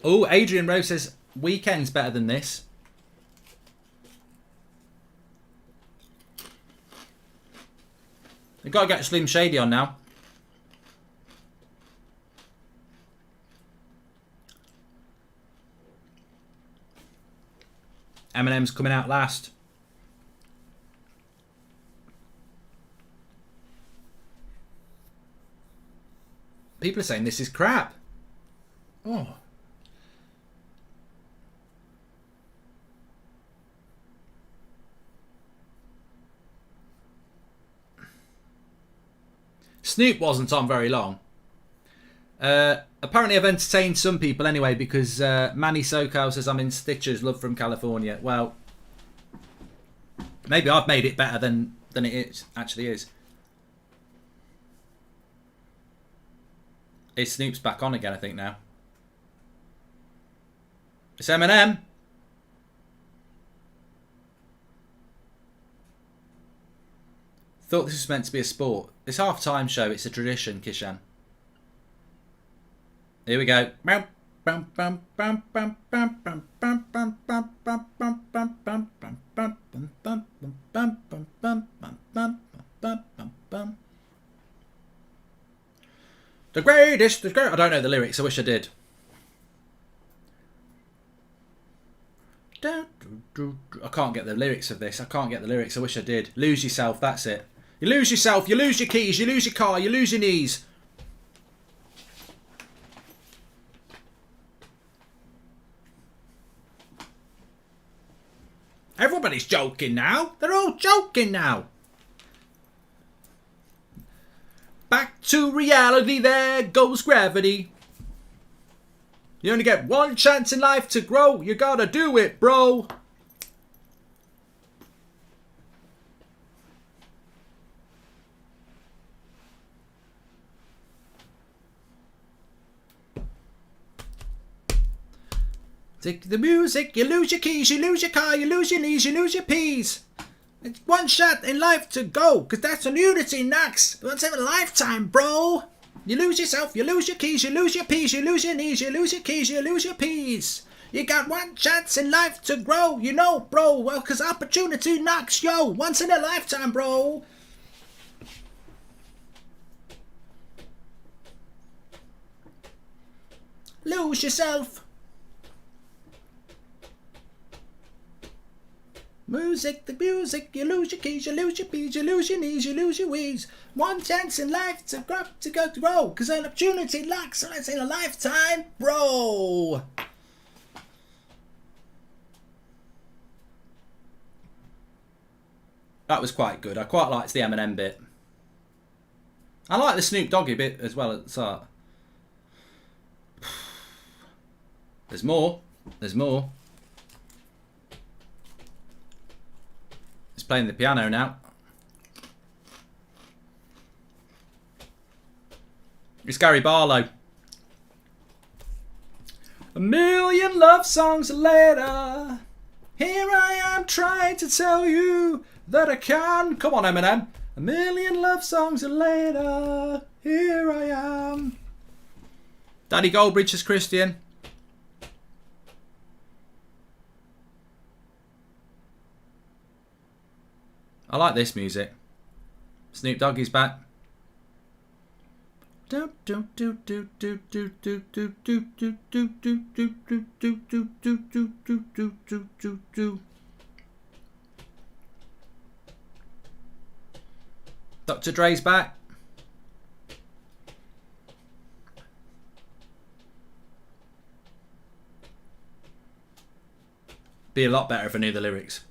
Oh, Adrian Rose says, Weekend's better than this. We've got to get Slim Shady on now. Eminem's coming out last. People are saying this is crap. Oh. Snoop wasn't on very long. Apparently I've entertained some people anyway, because Manny SoCal says I'm in stitches, love from California. Well, maybe I've made it better than it actually is. It's Snoop's back on again, I think, now. It's Eminem. Thought this was meant to be a sport. It's half-time show. It's a tradition, Kishan. Here we go. The greatest, the great. I don't know the lyrics. I wish I did. I can't get the lyrics of this. I can't get the lyrics. I wish I did. Lose yourself. That's it. You lose yourself. You lose your keys. You lose your car. You lose your knees. Everybody's joking now. They're all joking now. Back to reality, there goes gravity. You only get one chance in life to grow. You gotta do it, bro. Take the music, you lose your keys, you lose your car, you lose your knees, you lose your peas. It's one shot in life to go, cause that's an unity knocks. Once in a lifetime, bro. You lose yourself, you lose your keys, you lose your peas, you lose your knees, you lose your keys, you lose your peas. You got one chance in life to grow, you know, bro. Well, cause opportunity knocks, yo. Once in a lifetime, bro. Lose yourself. Music, the music, you lose your keys, you lose your peas, you lose your knees, you lose your weeds. One chance in life to grow, cause an opportunity knocks once in a lifetime, bro. That was quite good. I quite liked the Eminem bit. I like the Snoop Doggy bit as well at the start. There's more. There's more. He's playing the piano now. It's Gary Barlow. A million love songs later, here I am trying to tell you that I can. Come on, Eminem. A million love songs later, here I am. Daddy Goldbridge is Christian. I like this music. Snoop Doggie's back. Dr. Dre's back. Be a lot better if I knew the lyrics.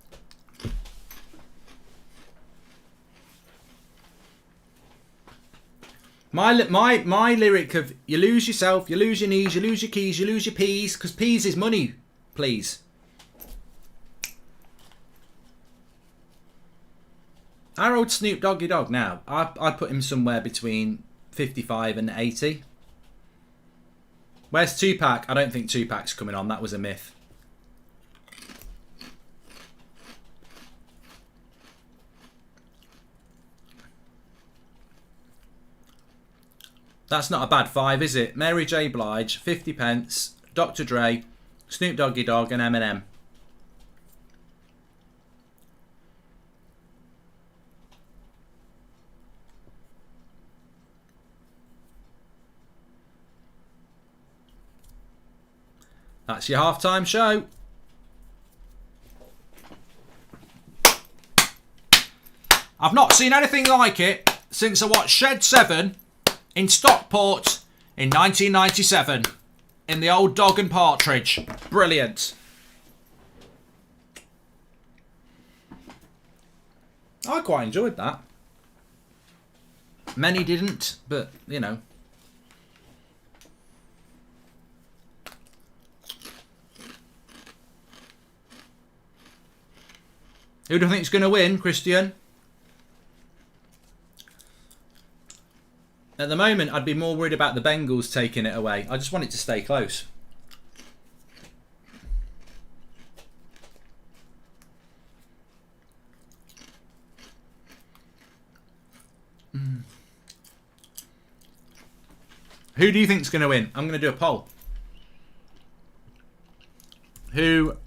My lyric of you lose yourself, you lose your knees, you lose your keys, you lose your peas, because peas is money, please. Our old Snoop Doggy Dogg now, I'd put him somewhere between 55 and 80. Where's Tupac? I don't think Tupac's coming on, that was a myth. That's not a bad five, is it? Mary J. Blige, 50 pence, Dr. Dre, Snoop Doggy Dogg and Eminem. That's your halftime show. I've not seen anything like it since I watched Shed 7 in Stockport in 1997 in the old Dog and Partridge. Brilliant. I quite enjoyed that. Many didn't, but you know. Who do you think is going to win, Christian? At the moment, I'd be more worried about the Bengals taking it away. I just want it to stay close. Who do you think is going to win? I'm going to do a poll. Who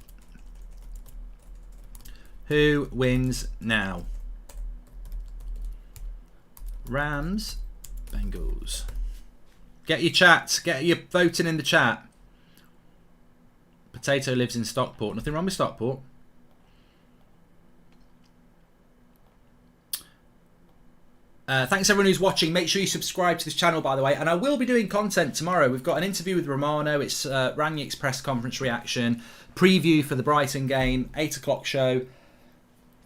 wins now? Rams, Bengals. Get your chats. Get your voting in the chat. Potato lives in Stockport. Nothing wrong with Stockport. Thanks everyone who's watching. Make sure you subscribe to this channel, by the way. And I will be doing content tomorrow. We've got an interview with Romano. It's Ranierick's press conference reaction. Preview for the Brighton game. 8 o'clock show.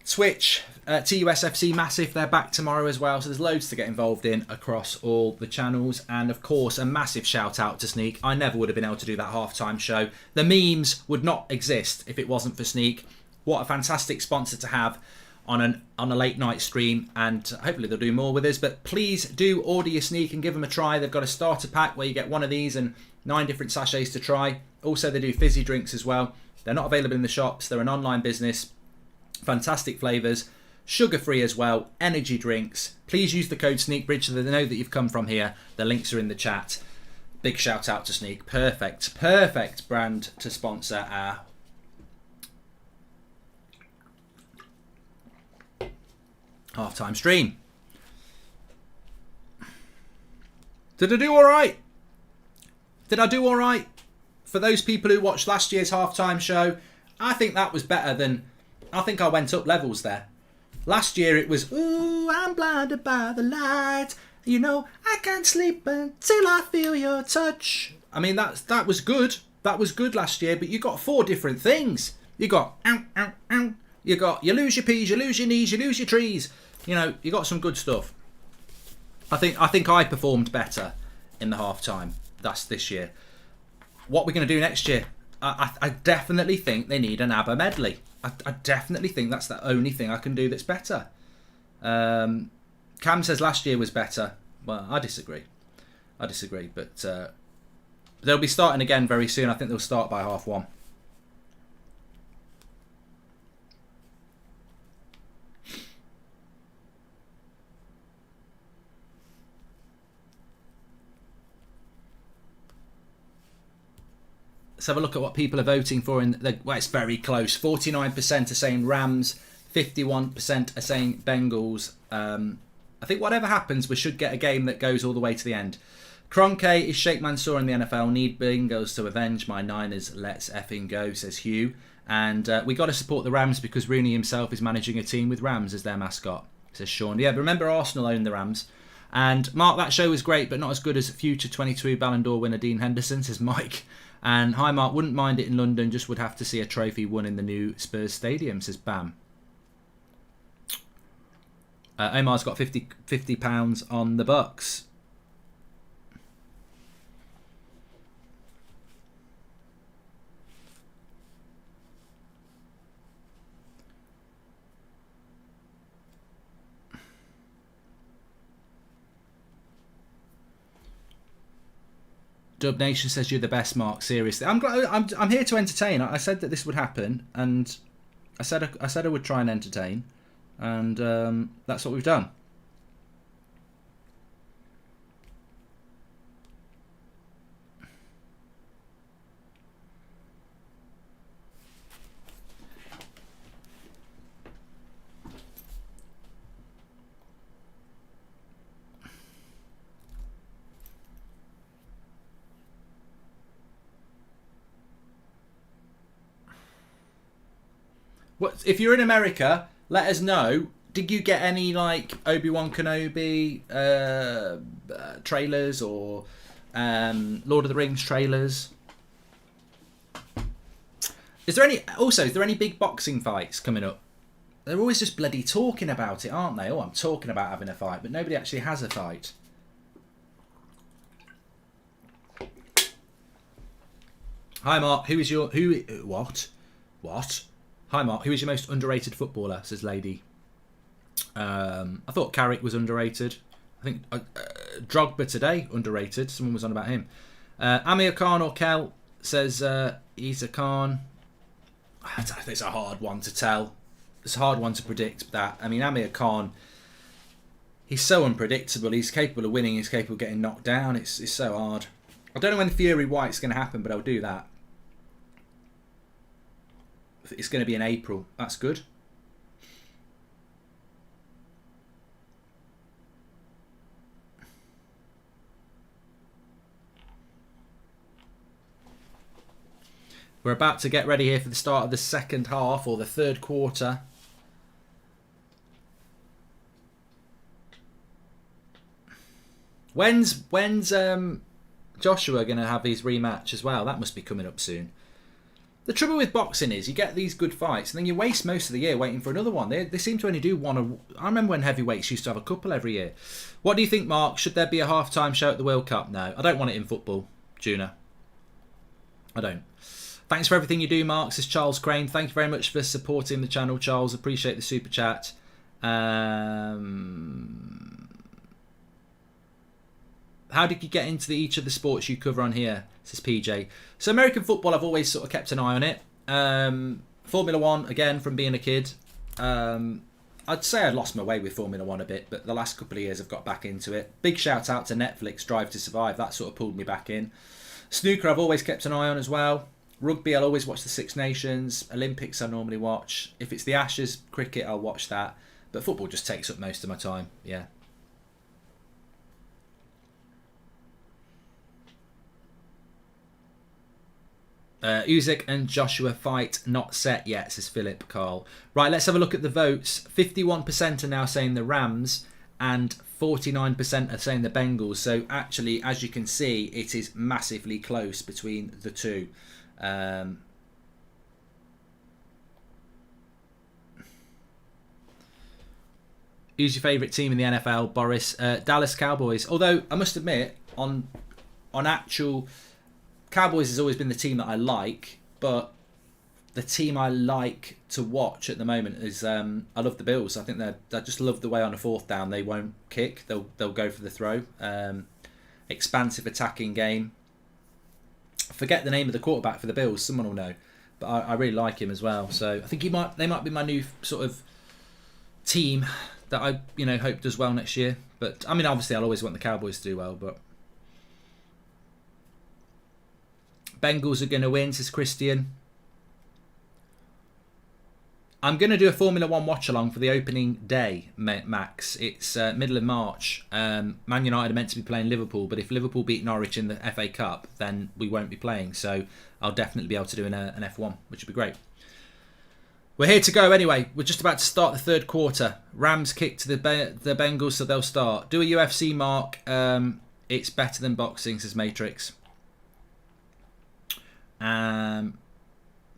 Twitch, TUSFC Massive, they're back tomorrow as well. So there's loads to get involved in across all the channels. And of course, a massive shout out to Sneak. I never would have been able to do that halftime show. The memes would not exist if it wasn't for Sneak. What a fantastic sponsor to have on a late night stream, and hopefully they'll do more with us. But please do order your Sneak and give them a try. They've got a starter pack where you get one of these and 9 different sachets to try. Also, they do fizzy drinks as well. They're not available in the shops. They're an online business. Fantastic flavours. Sugar-free as well. Energy drinks. Please use the code SneakBridge so they know that you've come from here. The links are in the chat. Big shout out to Sneak. Perfect brand to sponsor our halftime stream. Did I do alright? Did I do alright? For those people who watched last year's halftime show, I think that was better than... I think I went up levels there. Last year it was, ooh, I'm blinded by the light. You know, I can't sleep until I feel your touch. I mean, that was good. That was good last year, but you got 4 different things. You got, ow, ow, ow. You got, you lose your peas, you lose your knees, you lose your trees. You know, you got some good stuff. I think I performed better in the halftime. That's this year. What we're going to do next year, I definitely think they need an ABBA medley. I definitely think that's the only thing I can do that's better. Cam says last year was better. Well, I disagree. But they'll be starting again very soon. I think they'll start by 1:30. Let's have a look at what people are voting for. Well, it's very close. 49% are saying Rams, 51% are saying Bengals. I think whatever happens, we should get a game that goes all the way to the end. Kroenke is Sheikh Mansour in the NFL. Need Bengals to avenge my Niners. Let's effing go, says Hugh. And we got to support the Rams because Rooney himself is managing a team with Rams as their mascot, says Sean. Yeah, but remember Arsenal own the Rams. And Mark, that show was great, but not as good as future 22 Ballon d'Or winner Dean Henderson, says Mike. And hi Mark, wouldn't mind it in London, just would have to see a trophy won in the new Spurs stadium, says Bam. Omar's got £50 on the Bucks. Dub Nation says you're the best, Mark. Seriously, I'm here to entertain. I said that this would happen, and I said I would try and entertain, and that's what we've done. What if you're in America? Let us know. Did you get any like Obi-Wan Kenobi trailers or Lord of the Rings trailers? Is there any big boxing fights coming up? They're always just bloody talking about it, aren't they? Oh, I'm talking about having a fight, but nobody actually has a fight. Hi Mark, what? Hi Mark, who is your most underrated footballer? Says Lady. I thought Carrick was underrated. I think Drogba today, underrated. Someone was on about him. Amir Khan or Kel says Isa Khan. I don't think it's a hard one to tell. It's a hard one to predict that. I mean, Amir Khan, he's so unpredictable. He's capable of winning. He's capable of getting knocked down. It's so hard. I don't know when Fury White's going to happen, but I'll do that. It's going to be in April. That's good. We're about to get ready here for the start of the second half or the third quarter. When's Joshua going to have his rematch as well? That must be coming up soon. The trouble with boxing is you get these good fights and then you waste most of the year waiting for another one. They seem to only do one. I remember when heavyweights used to have a couple every year. What do you think, Mark? Should there be a halftime show at the World Cup? No, I don't want it in football, Juna. I don't. Thanks for everything you do, Mark, says Charles Crane. Thank you very much for supporting the channel, Charles. Appreciate the super chat. How did you get into each of the sports you cover on here? says PJ. So American football, I've always sort of kept an eye on it. Formula One, again, from being a kid. I'd say I'd lost my way with Formula One a bit, but the last couple of years I've got back into it. Big shout out to Netflix, Drive to Survive. That sort of pulled me back in. Snooker, I've always kept an eye on as well. Rugby, I'll always watch the Six Nations. Olympics, I normally watch. If it's the Ashes, cricket, I'll watch that. But football just takes up most of my time, yeah. Usyk and Joshua fight not set yet, says Philip Carl. Right, let's have a look at the votes. 51% are now saying the Rams and 49% are saying the Bengals. So actually, as you can see, it is massively close between the two. Who's your favourite team in the NFL, Boris? Dallas Cowboys. Although, I must admit, on actual... Cowboys has always been the team that I like, but the team I like to watch at the moment is I love the Bills. I think I just love the way on a fourth down they won't kick. They'll go for the throw. Expansive attacking game. Forget the name of the quarterback for the Bills. Someone will know, but I really like him as well. So I think they might be my new sort of team that I hope does well next year. But I mean, obviously, I'll always want the Cowboys to do well, but. Bengals are going to win, says Christian. I'm going to do a Formula 1 watch-along for the opening day, Max. It's middle of March. Man United are meant to be playing Liverpool, but if Liverpool beat Norwich in the FA Cup, then we won't be playing. So I'll definitely be able to do an F1, which would be great. We're here to go anyway. We're just about to start the third quarter. Rams kick to the Bengals, so they'll start. Do a UFC mark. It's better than boxing, says Matrix.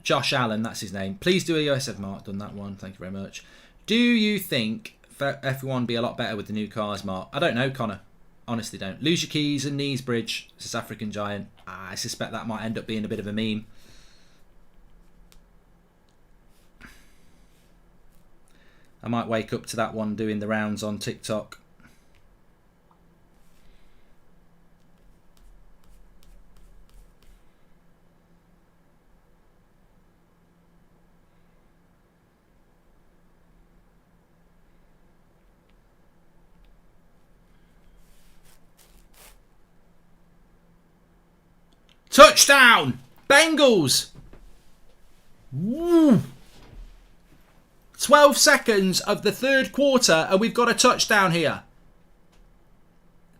Josh Allen, that's his name. Please do a USF mark. Done that one. Thank you very much. Do you think F1 be a lot better with the new cars, Mark? I don't know, Connor. Honestly, don't. Lose your keys and knees bridge, says African Giant. I suspect that might end up being a bit of a meme. I might wake up to that one doing the rounds on TikTok. Touchdown! Bengals! Woo! 12 seconds of the third quarter and we've got a touchdown here.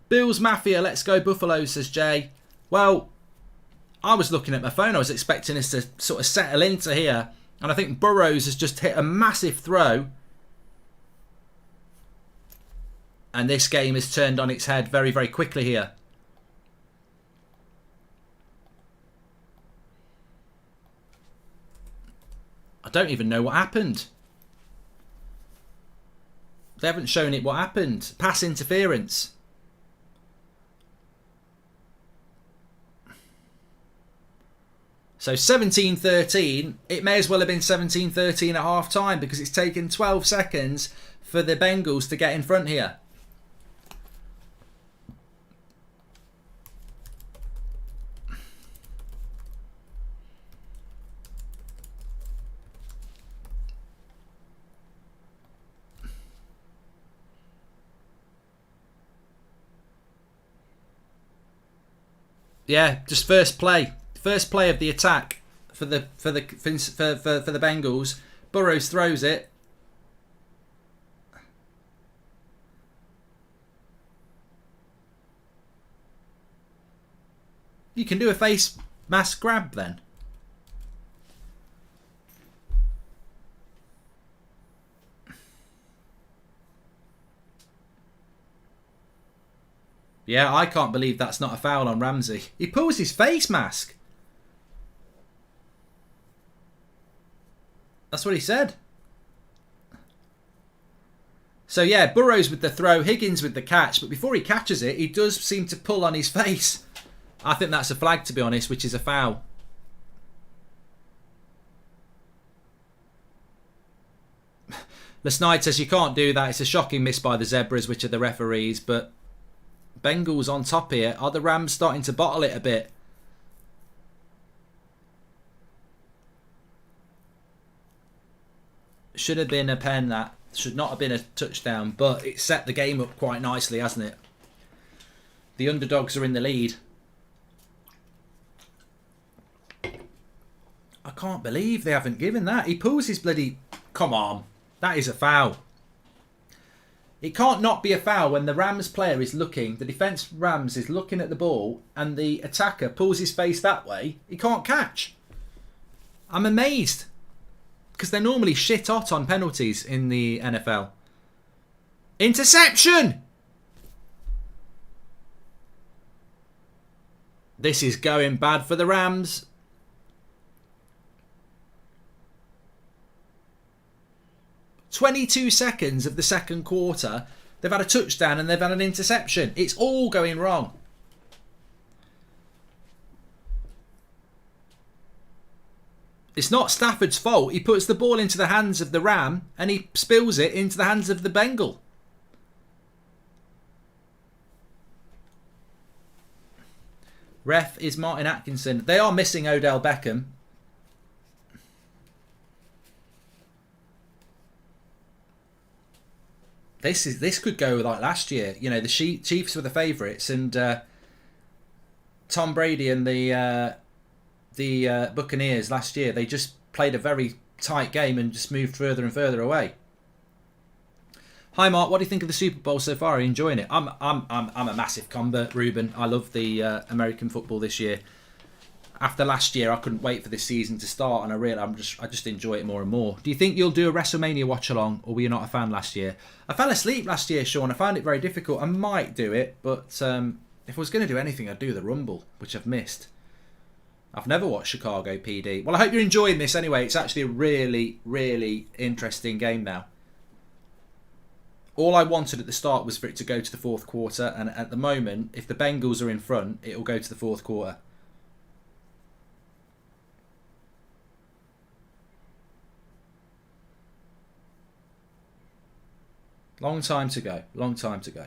Bills Mafia, let's go Buffalo, says Jay. Well, I was looking at my phone. I was expecting us to sort of settle into here. And I think Burrows has just hit a massive throw. And this game is turned on its head very, very quickly here. I don't even know what happened. They haven't shown it what happened. Pass interference. So 17-13. It may as well have been 17-13 at half time because it's taken 12 seconds for the Bengals to get in front here. Yeah, just first play of the attack for the Bengals. Burrows throws it. You can do a face mask grab then. Yeah, I can't believe that's not a foul on Ramsey. He pulls his face mask. That's what he said. So yeah, Burrows with the throw, Higgins with the catch, but before he catches it, he does seem to pull on his face. I think that's a flag, to be honest, which is a foul. Lesnide says you can't do that. It's a shocking miss by the Zebras, which are the referees, but Bengals on top here. Are the Rams starting to bottle it a bit? Should have been a pen. That should not have been a touchdown, but it set the game up quite nicely, hasn't it? The underdogs are in the lead. I can't believe they haven't given that. He pulls his bloody... Come on. That is a foul. It can't not be a foul when the Rams player is looking, the defence Rams is looking at the ball and the attacker pulls his face that way. He can't catch. I'm amazed. Because they're normally shit hot on penalties in the NFL. Interception! This is going bad for the Rams. "22 seconds of the second quarter, they've had a touchdown and they've had an interception. It's all going wrong. It's not Stafford's fault. He puts the ball into the hands of the Ram and he spills it into the hands of the Bengal. Ref is Martin Atkinson. They are missing Odell Beckham. This could go like last year. You know, the Chiefs were the favourites, and Tom Brady and the Buccaneers last year, they just played a very tight game and just moved further and further away. Hi Mark, what do you think of the Super Bowl so far? Are you enjoying it? I'm a massive convert, Ruben. I love the American football this year. After last year, I couldn't wait for this season to start, and I just enjoy it more and more. Do you think you'll do a WrestleMania watch along, or were you not a fan last year? I fell asleep last year, Sean. I found it very difficult. I might do it, but if I was going to do anything, I'd do the Rumble, which I've missed. I've never watched Chicago PD. Well, I hope you're enjoying this anyway. It's actually a really, really interesting game now. All I wanted at the start was for it to go to the fourth quarter, and at the moment, if the Bengals are in front, it will go to the fourth quarter. Long time to go. Long time to go.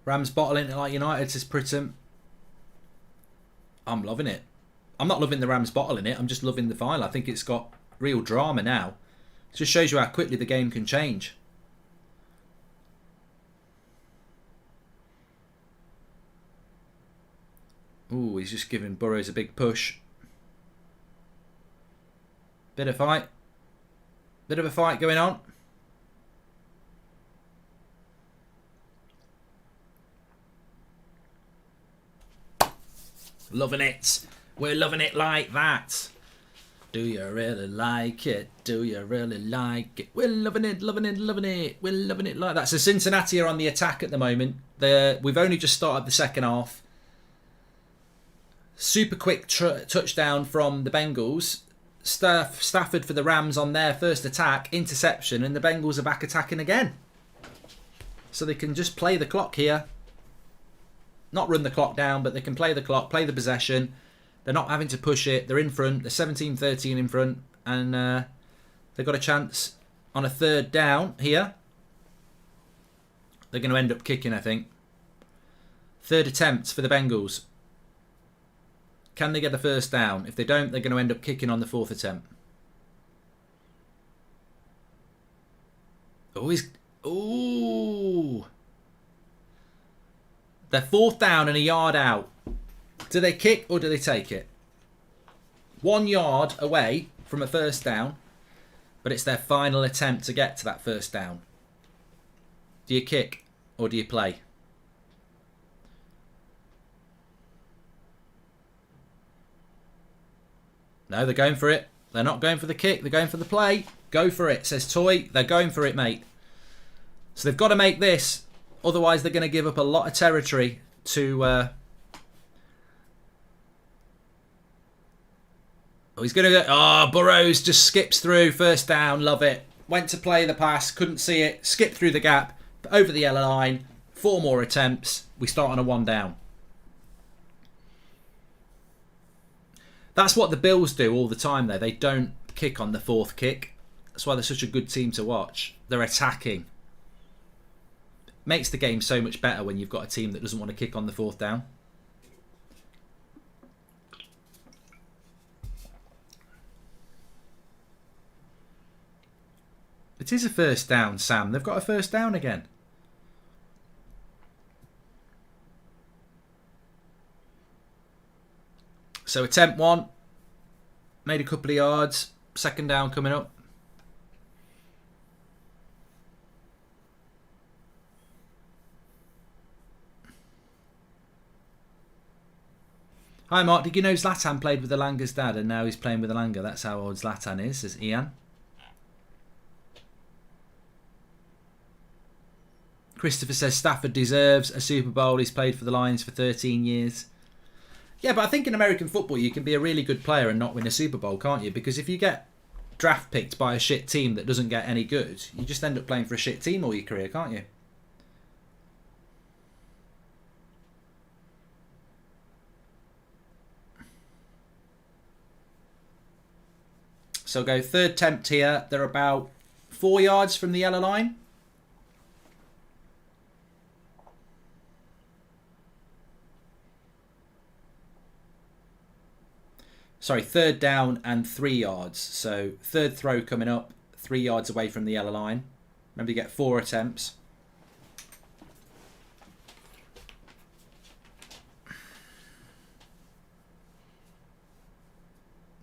Rams bottling it like United, says Prittam. I'm loving it. I'm not loving the Rams bottling it. I'm just loving the final. I think it's got real drama now. It just shows you how quickly the game can change. Ooh, he's just giving Burrows a big push. Bit of fight. Bit of a fight going on. Loving it. We're loving it like that. Do you really like it? Do you really like it? We're loving it, loving it, loving it. We're loving it like that. So Cincinnati are on the attack at the moment. We've only just started the second half. Super quick touchdown from the Bengals. Stafford for the Rams on their first attack. Interception. And the Bengals are back attacking again. So they can just play the clock here. Not run the clock down, but they can play the clock, play the possession. They're not having to push it. They're in front. They're 17-13 in front. And they've got a chance on a third down here. They're going to end up kicking, I think. Third attempt for the Bengals. Can they get the first down? If they don't, they're going to end up kicking on the fourth attempt. Oh, ooh. They're fourth down and a yard out. Do they kick or do they take it? 1 yard away from a first down, but it's their final attempt to get to that first down. Do you kick or do you play? No, they're going for it. They're not going for the kick. They're going for the play. Go for it, says Toy. They're going for it, mate. So they've got to make this. Otherwise, they're going to give up a lot of territory to... Oh, he's going to go... Oh, Burrows just skips through. First down. Love it. Went to play the pass. Couldn't see it. Skipped through the gap. Over the yellow line. 4 more attempts. We start on a 1 down. That's what the Bills do all the time, though. They don't kick on the fourth kick. That's why they're such a good team to watch. They're attacking. Makes the game so much better when you've got a team that doesn't want to kick on the fourth down. It is a first down, Sam. They've got a first down again. So attempt 1. Made a couple of yards. Second down coming up. Hi Mark, did you know Zlatan played with Elanga's dad and now he's playing with Elanga? That's how old Zlatan is, says Ian. Christopher says Stafford deserves a Super Bowl. He's played for the Lions for 13 years. Yeah, but I think in American football you can be a really good player and not win a Super Bowl, can't you? Because if you get draft picked by a shit team that doesn't get any good, you just end up playing for a shit team all your career, can't you? So go third attempt here. They're about 4 yards from the yellow line. Sorry, third down and 3 yards. So third throw coming up, 3 yards away from the yellow line. Remember, you get 4 attempts.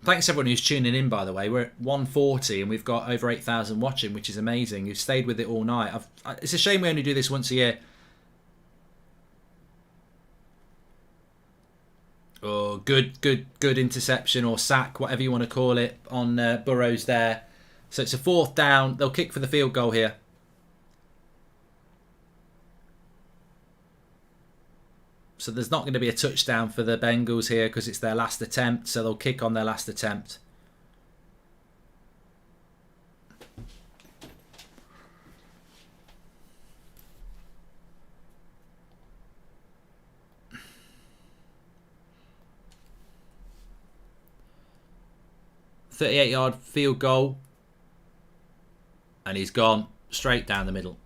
Thanks everyone who's tuning in, by the way. We're at 140 and we've got over 8,000 watching, which is amazing. You've stayed with it all night. It's a shame we only do this once a year. Oh, good interception or sack, whatever you want to call it, on Burrows there. So it's a fourth down. They'll kick for the field goal here. So there's not going to be a touchdown for the Bengals here because it's their last attempt. So they'll kick on their last attempt. .38-yard field goal. And he's gone straight down the middle.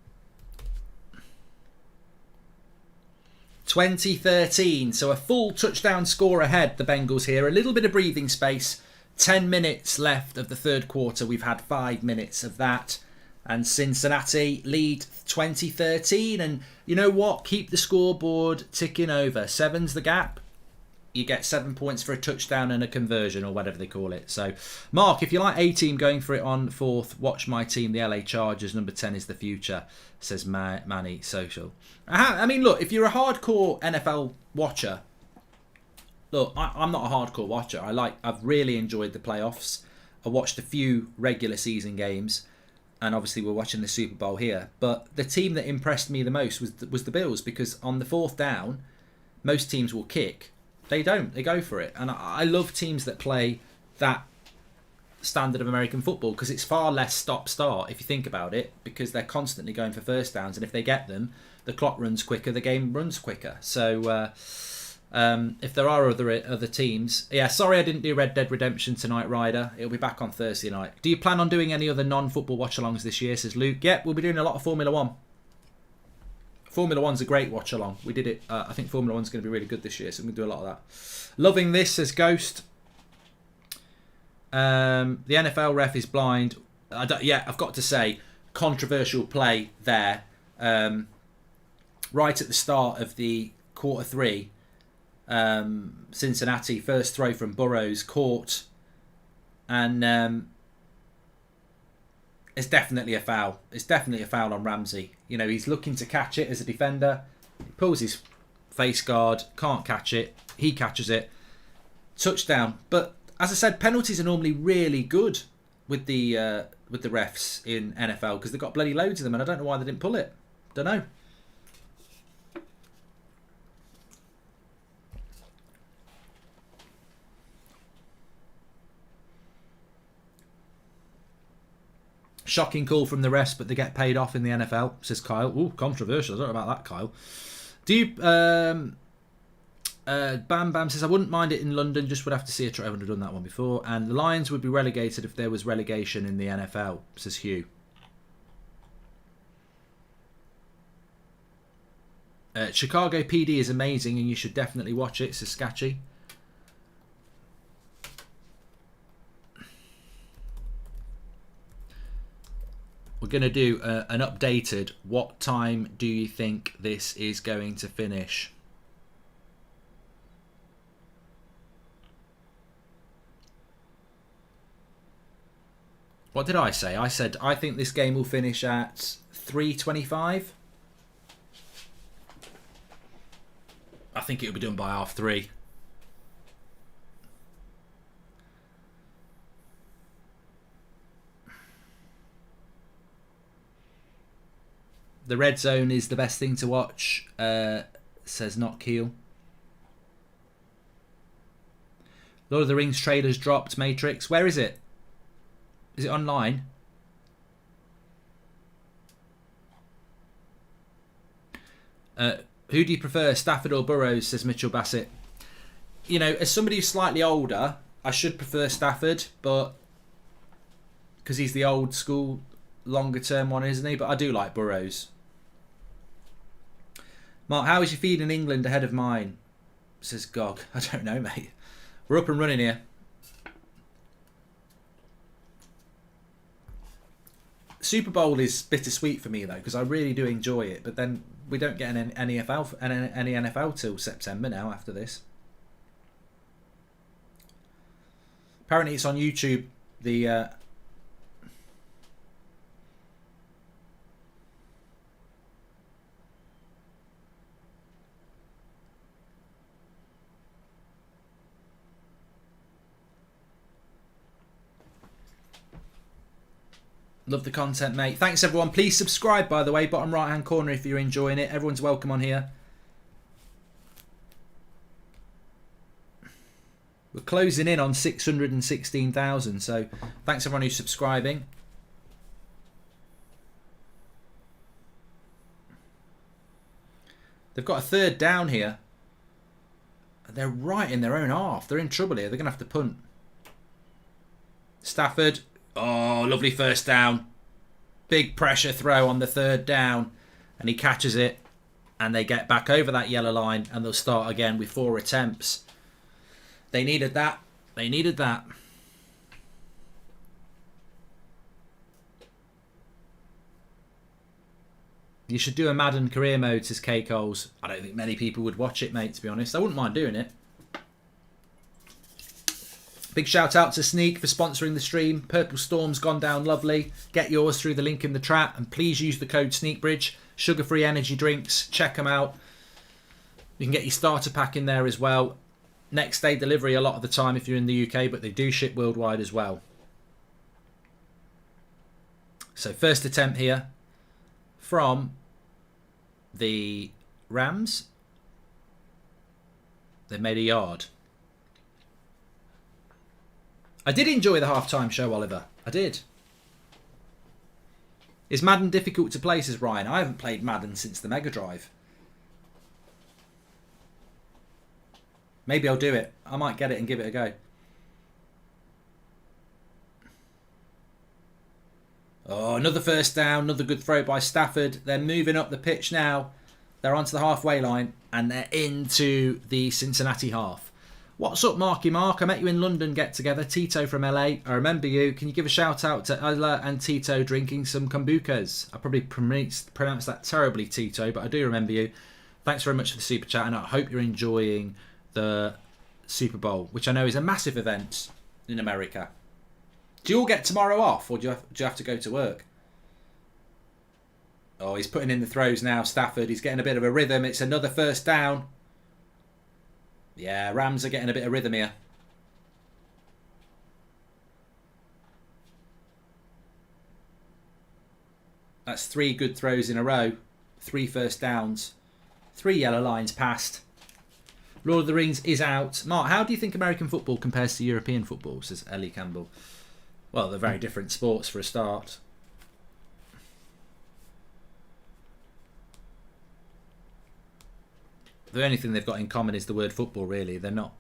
2013, so a full touchdown score ahead, the Bengals here. A little bit of breathing space. 10 minutes left of the third quarter. We've had 5 minutes of that. And Cincinnati lead 2013. And you know what? Keep the scoreboard ticking over. 7's the gap. You get 7 points for a touchdown and a conversion, or whatever they call it. So, Mark, if you like A-Team going for it on fourth, watch my team, the LA Chargers. Number 10 is the future, says Manny Social. I mean, look, if you're a hardcore NFL watcher, look, I'm not a hardcore watcher. I've really enjoyed the playoffs. I watched a few regular season games, and obviously we're watching the Super Bowl here. But the team that impressed me the most was the Bills, because on the fourth down, most teams will kick. They don't. They go for it. And I love teams that play that standard of American football, because it's far less stop-start if you think about it, because they're constantly going for first downs, and if they get them, the clock runs quicker, the game runs quicker. So if there are other teams... Yeah, sorry I didn't do Red Dead Redemption tonight, Ryder. It'll be back on Thursday night. Do you plan on doing any other non-football watch-alongs this year, says Luke? Yep, we'll be doing a lot of Formula 1. Formula 1's a great watch-along. We did it. I think Formula 1's going to be really good this year, so we're going to do a lot of that. Loving this, says Ghost. The NFL ref is blind. I've got to say, controversial play there. Right at the start of the quarter 3, Cincinnati, first throw from Burrows, caught. And it's definitely a foul. It's definitely a foul on Ramsey. You know, he's looking to catch it as a defender. He pulls his face guard, can't catch it. He catches it. Touchdown. But as I said, penalties are normally really good with the refs in NFL, because they've got bloody loads of them, and I don't know why they didn't pull it. Don't know. Shocking call from the refs, but they get paid off in the NFL, says Kyle. Ooh, controversial. I don't know about that, Kyle. Do you... Bam Bam says, I wouldn't mind it in London, just would have to see a try. I haven't done that one before. And the Lions would be relegated if there was relegation in the NFL, says Hugh. Chicago PD is amazing and you should definitely watch it, says Scatchy. We're going to do an updated, what time do you think this is going to finish? What did I say? I said I think this game will finish at 3:25. I think it'll be done by 3:30. The red zone is the best thing to watch, says Not Keel. Lord of the Rings trailers dropped, Matrix. Where is it? Is it online? Who do you prefer, Stafford or Burrows, says Mitchell Bassett. You know, as somebody who's slightly older, I should prefer Stafford, but because he's the old school, longer term one, isn't he? But I do like Burrows. Mark, how is your feed in England ahead of mine? Says Gog. I don't know, mate. We're up and running here. Super Bowl is bittersweet for me though, because I really do enjoy it. But then we don't get any NFL till September now after this. Apparently it's on YouTube. The love the content, mate. Thanks, everyone. Please subscribe, by the way. Bottom right-hand corner if you're enjoying it. Everyone's welcome on here. We're closing in on 616,000, so thanks, everyone who's subscribing. They've got a third down here. They're right in their own half. They're in trouble here. They're going to have to punt. Stafford. Oh, lovely first down. Big pressure throw on the third down. And he catches it. And they get back over that yellow line. And they'll start again with 4 attempts. They needed that. They needed that. You should do a Madden career mode, says K. Coles. I don't think many people would watch it, mate, to be honest. I wouldn't mind doing it. Big shout out to Sneak for sponsoring the stream. Purple Storm's gone down lovely. Get yours through the link in the chat. And please use the code SneakBridge. Sugar-free energy drinks. Check them out. You can get your starter pack in there as well. Next day delivery a lot of the time if you're in the UK. But they do ship worldwide as well. So first attempt here. From the Rams. They made a yard. I did enjoy the halftime show, Oliver. I did. Is Madden difficult to play, says Ryan? I haven't played Madden since the Mega Drive. Maybe I'll do it. I might get it and give it a go. Oh, another first down. Another good throw by Stafford. They're moving up the pitch now. They're onto the halfway line. And they're into the Cincinnati half. What's up, Marky Mark? I met you in London get together. Tito from LA. I remember you. Can you give a shout out to Ella and Tito drinking some kombuchas? I probably pronounced that terribly, Tito, but I do remember you. Thanks very much for the super chat, and I hope you're enjoying the Super Bowl, which I know is a massive event in America. Do you all get tomorrow off, or do you have to go to work? Oh, he's putting in the throws now, Stafford. He's getting a bit of a rhythm. It's another first down. Yeah, Rams are getting a bit of rhythm here. That's 3 good throws in a row. 3 first downs. 3 yellow lines passed. Lord of the Rings is out. Mark, how do you think American football compares to European football, says Ellie Campbell? Well, they're very different sports for a start. The only thing they've got in common is the word football, really. They're not...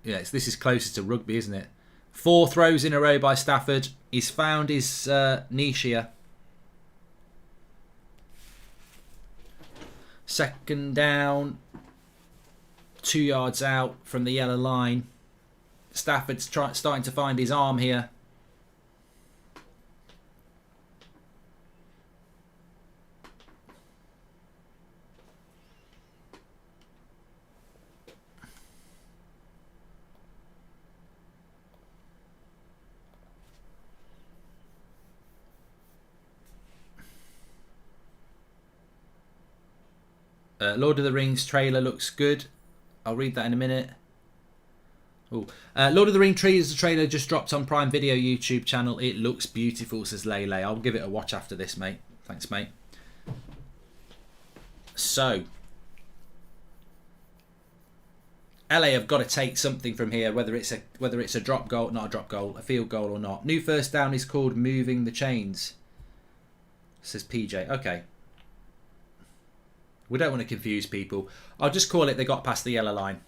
Yeah, this is closer to rugby, isn't it? 4 throws in a row by Stafford. He's found his niche here. Second down. 2 yards out from the yellow line. Stafford's starting to find his arm here. Lord of the Rings trailer looks good. I'll read that in a minute. Ooh. Lord of the Rings trailer just dropped on Prime Video YouTube channel. It looks beautiful, says Lele. I'll give it a watch after this, mate. Thanks, mate. So, LA have got to take something from here, whether it's a drop goal, not a drop goal, a field goal or not. New first down is called moving the chains, says PJ. Okay. We don't want to confuse people. I'll just call it they got past the yellow line.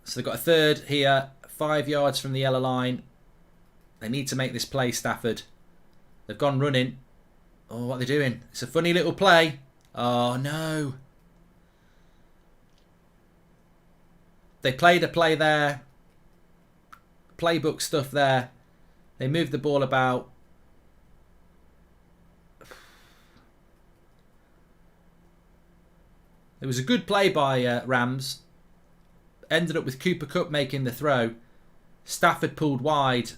So they've got a third here, 5 yards from the yellow line. They need to make this play, Stafford. They've gone running. Oh, what are they doing? It's a funny little play. Oh, no. They played a play there. Playbook stuff there. They moved the ball about. It was a good play by Rams. Ended up with Cooper Kupp making the throw. Stafford pulled wide.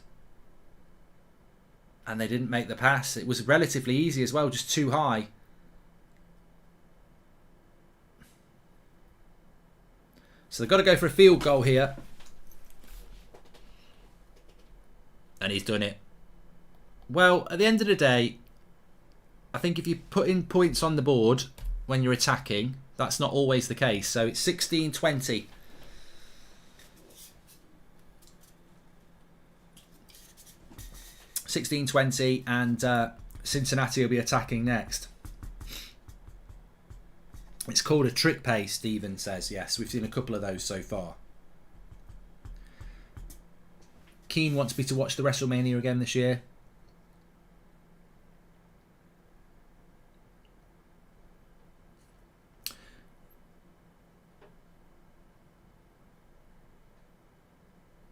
And they didn't make the pass. It was relatively easy as well, just too high. So they've got to go for a field goal here. And he's done it. Well, at the end of the day, I think if you put in points on the board when you're attacking, that's not always the case. So it's 16-20. 16-20, and Cincinnati will be attacking next. It's called a trick play, Stephen says. Yes, we've seen a couple of those so far. Keane wants me to watch the WrestleMania again this year.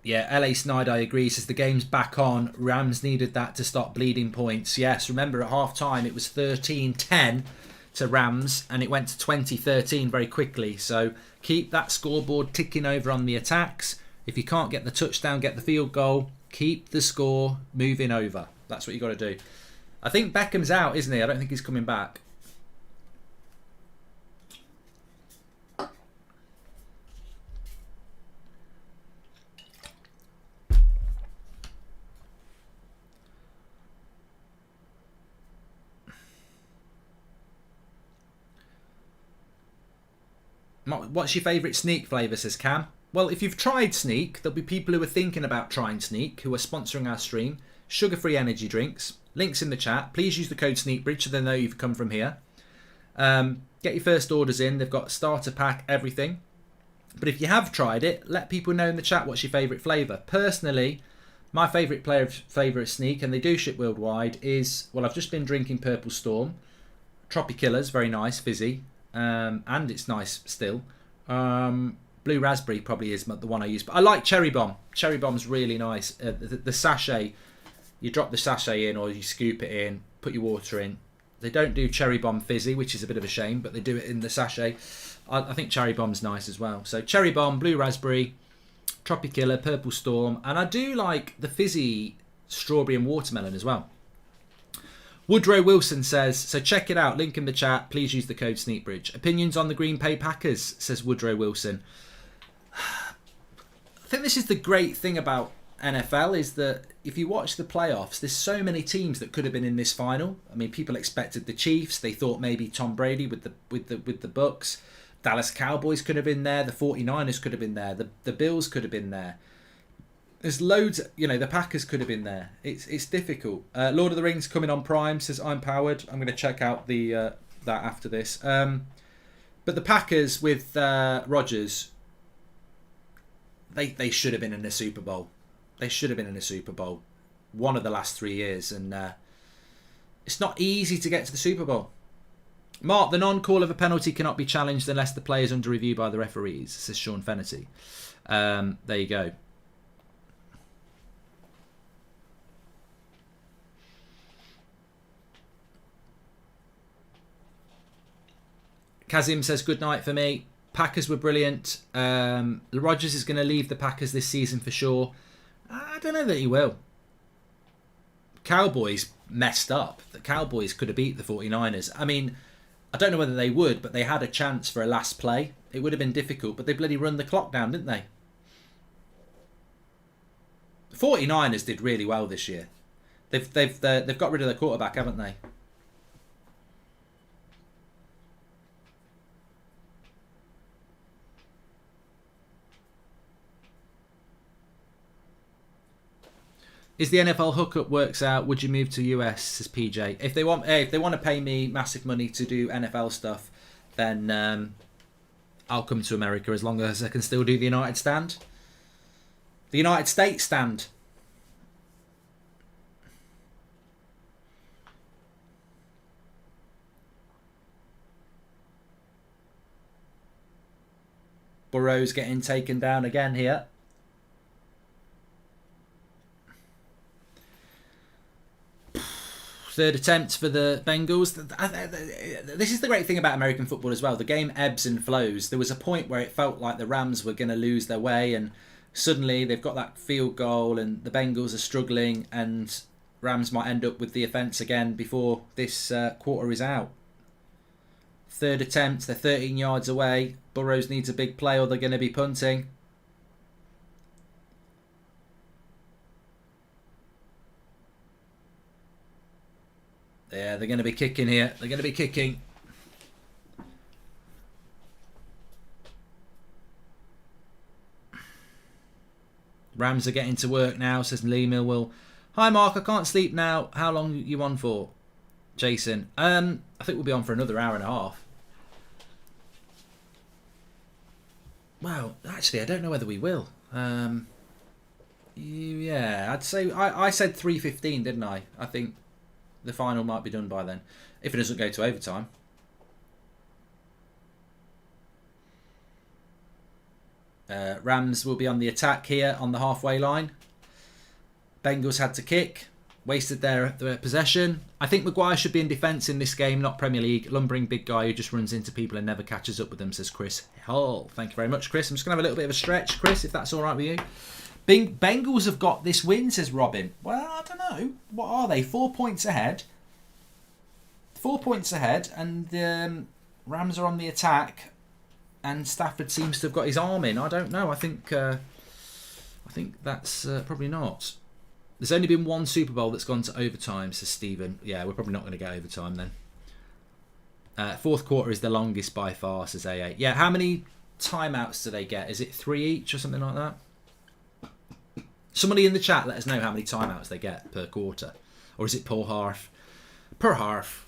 Yeah, LA Snide, I agree, says the game's back on. Rams needed that to stop bleeding points. Yes, remember at half time it was 13-10 to Rams and it went to 20-13 very quickly. So keep that scoreboard ticking over on the attacks. If you can't get the touchdown, get the field goal, keep the score moving over. That's what you got to do. I think Beckham's out, isn't he? I don't think he's coming back. What's your favourite Sneak flavour, says Cam? Well, if you've tried Sneak, there'll be people who are thinking about trying Sneak, who are sponsoring our stream. Sugar-free energy drinks. Links in the chat. Please use the code SneakBridge so they know you've come from here. Get your first orders in. They've got starter pack, everything. But if you have tried it, let people know in the chat what's your favourite flavour. Personally, my favourite flavour of Sneak, and they do ship worldwide, is, well, I've just been drinking Purple Storm. Tropicala's very nice, fizzy. And it's nice still. Blue Raspberry probably is the one I use. But I like Cherry Bomb. Cherry Bomb's really nice. The sachet, you drop the sachet in or you scoop it in, put your water in. They don't do Cherry Bomb Fizzy, which is a bit of a shame, but they do it in the sachet. I think Cherry Bomb's nice as well. So Cherry Bomb, Blue Raspberry, Tropicala, Purple Storm. And I do like the fizzy strawberry and watermelon as well. Woodrow Wilson says, so check it out, link in the chat, please use the code SneakBridge. Opinions on the Green Bay Packers, says Woodrow Wilson. I think this is the great thing about NFL, is that if you watch the playoffs, there's so many teams that could have been in this final. I mean, people expected the Chiefs, they thought maybe Tom Brady with the Bucks. Dallas Cowboys could have been there, the 49ers could have been there, the Bills could have been there. There's loads. You know, the Packers could have been there. It's difficult. Lord of the Rings coming on Prime says I'm powered. I'm going to check out the that after this. But the Packers with Rodgers, they should have been in a Super Bowl. They should have been in a Super Bowl, one of the last 3 years, and it's not easy to get to the Super Bowl. Mark, the non-call of a penalty cannot be challenged unless the player is under review by the referees, says Sean Fennerty. There you go. Kazim says good night for me. Packers were brilliant. Rodgers is going to leave the Packers this season for sure. I don't know that he will. Cowboys messed up. The Cowboys could have beat the 49ers. I mean, I don't know whether they would, but they had a chance for a last play. It would have been difficult, but they bloody run the clock down, didn't they? The 49ers did really well this year. They've got rid of their quarterback, haven't they? Is the NFL hookup works out? Would you move to US? Says PJ. If they want to pay me massive money to do NFL stuff, then I'll come to America as long as I can still do the United stand, the United States stand. Burrow's getting taken down again here. Third attempt for the Bengals. This is the great thing about American football as well. The game ebbs and flows. There was a point where it felt like the Rams were going to lose their way, and suddenly they've got that field goal and the Bengals are struggling, and Rams might end up with the offence again before this quarter is out. Third attempt. They're 13 yards away. Burrows needs a big play or they're going to be punting. Yeah, they're going to be kicking here. They're going to be kicking. Rams are getting to work now, says Lee Millwall. Hi, Mark. I can't sleep now. How long are you on for? Jason. I think we'll be on for another hour and a half. Well, actually, I don't know whether we will. Yeah, I'd say... I said 3:15, didn't I? I think... the final might be done by then, if it doesn't go to overtime. Rams will be on the attack here on the halfway line. Bengals had to kick, wasted their possession. I think Maguire should be in defence in this game, not Premier League. Lumbering big guy who just runs into people and never catches up with them, says Chris Hull. Thank you very much, Chris. I'm just going to have a little bit of a stretch, Chris, if that's all right with you. Bengals have got this win, says Robin. Well, I don't know. What are they? 4 points ahead. 4 points ahead, and the Rams are on the attack, and Stafford seems to have got his arm in. I don't know. I think that's probably not. There's only been one Super Bowl that's gone to overtime, says Stephen. Yeah, we're probably not going to get overtime then. Fourth quarter is the longest by far, says AA. Yeah, how many timeouts do they get? Is it 3 each or something like that? Somebody in the chat let us know how many timeouts they get per quarter. Or is it per half? Per half.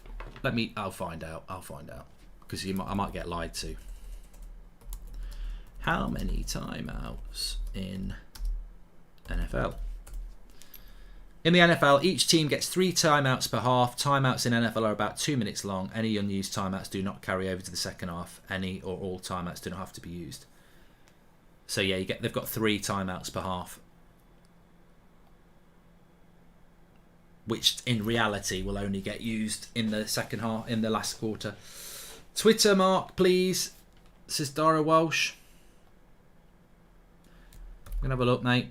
I'll find out. Because I might get lied to. How many timeouts in NFL? In the NFL, each team gets 3 timeouts per half. Timeouts in NFL are about 2 minutes long. Any unused timeouts do not carry over to the second half. Any or all timeouts do not have to be used. So yeah, they've got 3 timeouts per half. Which in reality will only get used in the second half, in the last quarter. Twitter, Mark, please, says Dara Walsh. I'm going to have a look, mate.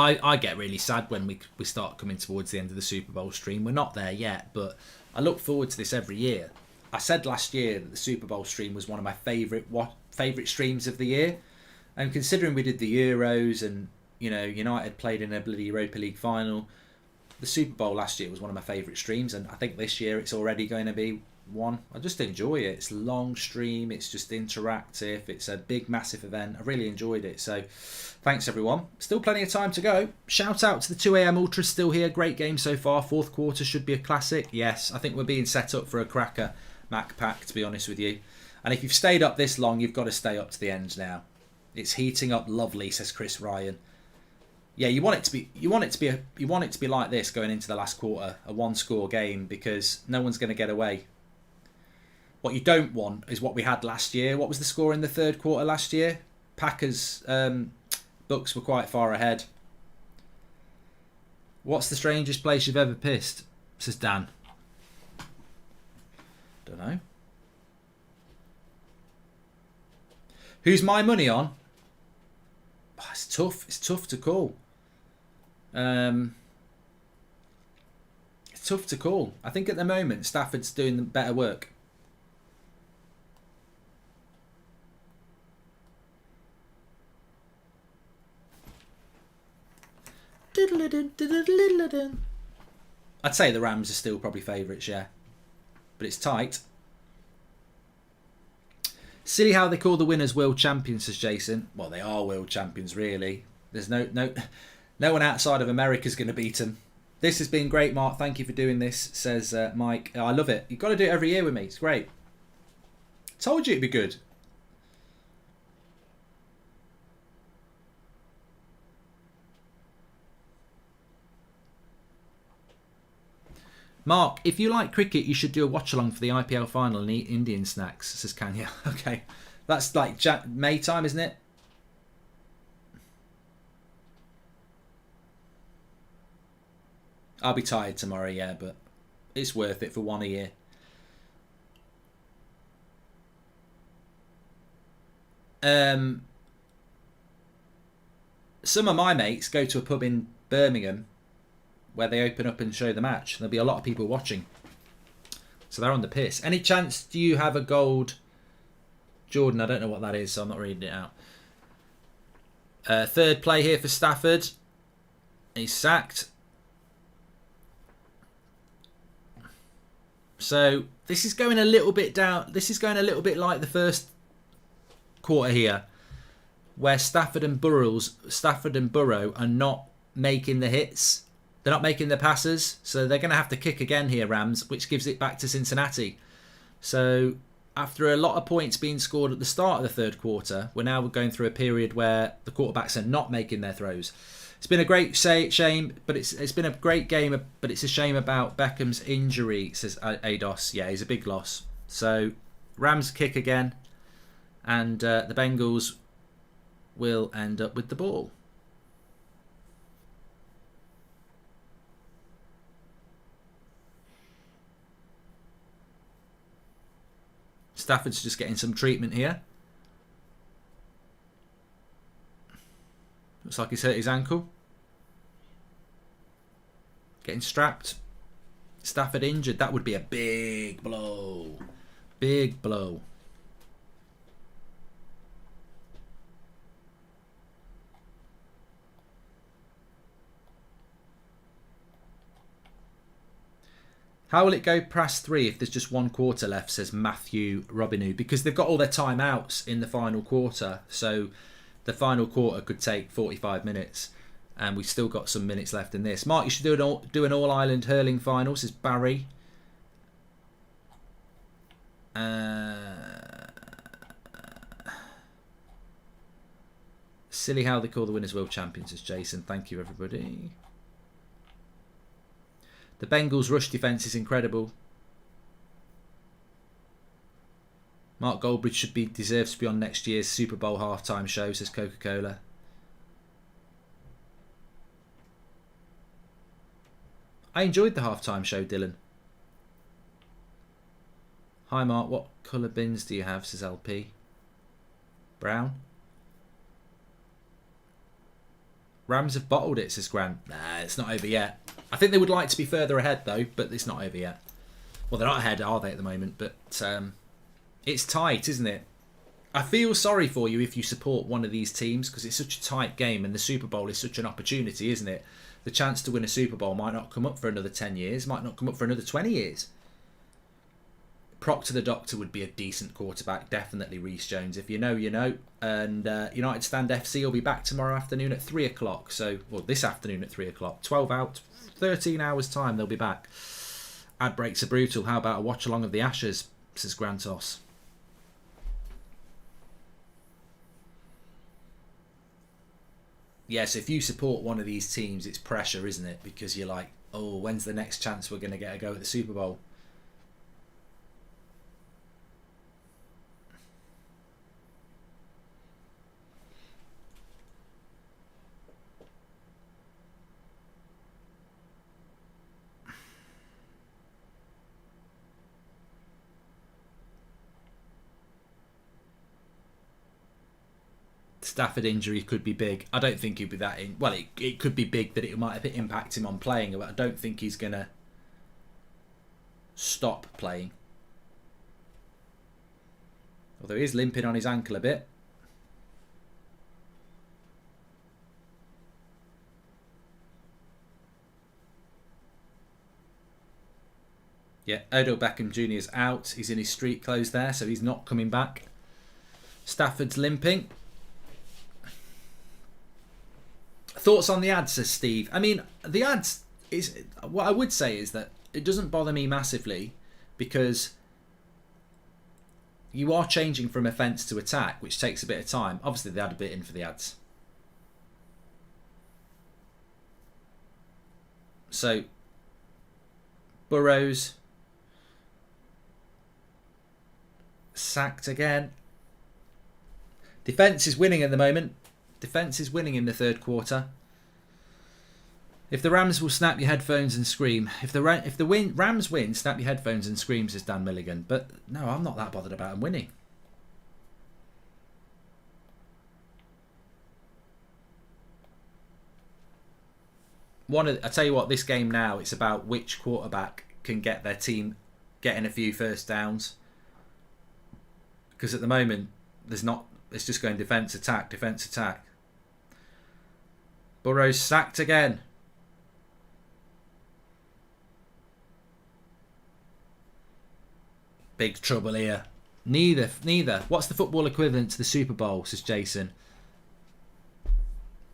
I get really sad when we start coming towards the end of the Super Bowl stream. We're not there yet, but I look forward to this every year. I said last year that the Super Bowl stream was one of my favourite streams of the year. And considering we did the Euros and, you know, United played in a bloody Europa League final, the Super Bowl last year was one of my favourite streams, and I think this year it's already going to be one. I just enjoy it. It's a long stream, it's just interactive, it's a big massive event. I really enjoyed it, so thanks everyone. Still plenty of time to go. Shout out to the 2am Ultras still here. Great game so far. Fourth quarter should be a classic. Yes, I think we're being set up for a cracker Mac Pack, to be honest with you. And if you've stayed up this long, you've got to stay up to the end now. It's heating up lovely, says Chris Ryan. Yeah, you want it to be like this going into the last quarter, a one-score game, because no one's going to get away. What you don't want is what we had last year. What was the score in the third quarter last year? Packers, Bucks were quite far ahead. What's the strangest place you've ever pissed? Says Dan. Don't know. Who's my money on? Oh, it's tough. It's tough to call. It's tough to call. I think at the moment Stafford's doing the better work. I'd say the Rams are still probably favourites, yeah. But it's tight. Silly how they call the winners world champions, says Jason. Well, they are world champions, really. There's no one outside of America's going to beat them. This has been great, Mark. Thank you for doing this, says Mike. Oh, I love it. You've got to do it every year with me. It's great. Told you it'd be good. Mark, if you like cricket, you should do a watch-along for the IPL final and eat Indian snacks, says Kanya. Okay. That's like May time, isn't it? I'll be tired tomorrow, yeah, but it's worth it for one a year. Some of my mates go to a pub in Birmingham where they open up and show the match. There'll be a lot of people watching. So they're on the piss. Any chance do you have a gold Jordan? I don't know what that is, so I'm not reading it out. Third play here for Stafford. He's sacked. So this is going a little bit down. This is going a little bit like the first quarter here, where Stafford and Burrow are not making the hits. They're not making the passes, so they're going to have to kick again here, Rams, which gives it back to Cincinnati. So after a lot of points being scored at the start of the third quarter, we're now going through a period where the quarterbacks are not making their throws. It's been a great shame, but it's been a great game, but it's a shame about Beckham's injury, says Ados. Yeah, he's a big loss. So Rams kick again, and the Bengals will end up with the ball. Stafford's just getting some treatment here. Looks like he's hurt his ankle. Getting strapped. Stafford injured. That would be a big blow. Big blow. How will it go past 3 if there's just one quarter left, says Matthew Robinu? Because they've got all their timeouts in the final quarter. So the final quarter could take 45 minutes. And we've still got some minutes left in this. Mark, you should do an all-island hurling final, says Barry. Silly how they call the winners world champions, says Jason. Thank you, everybody. The Bengals' rush defence is incredible. Mark Goldbridge deserves to be on next year's Super Bowl halftime show, says Coca-Cola. I enjoyed the halftime show, Dylan. Hi Mark, what colour bins do you have, says LP. Brown. Rams have bottled it, says Grant. Nah, it's not over yet. I think they would like to be further ahead, though, but it's not over yet. Well, they're not ahead, are they, at the moment? But it's tight, isn't it? I feel sorry for you if you support one of these teams because it's such a tight game and the Super Bowl is such an opportunity, isn't it? The chance to win a Super Bowl might not come up for another 10 years, might not come up for another 20 years. Proctor the Doctor would be a decent quarterback, definitely Reece Jones. If you know, you know. And United Stand FC will be back tomorrow afternoon at 3 o'clock. So, well, this afternoon at 3 o'clock. 13 hours time they'll be back. Ad breaks are brutal. How about a watch along of the Ashes, says Grantos. Yes, if you support one of these teams, it's pressure, isn't it? Because you're like, oh, when's the next chance we're going to get a go at the Super Bowl? Stafford injury could be big. I don't think he'd be that in. Well, it could be big that it might impact him on playing, but I don't think he's going to stop playing. Although he is limping on his ankle a bit. Yeah, Odell Beckham Jr. is out. He's in his street clothes there, so he's not coming back. Stafford's limping. Thoughts on the ads, says Steve. I mean, the ads is what I would say is that it doesn't bother me massively because you are changing from offence to attack, which takes a bit of time. Obviously, they had a bit in for the ads. So, Burrows sacked again. Defence is winning at the moment. Defence is winning in the third quarter. If the Rams will snap your headphones and scream. If the Rams win, snap your headphones and scream, says Dan Milligan. But no, I'm not that bothered about them winning. I tell you what, this game now, it's about which quarterback can get their team getting a few first downs. Because at the moment, it's just going defence, attack, defence, attack. Burrows sacked again. Big trouble here. Neither. What's the football equivalent to the Super Bowl, says Jason?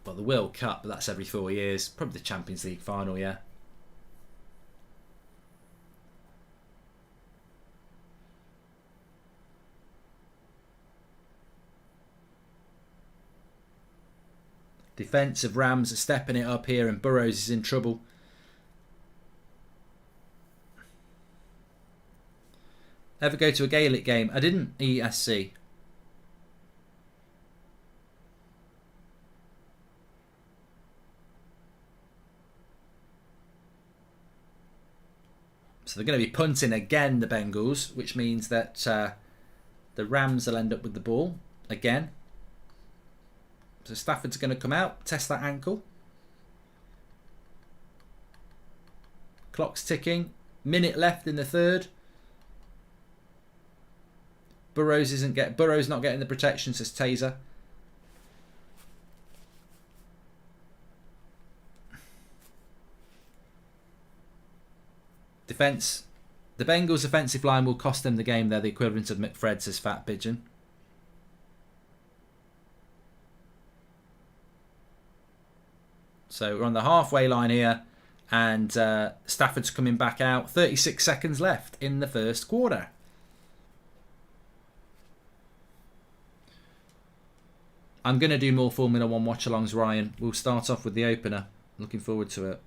Well, the World Cup, but that's every 4 years. Probably the Champions League final, yeah. Defence of Rams are stepping it up here and Burrows is in trouble. Ever go to a Gaelic game? I didn't, ESC. So they're going to be punting again, the Bengals, which means that the Rams will end up with the ball again. So Stafford's going to come out, test that ankle. Clock's ticking. Minute left in the third. Burrows not getting the protection, says Taser. Defence. The Bengals' offensive line will cost them the game. They're the equivalent of McFred, says Fat Pigeon. So we're on the halfway line here. And Stafford's coming back out. 36 seconds left in the first quarter. I'm going to do more Formula 1 watch-alongs, Ryan. We'll start off with the opener. Looking forward to it.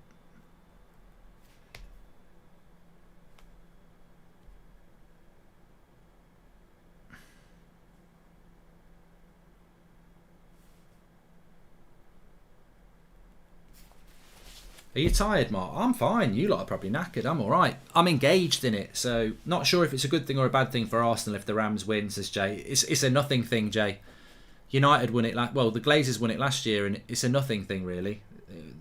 Are you tired, Mark? I'm fine. You lot are probably knackered. I'm all right. I'm engaged in it, so not sure if it's a good thing or a bad thing for Arsenal if the Rams win, says Jay. It's a nothing thing, Jay. United won it. Well, the Glazers won it last year, and it's a nothing thing really.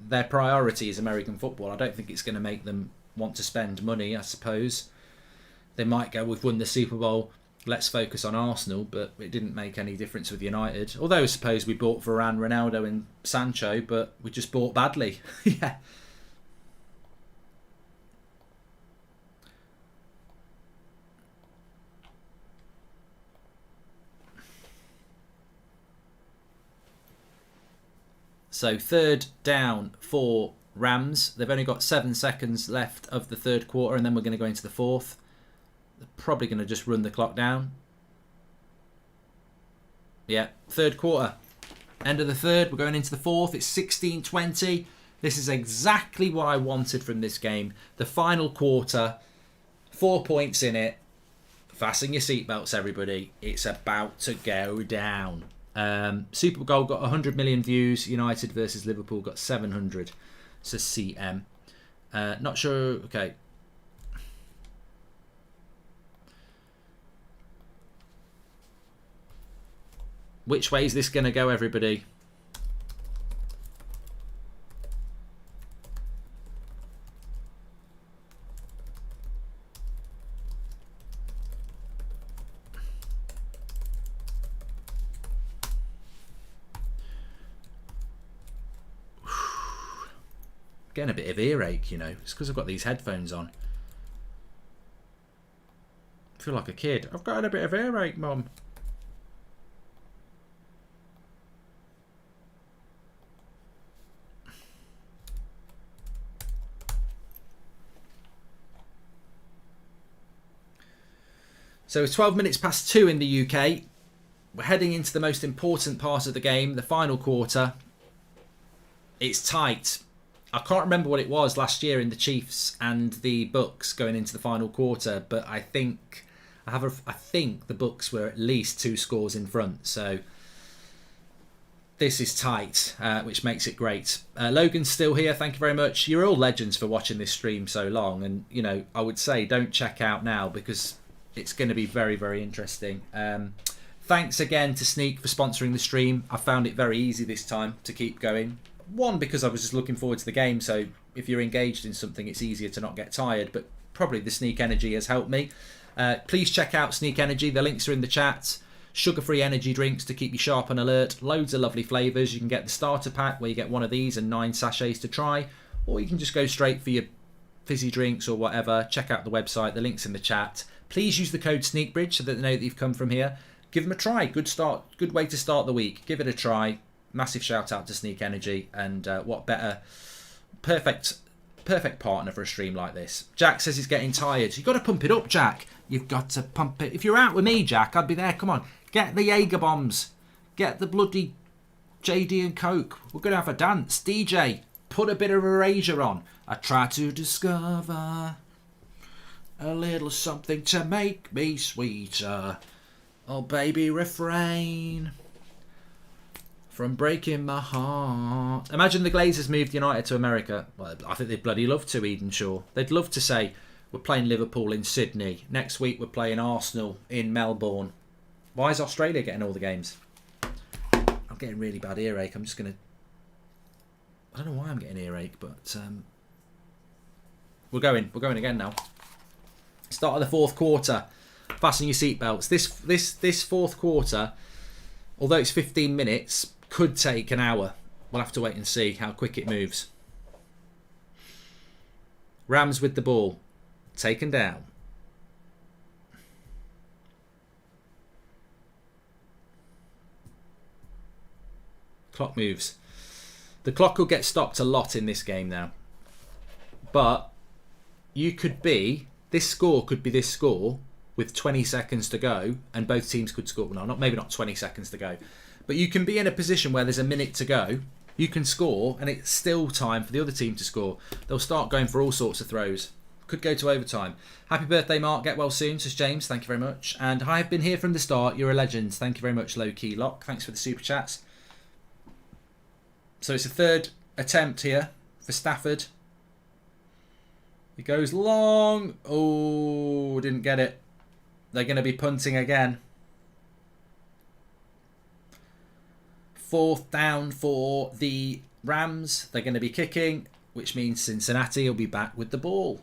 Their priority is American football. I don't think it's going to make them want to spend money. I suppose they might go, we've won the Super Bowl, let's focus on Arsenal, but it didn't make any difference with United. Although I suppose we bought Varane, Ronaldo and Sancho, but we just bought badly. Yeah. So third down for Rams. They've only got 7 seconds left of the third quarter, and then we're going to go into the fourth. They're probably going to just run the clock down. Yeah, third quarter. End of the third. We're going into the fourth. It's 16-20. This is exactly what I wanted from this game. The final quarter. 4 points in it. Fasten your seatbelts, everybody. It's about to go down. Super Bowl got 100 million views. United versus Liverpool got 700. So CM. Not sure. Okay. Which way is this going to go, everybody? Getting a bit of earache, you know. It's because I've got these headphones on. I feel like a kid. I've got a bit of earache, Mum. So it's 12 minutes past 2 in the UK. We're heading into the most important part of the game, the final quarter. It's tight. I can't remember what it was last year in the Chiefs and the Bucks going into the final quarter, but I think the Bucks were at least 2 scores in front. So this is tight, which makes it great. Logan's still here. Thank you very much. You're all legends for watching this stream so long, and you know I would say don't check out now because it's going to be very, very interesting. Thanks again to Sneak for sponsoring the stream. I found it very easy this time to keep going. One, because I was just looking forward to the game, so if you're engaged in something, it's easier to not get tired, but probably the Sneak Energy has helped me. Please check out Sneak Energy. The links are in the chat. Sugar-free energy drinks to keep you sharp and alert. Loads of lovely flavours. You can get the starter pack where you get one of these and 9 sachets to try, or you can just go straight for your fizzy drinks or whatever. Check out the website. The link's in the chat. Please use the code SNEAKBRIDGE so that they know that you've come from here. Give them a try. Good way to start the week. Give it a try. Massive shout out to Sneak Energy, and what better perfect partner for a stream like this. Jack says he's getting tired. You've got to pump it up, Jack. You've got to pump it. If you're out with me, Jack, I'd be there. Come on, get the Jaeger bombs, get the bloody JD and Coke. We're gonna have a dance. DJ, put a bit of Erasure on. I try to discover a little something to make me sweeter. Oh baby, refrain from breaking my heart. Imagine the Glazers moved United to America. Well, I think they'd bloody love to, Eden Shaw. They'd love to say, we're playing Liverpool in Sydney. Next week we're playing Arsenal in Melbourne. Why is Australia getting all the games? I'm getting really bad earache. I'm just going to... I don't know why I'm getting earache, but... We're going again now. Start of the fourth quarter. Fasten your seatbelts. This fourth quarter, although it's 15 minutes... could take an hour. We'll have to wait and see how quick it moves. Rams with the ball. Taken down. Clock moves. The clock will get stopped a lot in this game now. But you could be... This score could be this score with 20 seconds to go, and both teams could score. No, maybe not 20 seconds to go. But you can be in a position where there's a minute to go, you can score, and it's still time for the other team to score. They'll start going for all sorts of throws. Could go to overtime. Happy birthday, Mark. Get well soon, says James. Thank you very much. And I've been here from the start. You're a legend. Thank you very much, Low Key Lock. Thanks for the super chats. So it's a third attempt here for Stafford. He goes long. Oh, didn't get it. They're going to be punting again. 4th down for the Rams. They're going to be kicking, which means Cincinnati will be back with the ball.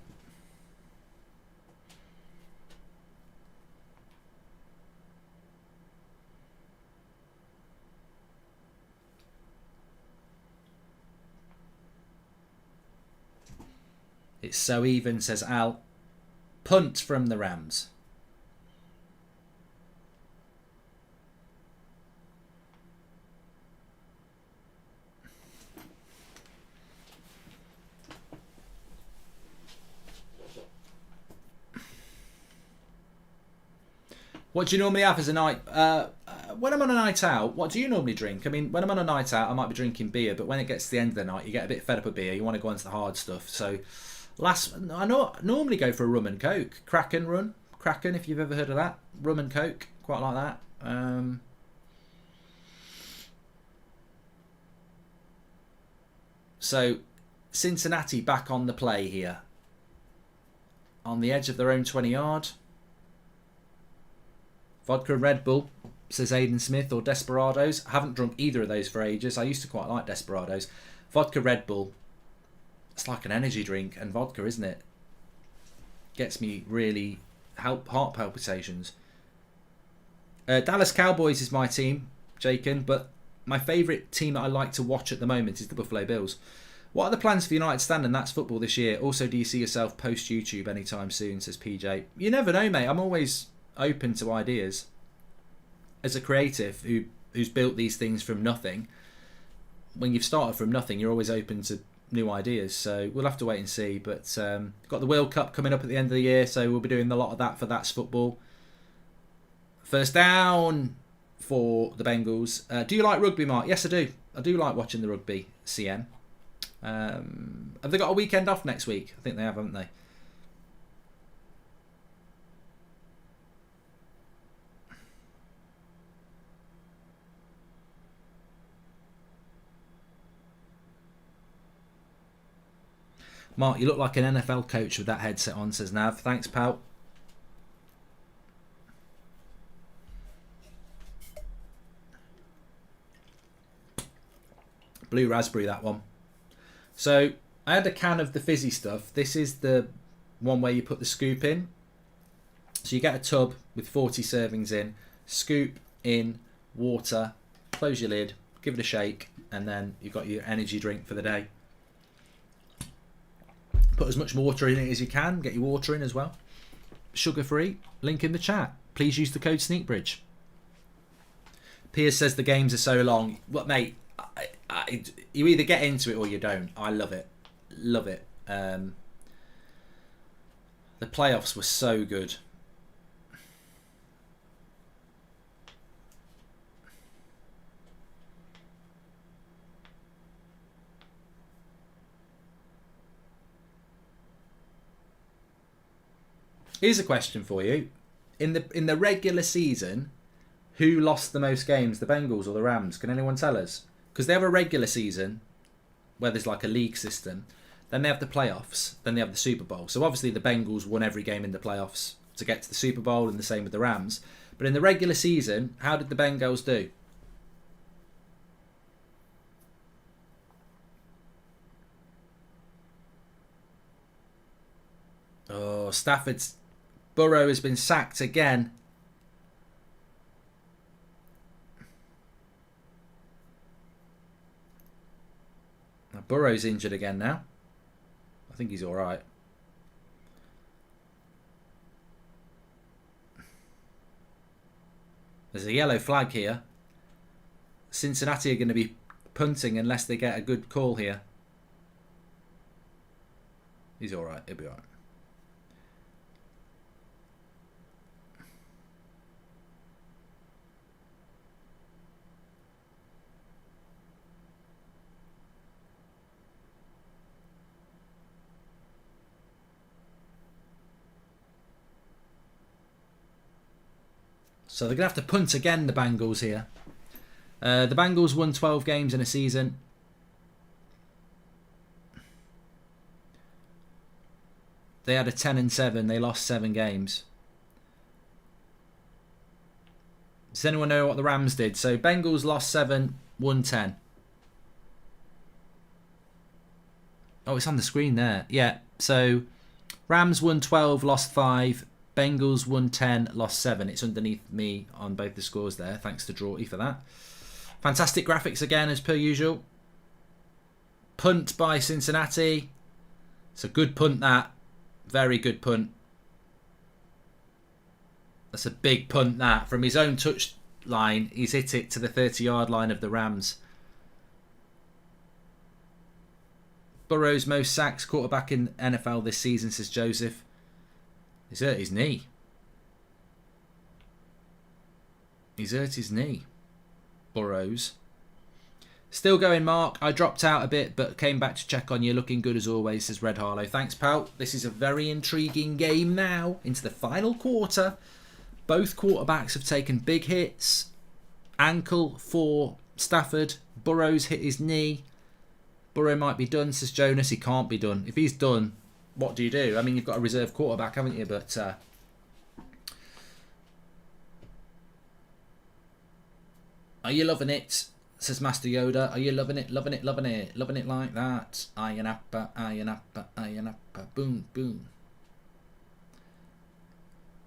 It's so even, says Al. Punt from the Rams. What do you normally have as a night? When I'm on a night out, what do you normally drink? I mean, when I'm on a night out, I might be drinking beer, but when it gets to the end of the night, you get a bit fed up with beer. You want to go on to the hard stuff. So, I normally go for a rum and coke. Kraken run. Kraken, if you've ever heard of that. Rum and coke. Quite like that. So, Cincinnati back on the play here. On the edge of their own 20-yard. Vodka and Red Bull, says Aidan Smith, or Desperados. I haven't drunk either of those for ages. I used to quite like Desperados. Vodka Red Bull. It's like an energy drink and vodka, isn't it? Gets me really heart palpitations. Dallas Cowboys is my team, Jakin, but my favourite team that I like to watch at the moment is the Buffalo Bills. What are the plans for United Standing? That's football this year. Also, do you see yourself post YouTube anytime soon, says PJ. You never know, mate. I'm always open to ideas. As a creative who's built these things from nothing, when you've started from nothing, you're always open to new ideas. So we'll have to wait and see. But got the World Cup coming up at the end of the year, so we'll be doing a lot of that for That's Football. First down for the Bengals. Do you like rugby, Mark? Yes, I do. I do like watching the rugby, CM. Have they got a weekend off next week? I think they have, haven't they? Mark, you look like an NFL coach with that headset on, says Nav. Thanks, pal. Blue raspberry, that one. So, I had a can of the fizzy stuff. This is the one where you put the scoop in. So you get a tub with 40 servings in. Scoop in water. Close your lid. Give it a shake. And then you've got your energy drink for the day. Put as much water in it as you can. Get your water in as well. Sugar free. Link in the chat. Please use the code SneakBridge. Piers says the games are so long. What, mate? You either get into it or you don't. I love it. Love it. The playoffs were so good. Here's a question for you. In the regular season, who lost the most games, the Bengals or the Rams? Can anyone tell us? Because they have a regular season where there's like a league system. Then they have the playoffs. Then they have the Super Bowl. So obviously the Bengals won every game in the playoffs to get to the Super Bowl, and the same with the Rams. But in the regular season, how did the Bengals do? Oh, Burrow has been sacked again. Now Burrow's injured again now. I think he's alright. There's a yellow flag here. Cincinnati are going to be punting unless they get a good call here. He's alright. He'll be alright. So they're going to have to punt again, the Bengals here. The Bengals won 12 games in a season. They had a 10-7. They lost 7 games. Does anyone know what the Rams did? So Bengals lost 7. 110. Oh, it's on the screen there. Yeah, so Rams won 12, lost 5. Bengals won 10, lost 7. It's underneath me on both the scores there. Thanks to Drawty for that. Fantastic graphics again, as per usual. Punt by Cincinnati. It's a good punt, that. Very good punt. That's a big punt, that. From his own touch line, he's hit it to the 30-yard line of the Rams. Burrow's most sacks quarterback in NFL this season, says Joseph. He's hurt his knee. He's hurt his knee. Burrows. Still going, Mark. I dropped out a bit, but came back to check on you. Looking good as always, says Red Harlow. Thanks, pal. This is a very intriguing game now. Into the final quarter. Both quarterbacks have taken big hits. Ankle for Stafford. Burrow's hit his knee. Burrow might be done, says Jonas. He can't be done. If he's done, what do you do? I mean, you've got a reserve quarterback, haven't you? But are you loving it? Says Master Yoda. Are you loving it? Loving it, loving it. Loving it like that. Ayanappa, ayanappa, ayanappa. Boom, boom.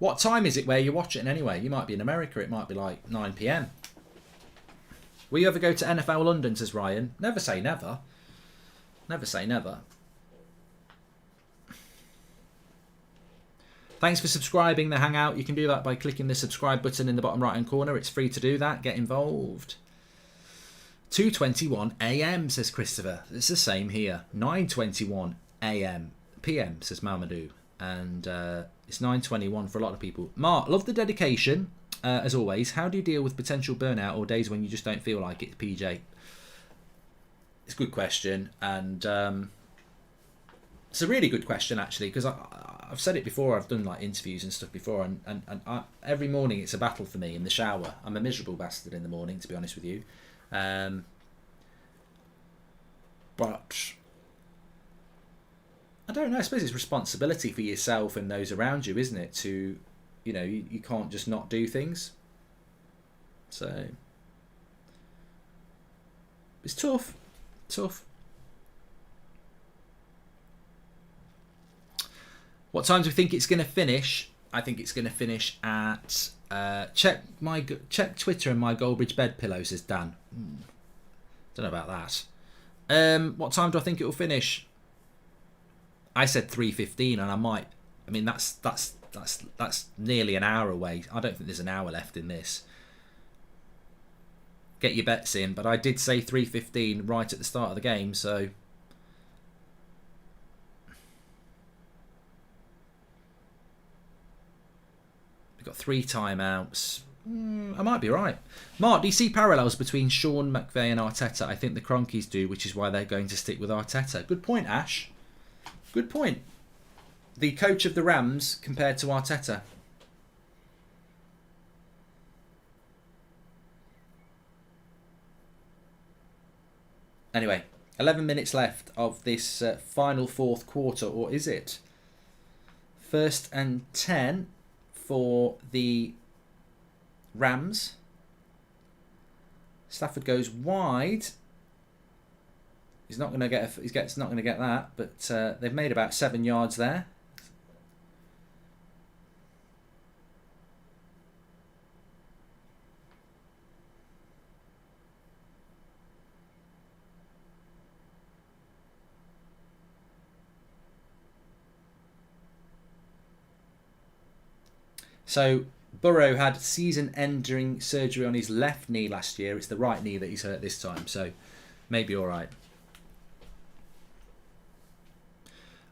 What time is it where you're watching anyway? You might be in America. It might be like 9 p.m. Will you ever go to NFL London, says Ryan. Never say never. Never say never. Thanks for subscribing the Hangout. You can do that by clicking the subscribe button in the bottom right hand corner. It's free to do that. Get involved. 2:21 a.m. says Christopher. It's the same here. 9:21 a.m. p.m. says Mamadou. And it's 9:21 for a lot of people. Mark, love the dedication. As always, how do you deal with potential burnout or days when you just don't feel like it, PJ? It's a good question, and it's a really good question actually, because I've said it before. I've done like interviews and stuff before, and every morning it's a battle for me in the shower. I'm a miserable bastard in the morning, to be honest with you. But I don't know. I suppose it's responsibility for yourself and those around you, isn't it? To, you know, you can't just not do things. So it's tough. Tough. What time do we think it's going to finish? I think it's going to finish at check Twitter and my Goldbridge bed pillow, says Dan. Don't know about that. What time do I think it will finish? I said 3:15, and I mean that's nearly an hour away. I don't think there's an hour left in this. Get your bets in, but I did say 3:15 right at the start of the game, so we've got 3 timeouts. I might be right. Mark, do you see parallels between Sean McVay and Arteta? I think the Cronkies do, which is why they're going to stick with Arteta. Good point, Ash. Good point. The coach of the Rams compared to Arteta. Anyway, 11 minutes left of this final fourth quarter, or is it? 1st and 10 for the Rams. Stafford goes wide. He's not going to get. He's not going to get that, but they've made about 7 yards there. So Burrow had season-ending surgery on his left knee last year. It's the right knee that he's hurt this time, so maybe all right.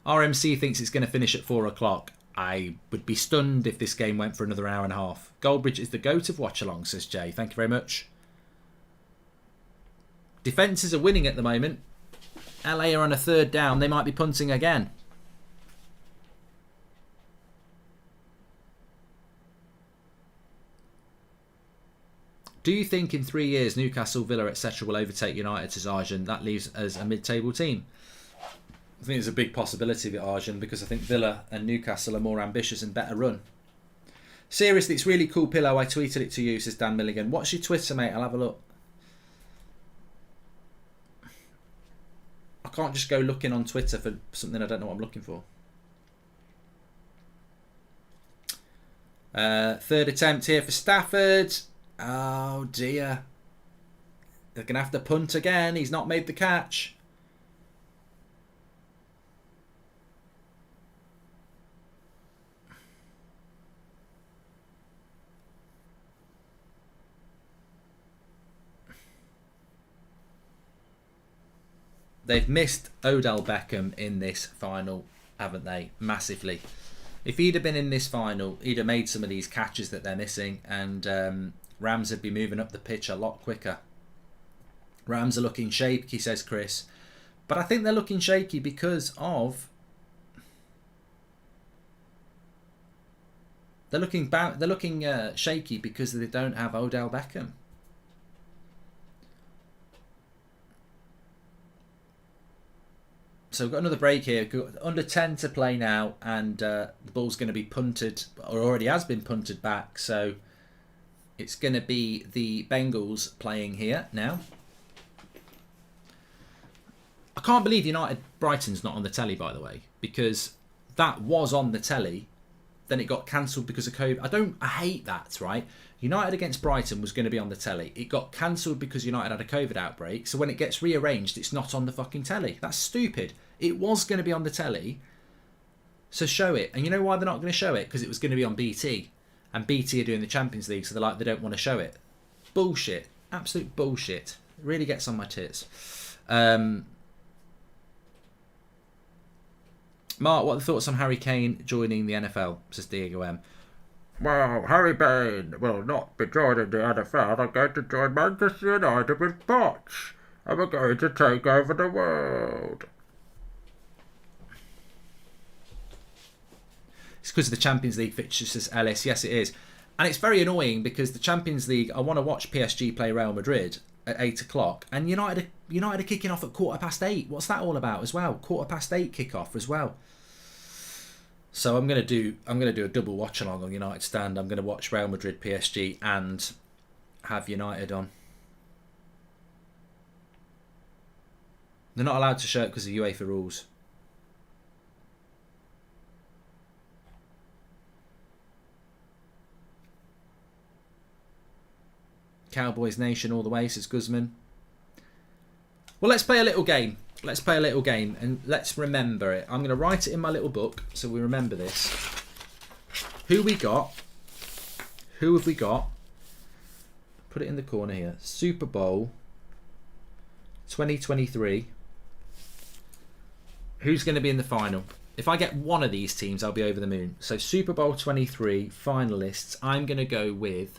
RMC thinks it's going to finish at 4 o'clock. I would be stunned if this game went for another hour and a half. Goldbridge is the goat of Watchalong, says Jay. Thank you very much. Defences are winning at the moment. LA are on a 3rd down. They might be punting again. Do you think in 3 years Newcastle, Villa, etc. will overtake United, says Arjun? That leaves us a mid-table team. I think there's a big possibility of it, Arjun, because I think Villa and Newcastle are more ambitious and better run. Seriously, it's really cool pillow. I tweeted it to you, says Dan Milligan. What's your Twitter, mate? I'll have a look. can't just go looking on Twitter for something I don't know what I'm looking for. Third attempt here for Stafford. Oh dear. They're going to have to punt again. He's not made the catch. They've missed Odell Beckham in this final, haven't they? Massively. If he'd have been in this final, he'd have made some of these catches that they're missing, and Rams would be moving up the pitch a lot quicker. Rams are looking shaky, says Chris. But I think they're looking shaky because of... They're looking shaky because they don't have Odell Beckham. So we've got another break here. We've got under 10 to play now, and the ball's going to be punted, or already has been punted back. So it's going to be the Bengals playing here now. I can't believe Brighton's not on the telly, by the way, because that was on the telly. Then it got cancelled because of COVID. I hate that, right? United against Brighton was going to be on the telly. It got cancelled because United had a COVID outbreak. So when it gets rearranged, it's not on the fucking telly. That's stupid. It was going to be on the telly. So show it. And you know why they're not going to show it? Because it was going to be on BT. And BT are doing the Champions League, so they don't want to show it. Bullshit. Absolute bullshit. It really gets on my tits. Mark, what are the thoughts on Harry Kane joining the NFL? Says Diego M. Well, Harry Kane will not be joining the NFL. They're going to join Manchester United with Poch. And we're going to take over the world. It's because of the Champions League fixtures, says Ellis. Yes, it is. And it's very annoying because the Champions League, I want to watch PSG play Real Madrid at 8 o'clock. And United are kicking off at 8:15. What's that all about as well? 8:15 kick-off as well. So I'm gonna do a double watch along on United stand. I'm gonna watch Real Madrid, PSG, and have United on. They're not allowed to show it because of UEFA rules. Cowboys Nation all the way, says Guzman. Well, let's play a little game. Let's play a little game and let's remember it. I'm going to write it in my little book so we remember this. Who we got? Who have we got? Put it in the corner here. Super Bowl 2023. Who's going to be in the final? If I get one of these teams, I'll be over the moon. So Super Bowl 23 finalists. I'm going to go with...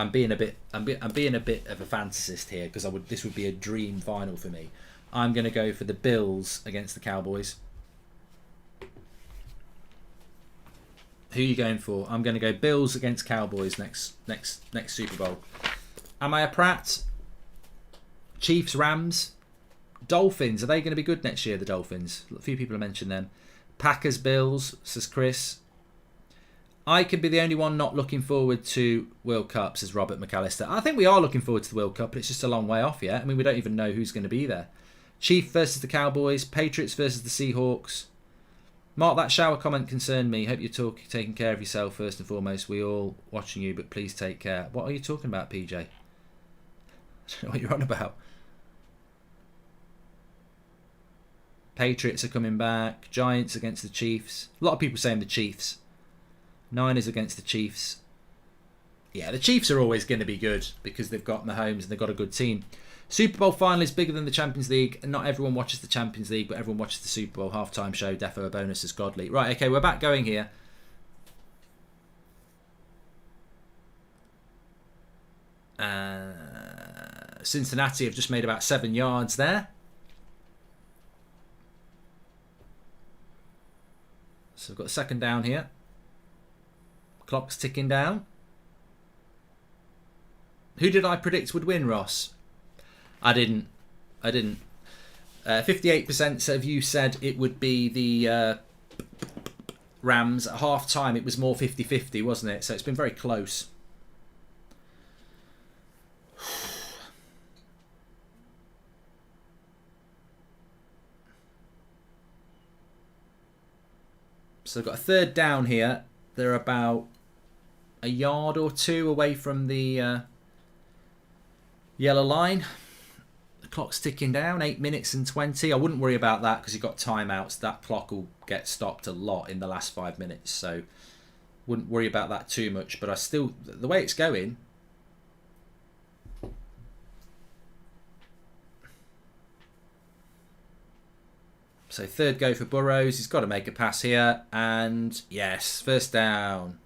I'm being a bit of a fantasist here because this would be a dream final for me. I'm going to go for the Bills against the Cowboys. Who are you going for? I'm going to go Bills against Cowboys next Super Bowl. Am I a prat? Chiefs, Rams, Dolphins. Are they going to be good next year? The Dolphins. A few people have mentioned them. Packers, Bills, says Chris. I could be the only one not looking forward to World Cup, says Robert McAllister. I think we are looking forward to the World Cup, but it's just a long way off yet. I mean, we don't even know who's going to be there. Chiefs versus the Cowboys. Patriots versus the Seahawks. Mark, that shower comment concerned me. Hope you're taking care of yourself first and foremost. We all watching you, but please take care. What are you talking about, PJ? I don't know what you're on about. Patriots are coming back. Giants against the Chiefs. A lot of people saying the Chiefs. Niners against the Chiefs. Yeah, the Chiefs are always going to be good because they've got Mahomes and they've got a good team. Super Bowl final is bigger than the Champions League. And not everyone watches the Champions League, but everyone watches the Super Bowl halftime show. Defo a bonus is godly. Right, okay, we're back going here. Cincinnati have just made about 7 yards there. So we've got a second down here. Clock's ticking down. Who did I predict would win, Ross? I didn't. 58% of you said it would be the Rams. At half time, it was more 50-50, wasn't it? So it's been very close. So I've got a third down here. They're about a yard or two away from the yellow line. The clock's ticking down, 8 minutes and 20. I wouldn't worry about that because you've got timeouts. That clock will get stopped a lot in the last 5 minutes. So wouldn't worry about that too much. But I still, the way it's going... So third go for Burrows. He's got to make a pass here. And yes, first down.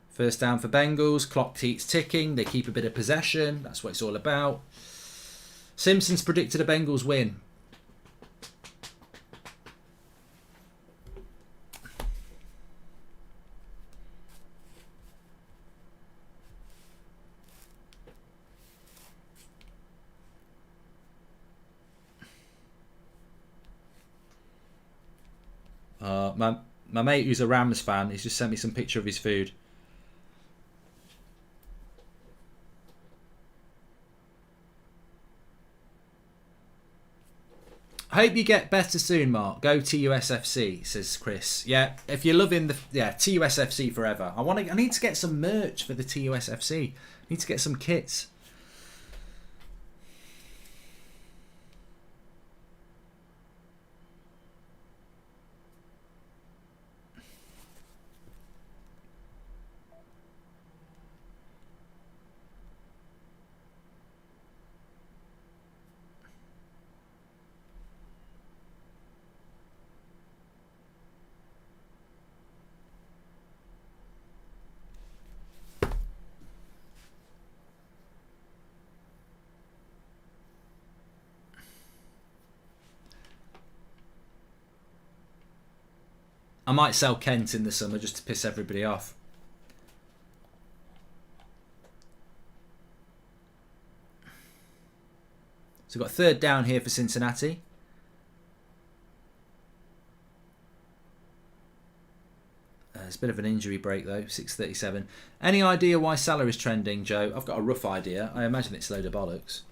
First down for Bengals. Clock keeps ticking. They keep a bit of possession. That's what it's all about. Simpson's predicted a Bengals win. My mate who's a Rams fan, he's just sent me some picture of his food. I hope you get better soon, Mark. Go TUSFC, says Chris. Yeah, if you're loving the TUSFC forever. I need to get some merch for the TUSFC. I need to get some kits. I might sell Kent in the summer just to piss everybody off. So we've got third down here for Cincinnati. It's a bit of an injury break though, 6:37. Any idea why Salah is trending, Joe? I've got a rough idea. I imagine it's a load of bollocks.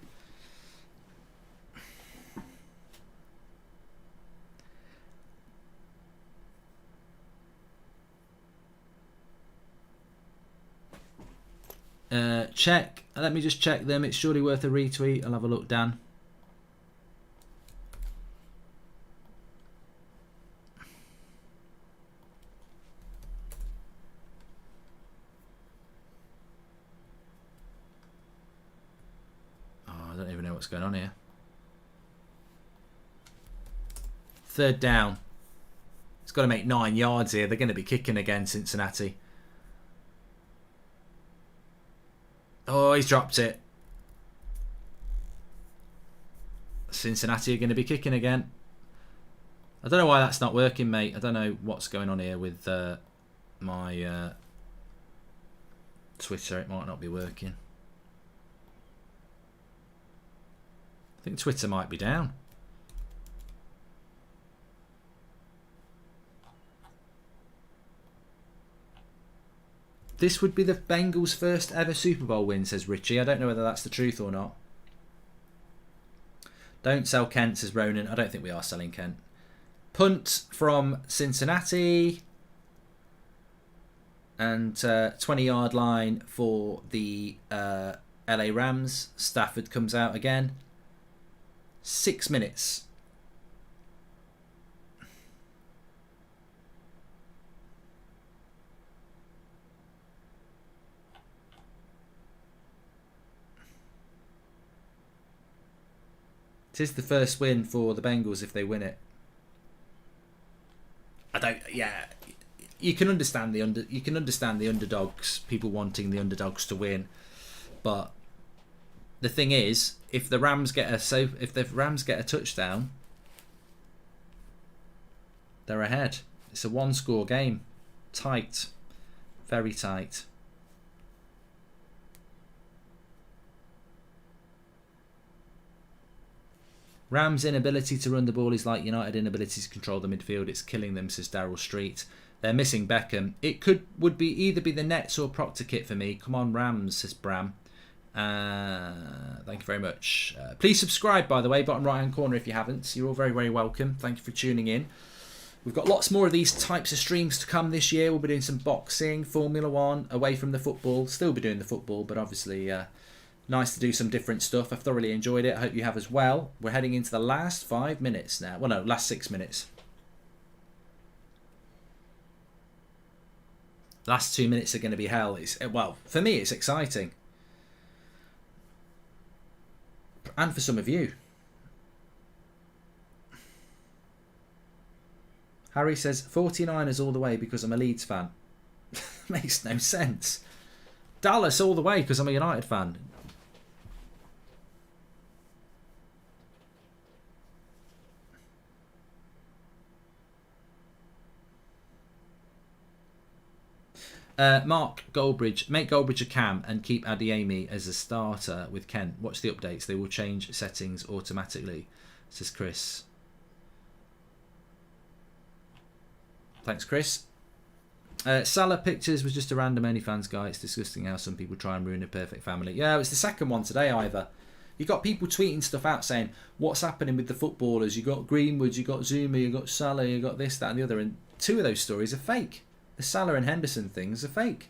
Check. Let me just check them. It's surely worth a retweet. I'll have a look, Dan. Oh, I don't even know what's going on here. Third down. It's got to make 9 yards here. They're going to be kicking again, Cincinnati. Oh, he's dropped it. Cincinnati are going to be kicking again. I don't know why that's not working, mate. I don't know what's going on here with my Twitter. It might not be working. I think Twitter might be down. This would be the Bengals' first ever Super Bowl win, says Richie. I don't know whether that's the truth or not. Don't sell Kent, says Ronan. I don't think we are selling Kent. Punt from Cincinnati. And 20-yard line for the LA Rams. Stafford comes out again. 6 minutes. It is the first win for the Bengals if they win it. You can understand the underdogs, people wanting the underdogs to win, but the thing is, if the Rams get a touchdown, they're ahead. It's a 1-score game, tight, very tight. Rams' inability to run the ball is like United inability to control the midfield. It's killing them, says Daryl Street. They're missing Beckham. It would be either be the Nets or Proctor kit for me. Come on, Rams, says Bram. Thank you very much. Please subscribe, by the way, bottom right hand corner if you haven't. You're all very, very welcome. Thank you for tuning in. We've got lots more of these types of streams to come this year. We'll be doing some boxing, Formula 1, away from the football. Still be doing the football, but obviously nice to do some different stuff. I've thoroughly enjoyed it. I hope you have as well. We're heading into the last 5 minutes now. Well, no, last 6 minutes. Last 2 minutes are going to be hell. Well, for me, it's exciting. And for some of you. Harry says, 49ers all the way because I'm a Leeds fan. Makes no sense. Dallas all the way because I'm a United fan. Mark Goldbridge, make Goldbridge a cam and keep Adeyemi as a starter with Kent. Watch the updates. They will change settings automatically, says Chris. Thanks, Chris. Salah Pictures was just a random OnlyFans guy. It's disgusting how some people try and ruin a perfect family. Yeah, it was the second one today, Ivor. You got people tweeting stuff out saying, what's happening with the footballers? You got Greenwood, you got Zuma, you got Salah, you got this, that and the other. And 2 of those stories are fake. The Salah and Henderson things are fake.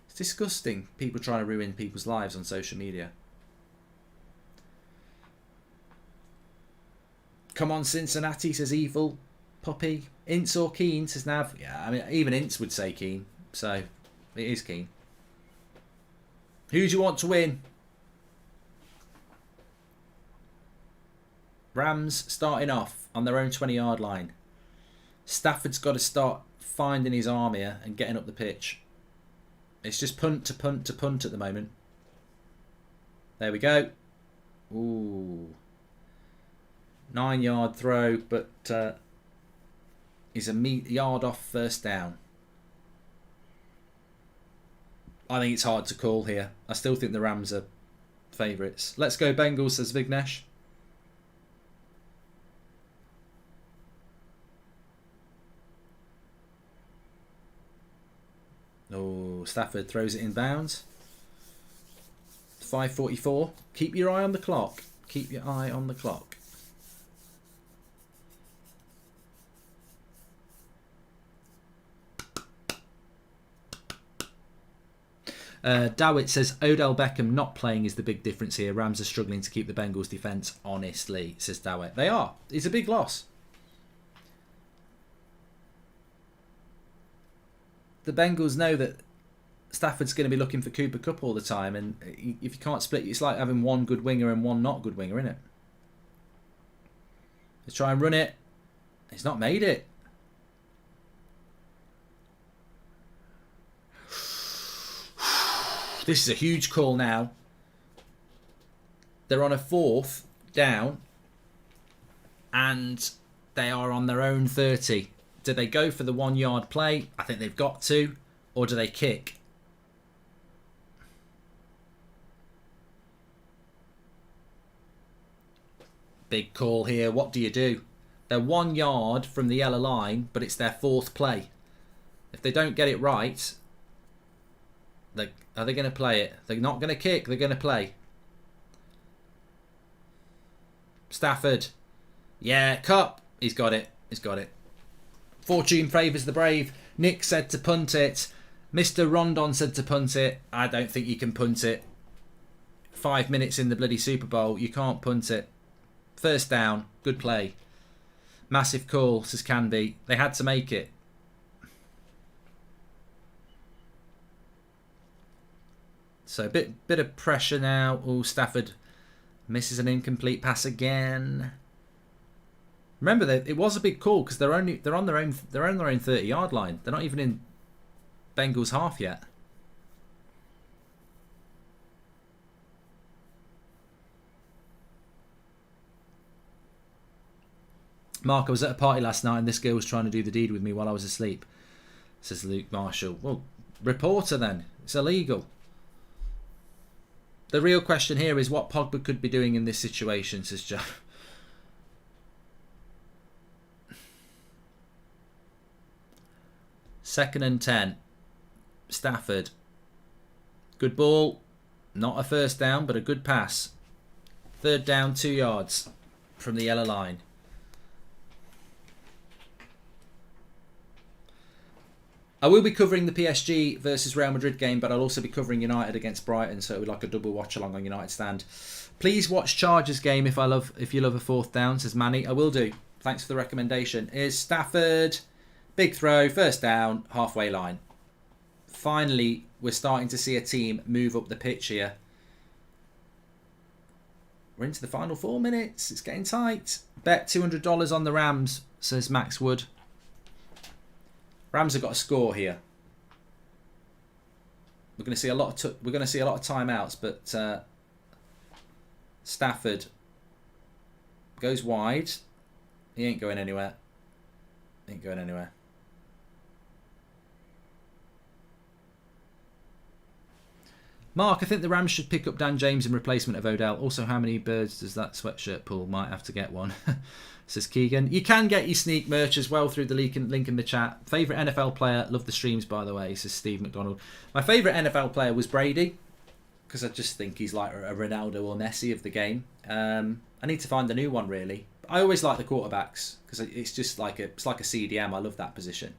It's disgusting. People trying to ruin people's lives on social media. Come on, Cincinatti, says Evil. Poppy. Ince or Keane, says Nav. Yeah, I mean, even Ince would say Keane. So, it is Keane. Who do you want to win? Rams starting off on their own 20-yard line. Stafford's got to start finding his arm here and getting up the pitch. It's just punt to punt to punt at the moment. There we go. Ooh. 9-yard throw, but he's a yard off first down. I think it's hard to call here. I still think the Rams are favourites. Let's go Bengals, says Vignesh. Oh, Stafford throws it in bounds. 5:44. Keep your eye on the clock. Keep your eye on the clock. Dawit says Odell Beckham not playing is the big difference here. Rams are struggling to keep the Bengals defence honestly, says Dawit. They are. It's a big loss. The Bengals know that Stafford's going to be looking for Cooper Kupp all the time, and if you can't split, it's like having one good winger and one not good winger, isn't it? Let's try and run it. He's not made it. This is a huge call now. They're on a 4th down, and they are on their own 30. Do they go for the 1-yard play? I think they've got to. Or do they kick? Big call here. What do you do? They're 1 yard from the yellow line, but it's their 4th play. If they don't get it right, are they going to play it? They're not going to kick. They're going to play. Stafford. Yeah, Cup. He's got it. He's got it. Fortune favours the brave. Nick said to punt it. Mr. Rondon said to punt it. I don't think you can punt it. 5 minutes in the bloody Super Bowl. You can't punt it. First down. Good play. Massive call, says Canby. They had to make it. So a bit of pressure now. Oh, Stafford misses an incomplete pass again. Remember that it was a big call because they're on their own 30-yard line. They're not even in Bengals half yet. Mark, I was at a party last night and this girl was trying to do the deed with me while I was asleep, says Luke Marshall. Well, reporter then. It's illegal. The real question here is what Pogba could be doing in this situation, says Joe. 2nd and 10. Stafford. Good ball. Not a first down, but a good pass. 3rd down, 2 yards from the yellow line. I will be covering the PSG versus Real Madrid game, but I'll also be covering United against Brighton, so it would like a double watch along on United stand. Please watch Chargers game if you love a 4th down, says Manny. I will do. Thanks for the recommendation. Is Stafford, big throw, 1st down, halfway line. Finally, we're starting to see a team move up the pitch here. We're into the final 4 minutes. It's getting tight. Bet $200 on the Rams, says Max Wood. Rams have got a score here. We're going to see a lot of timeouts, but Stafford goes wide. He ain't going anywhere. Mark, I think the Rams should pick up Dan James in replacement of Odell. Also, how many birds does that sweatshirt pull? Might have to get one, says Keegan. You can get your sneak merch as well through the link in the chat. Favourite NFL player? Love the streams, by the way, says Steve McDonald. My favourite NFL player was Brady, because I just think he's like a Ronaldo or Messi of the game. I need to find a new one, really. I always like the quarterbacks, because it's just like a CDM. I love that position.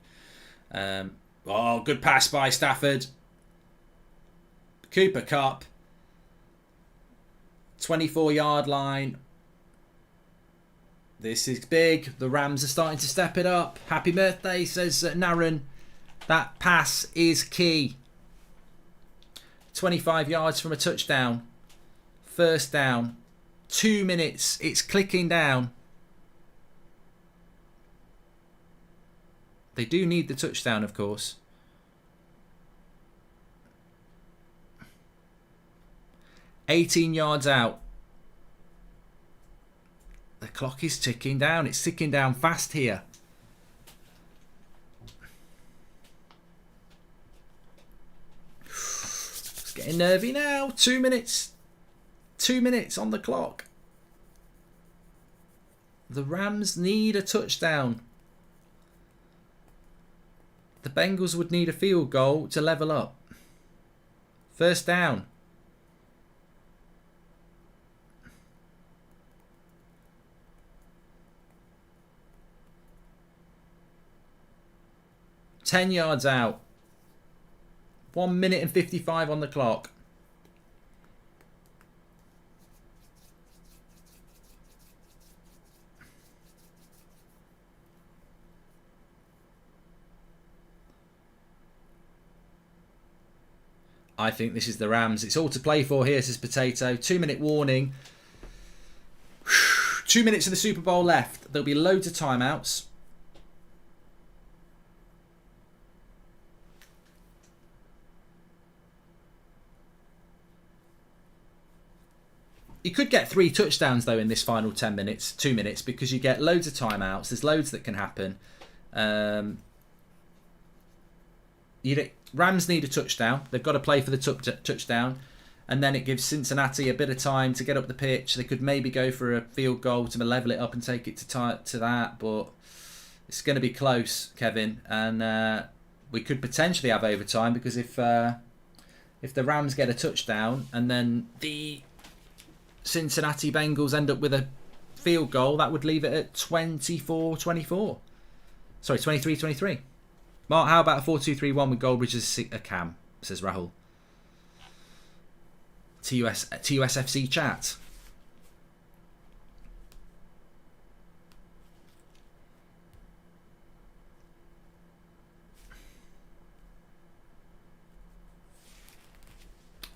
Good pass by Stafford. Cooper Kupp, 24-yard line. This is big. The Rams are starting to step it up. Happy birthday, says Naren. That pass is key. 25 yards from a touchdown. 1st down. 2 minutes. It's clicking down. They do need the touchdown, of course. 18 yards out. The clock is ticking down. It's ticking down fast here. It's getting nervy now. 2 minutes. 2 minutes on the clock. The Rams need a touchdown. The Bengals would need a field goal to level up. 1st down. $10 yards out. 1 minute and 55 on the clock. I think this is the Rams. It's all to play for here, says Potato. 2 minute warning. 2 minutes of the Super Bowl left. There'll be loads of timeouts. You could get 3 touchdowns, though, in this final 2 minutes, because you get loads of timeouts. There's loads that can happen. Rams need a touchdown. They've got to play for the touchdown. And then it gives Cincinnati a bit of time to get up the pitch. They could maybe go for a field goal to level it up and take it to that. But it's going to be close, Kevin. And we could potentially have overtime, because if the Rams get a touchdown and then the Cincinnati Bengals end up with a field goal, that would leave it at 24-24. Sorry, 23-23. Mark, how about a 4-2-3-1 with Goldbridge as a cam, says Rahul. TUSFC chat.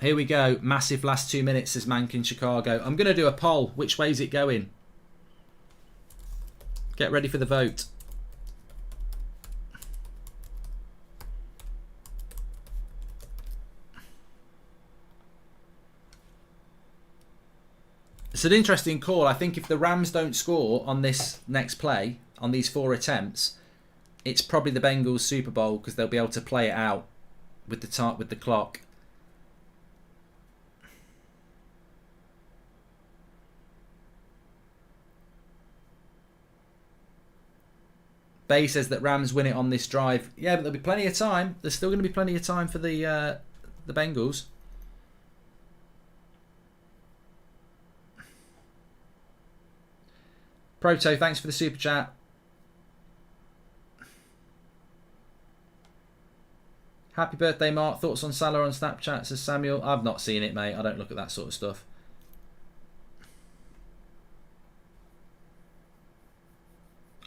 Here we go. Massive last 2 minutes, says Mank in Chicago. I'm going to do a poll. Which way is it going? Get ready for the vote. It's an interesting call. I think if the Rams don't score on this next play, on these 4 attempts, it's probably the Bengals Super Bowl, because they'll be able to play it out with the clock. Bay says that Rams win it on this drive. Yeah, but there'll be plenty of time. There's still going to be plenty of time for the Bengals. Proto, thanks for the super chat. Happy birthday, Mark. Thoughts on Salah on Snapchat, says Samuel. I've not seen it, mate. I don't look at that sort of stuff.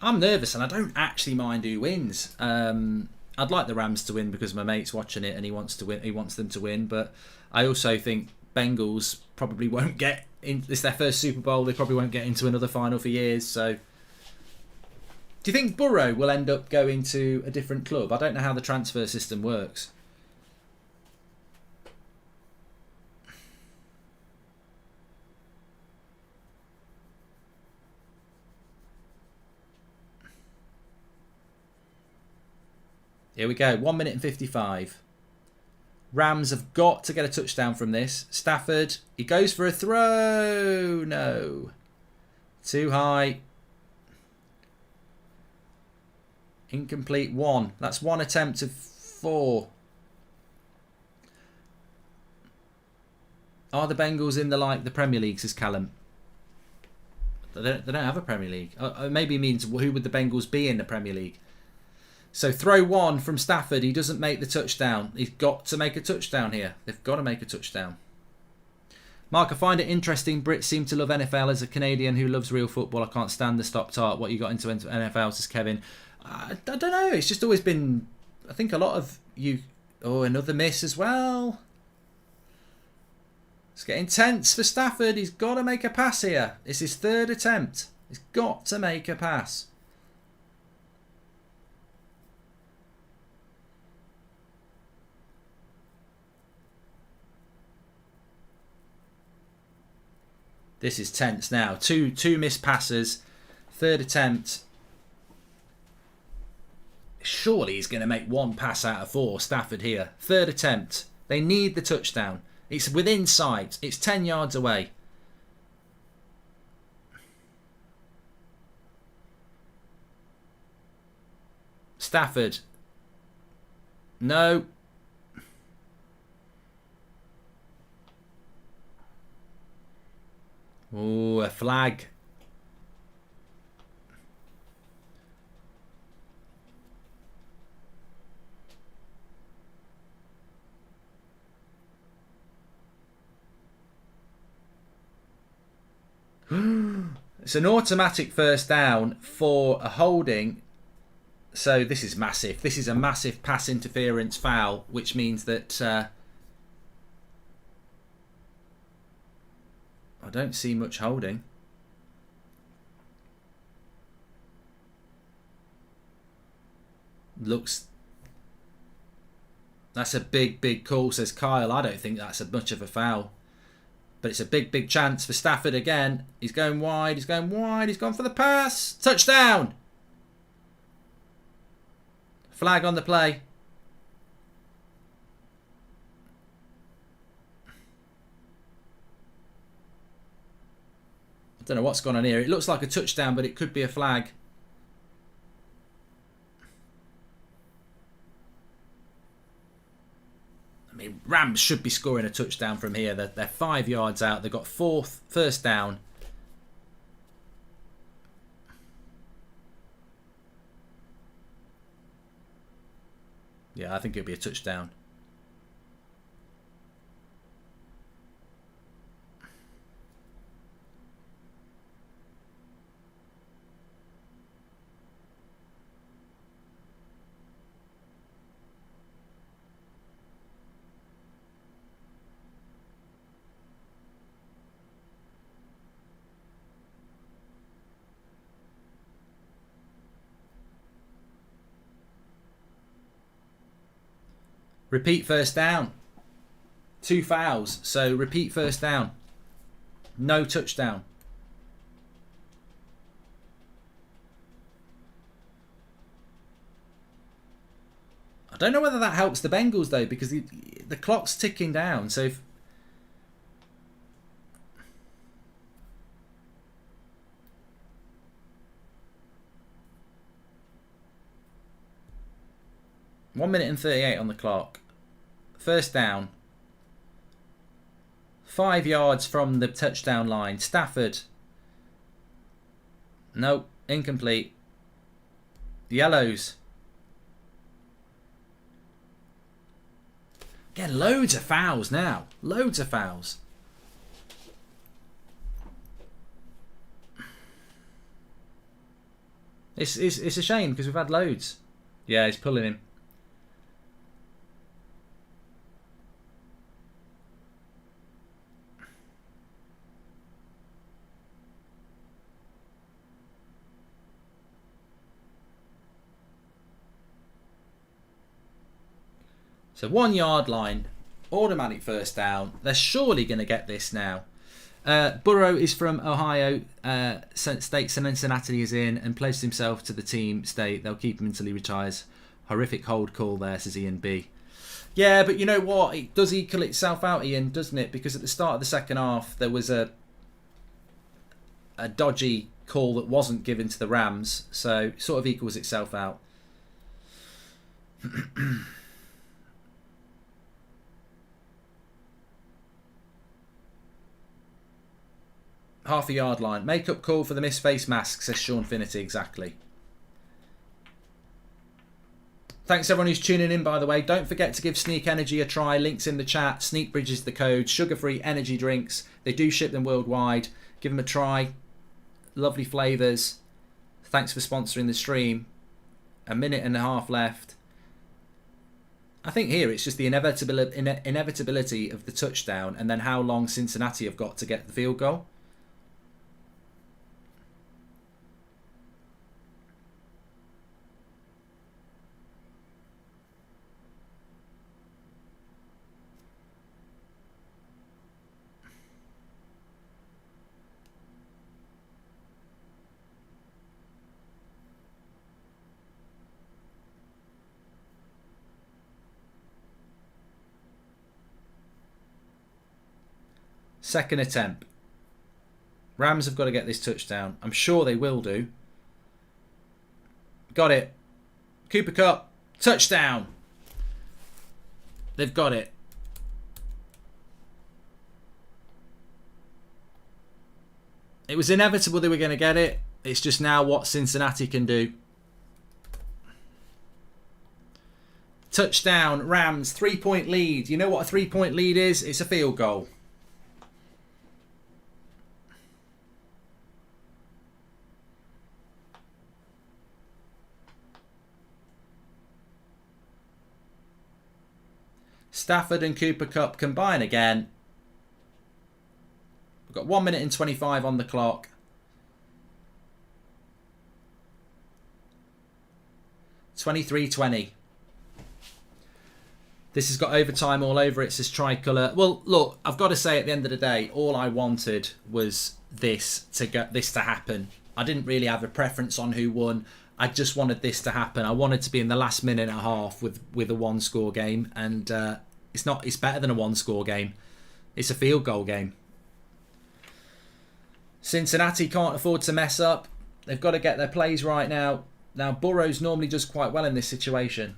I'm nervous and I don't actually mind who wins. I'd like the Rams to win because my mate's watching it and he wants to win. He wants them to win, but I also think Bengals probably won't get in. It's their first Super Bowl. They probably won't get into another final for years. So, do you think Burrow will end up going to a different club? I don't know how the transfer system works. Here we go. 1 minute and 55. Rams have got to get a touchdown from this. Stafford, he goes for a throw. No. Too high. Incomplete 1. That's 1 attempt of 4. Are the Bengals in the Premier League, says Callum? They don't have a Premier League. Maybe it means who would the Bengals be in the Premier League? So throw 1 from Stafford. He doesn't make the touchdown. He's got to make a touchdown here. They've got to make a touchdown. Mark, I find it interesting. Brits seem to love NFL. As a Canadian who loves real football, I can't stand the stop-start. What you got into NFL, says Kevin. I don't know. It's just always been, I think a lot of you... Oh, another miss as well. It's getting tense for Stafford. He's got to make a pass here. It's his 3rd attempt. He's got to make a pass. This is tense now. Two missed passes. 3rd attempt. Surely he's going to make 1 pass out of 4, Stafford here. 3rd attempt. They need the touchdown. It's within sight. It's 10 yards away. Stafford. No. Oh, a flag. It's an automatic first down for a holding. So this is massive. This is a massive pass interference foul, which means that I don't see much holding. Looks... That's a big call, says Kyle. I don't think that's much of a foul. But it's a big chance for Stafford again. He's going wide. He's going wide. He's gone for the pass. Touchdown! Flag on the play. I don't know what's gone on here. It looks like a touchdown, but it could be a flag. I mean, Rams should be scoring a touchdown from here. They're 5 yards out. They've got first down. Yeah, I think it'll be a touchdown. Repeat first down. 2 fouls. So repeat first down. No touchdown. I don't know whether that helps the Bengals though, because the clock's ticking down. So if... 1 minute and 38 on the clock. First down. 5 yards from the touchdown line. Stafford. Nope. Incomplete. Yellows. Again, loads of fouls now. Loads of fouls. It's a shame because we've had loads. Yeah, he's pulling him. So 1 yard line, automatic first down. They're surely going to get this now. Burrow is from Ohio State. Cincinatti is in and pledged himself to the team state. They'll keep him until he retires. Horrific hold call there, says Ian B. Yeah, but you know what? It does equal itself out, Ian, doesn't it? Because at the start of the second half, there was a dodgy call that wasn't given to the Rams. So it sort of equals itself out. Half a yard line. Make-up call for the missed face mask, says Sean Finity. Exactly. Thanks everyone who's tuning in, by the way. Don't forget to give Sneak Energy a try. Links in the chat. Sneakbridge is the code. Sugar-free energy drinks. They do ship them worldwide. Give them a try. Lovely flavours. Thanks for sponsoring the stream. A minute and a half left. I think here it's just the inevitability of the touchdown and then how long Cincinnati have got to get the field goal. Second attempt. Rams have got to get this touchdown. I'm sure they will do. Got it. Cooper Kupp. Touchdown. They've got it. It was inevitable they were going to get it. It's just now what Cincinnati can do. Touchdown. Rams. 3-point lead. You know what a 3-point lead is? It's a field goal. Stafford and Cooper Kupp combine again. We've got 1 minute and 25 on the clock. 23-20. This has got overtime all over it, says Tricolour. Well, look, I've got to say at the end of the day, all I wanted was this to happen. I didn't really have a preference on who won. I just wanted this to happen. I wanted to be in the last minute and a half with a one-score game, and it's better than a one-score game. It's a field goal game. Cincinnati can't afford to mess up. They've got to get their plays right now. Now, Burrows normally does quite well in this situation.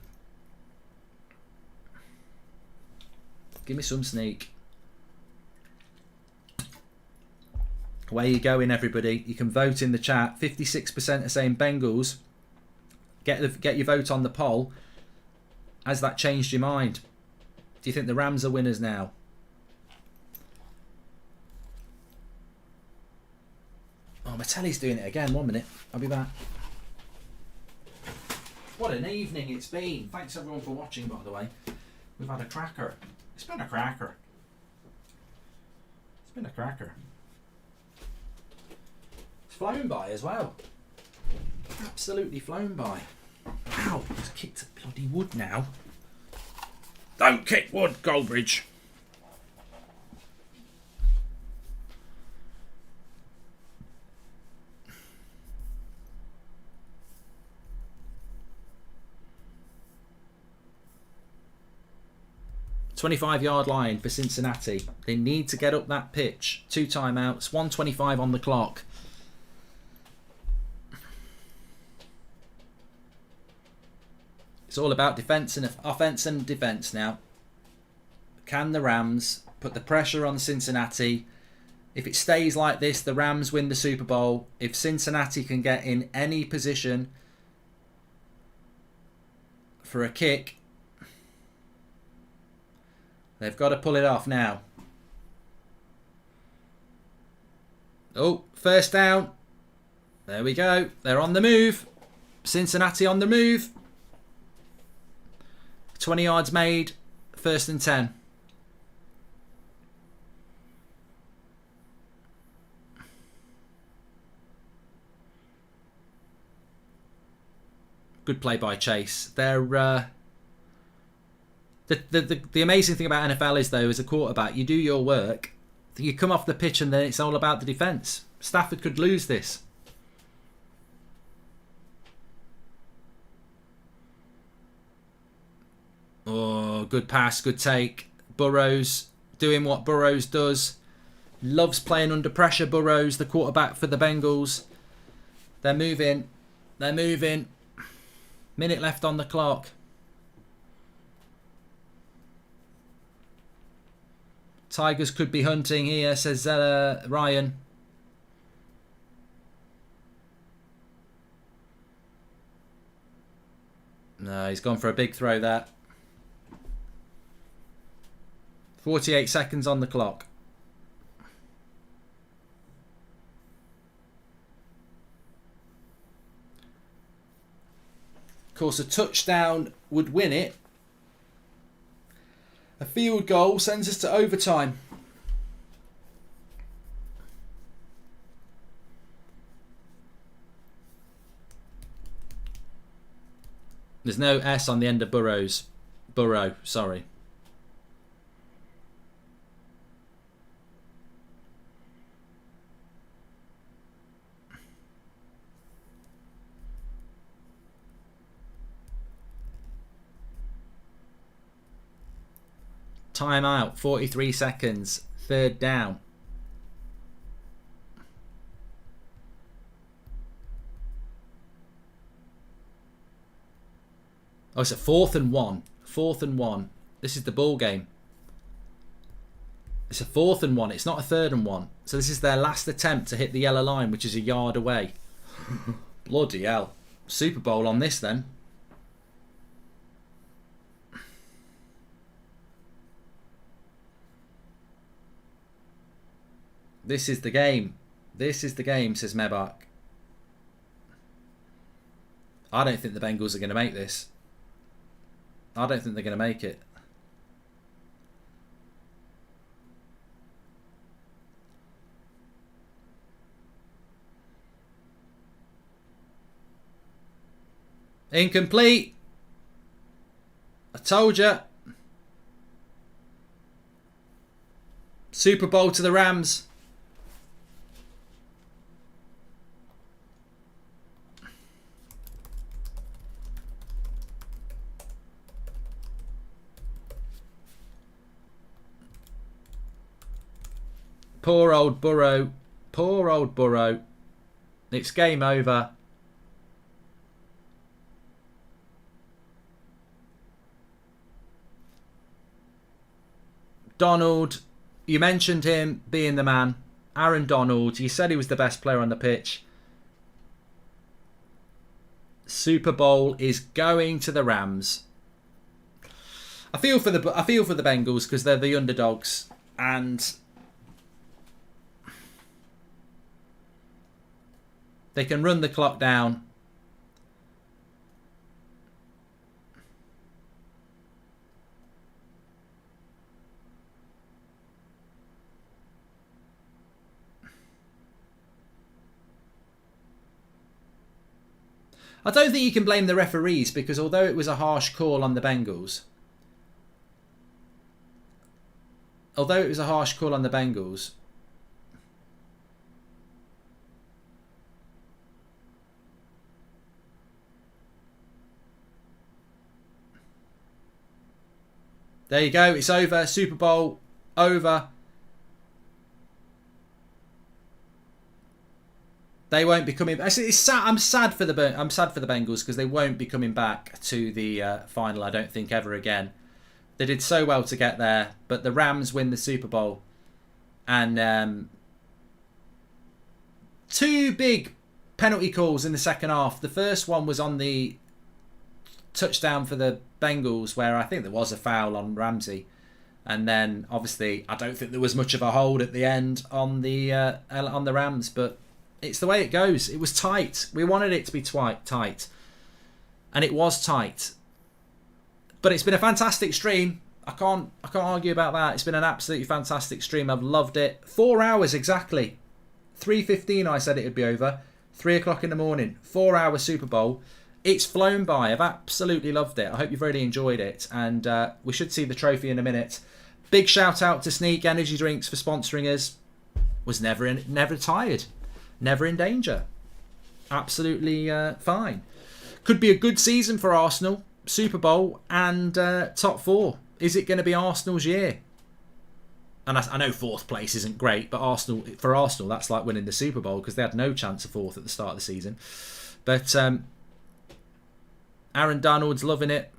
Give me some Sneak. Where you going, everybody? You can vote in the chat. 56% are saying Bengals. Get your vote on the poll. Has that changed your mind? Do you think the Rams are winners now? Oh, my telly's doing it again. 1 minute. I'll be back. What an evening it's been. Thanks everyone for watching, by the way. We've had a cracker. It's been a cracker. It's been a cracker. It's flown by as well. Absolutely flown by. Ow, I've kicked a bloody wood now. Don't kick wood, Goldbridge. ...25-yard line for Cincinnati. They need to get up that pitch. 2 timeouts, 1:25 on the clock. It's all about defense and offense and defense now. Can the Rams put the pressure on Cincinnati? If it stays like this, the Rams win the Super Bowl. If Cincinnati can get in any position for a kick, they've got to pull it off now. Oh, first down. There we go. They're on the move. Cincinnati on the move. 20 yards made. 1st and 10. Good play by Chase. They're the amazing thing about NFL is, though, as a quarterback, you do your work. You come off the pitch and then it's all about the defense. Stafford could lose this. Oh, good pass, good take. Burrows doing what Burrows does. Loves playing under pressure, Burrows, the quarterback for the Bengals. They're moving. They're moving. Minute left on the clock. Tigers could be hunting here, says Ryan. No, he's gone for a big throw there. 48 seconds on the clock. Of course, a touchdown would win it. A field goal sends us to overtime. There's no S on the end of Burrows. Burrow, sorry. Timeout, 43 seconds, 3rd down. Oh, it's a 4th and 1. 4th and 1. This is the ball game. It's a 4th and 1. It's not a 3rd and 1. So this is their last attempt to hit the yellow line, which is a yard away. Bloody hell. Super Bowl on this then. This is the game. This is the game, says Mebach. I don't think the Bengals are going to make this. I don't think they're going to make it. Incomplete. I told you. Super Bowl to the Rams. Poor old Burrow. Poor old Burrow. It's game over. Donald, you mentioned him being the man. Aaron Donald, you said he was the best player on the pitch. Super Bowl is going to the Rams. I feel for the Bengals because they're the underdogs, and they can run the clock down. I don't think you can blame the referees because although it was a harsh call on the Bengals, there you go, it's over. Super Bowl over. They won't be coming. It's sad. I'm sad for the Bengals because they won't be coming back to the final. I don't think ever again. They did so well to get there, but the Rams win the Super Bowl, and two big penalty calls in the second half. The first one was on the touchdown for the Bengals, where I think there was a foul on Ramsey, and then obviously I don't think there was much of a hold at the end on the Rams, but it's the way it goes. It was tight. We wanted it to be tight, and it was tight. But it's been a fantastic stream. I can't argue about that. It's been an absolutely fantastic stream. I've loved it. 4 hours exactly. 3:15 I said it would be over. 3 o'clock in the morning. 4 hour Super Bowl. It's flown by. I've absolutely loved it. I hope you've really enjoyed it. And we should see the trophy in a minute. Big shout out to Sneak Energy Drinks for sponsoring us. Was never tired. Never in danger. Absolutely fine. Could be a good season for Arsenal. Super Bowl and top four. Is it going to be Arsenal's year? And I know fourth place isn't great, but for Arsenal, that's like winning the Super Bowl because they had no chance of fourth at the start of the season. But Aaron Donald's loving it.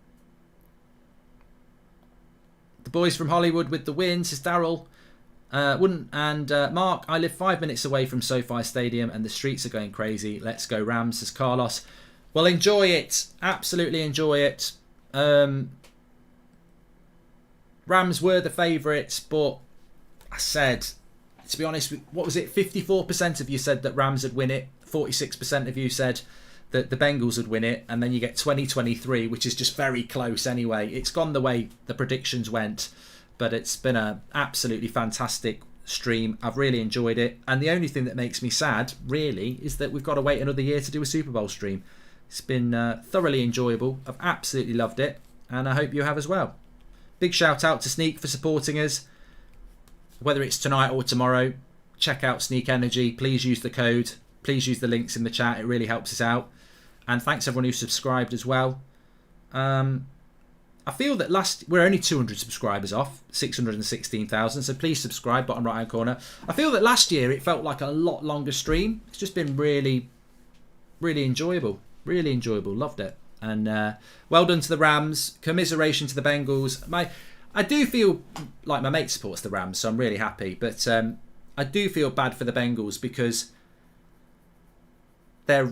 The boys from Hollywood with the win, says Daryl. Mark, I live 5 minutes away from SoFi Stadium and the streets are going crazy. Let's go Rams, says Carlos. Well, enjoy it. Absolutely enjoy it. Rams were the favourites, but I said, to be honest, what was it? 54% of you said that Rams would win it. 46% of you said that the Bengals would win it. And then you get 20-23, which is just very close anyway. It's gone the way the predictions went. But it's been an absolutely fantastic stream. I've really enjoyed it. And the only thing that makes me sad, really, is that we've got to wait another year to do a Super Bowl stream. It's been thoroughly enjoyable. I've absolutely loved it. And I hope you have as well. Big shout out to Sneak for supporting us. Whether it's tonight or tomorrow, check out Sneak Energy. Please use the code. Please use the links in the chat. It really helps us out. And thanks everyone who subscribed as well. I feel that we're only 200 subscribers off 616,000, so please subscribe, bottom right hand corner. I feel that last year it felt like a lot longer stream. It's just been really, really enjoyable. Really enjoyable. Loved it. And well done to the Rams. Commiseration to the Bengals. I do feel like my mate supports the Rams, so I'm really happy. But I do feel bad for the Bengals because they're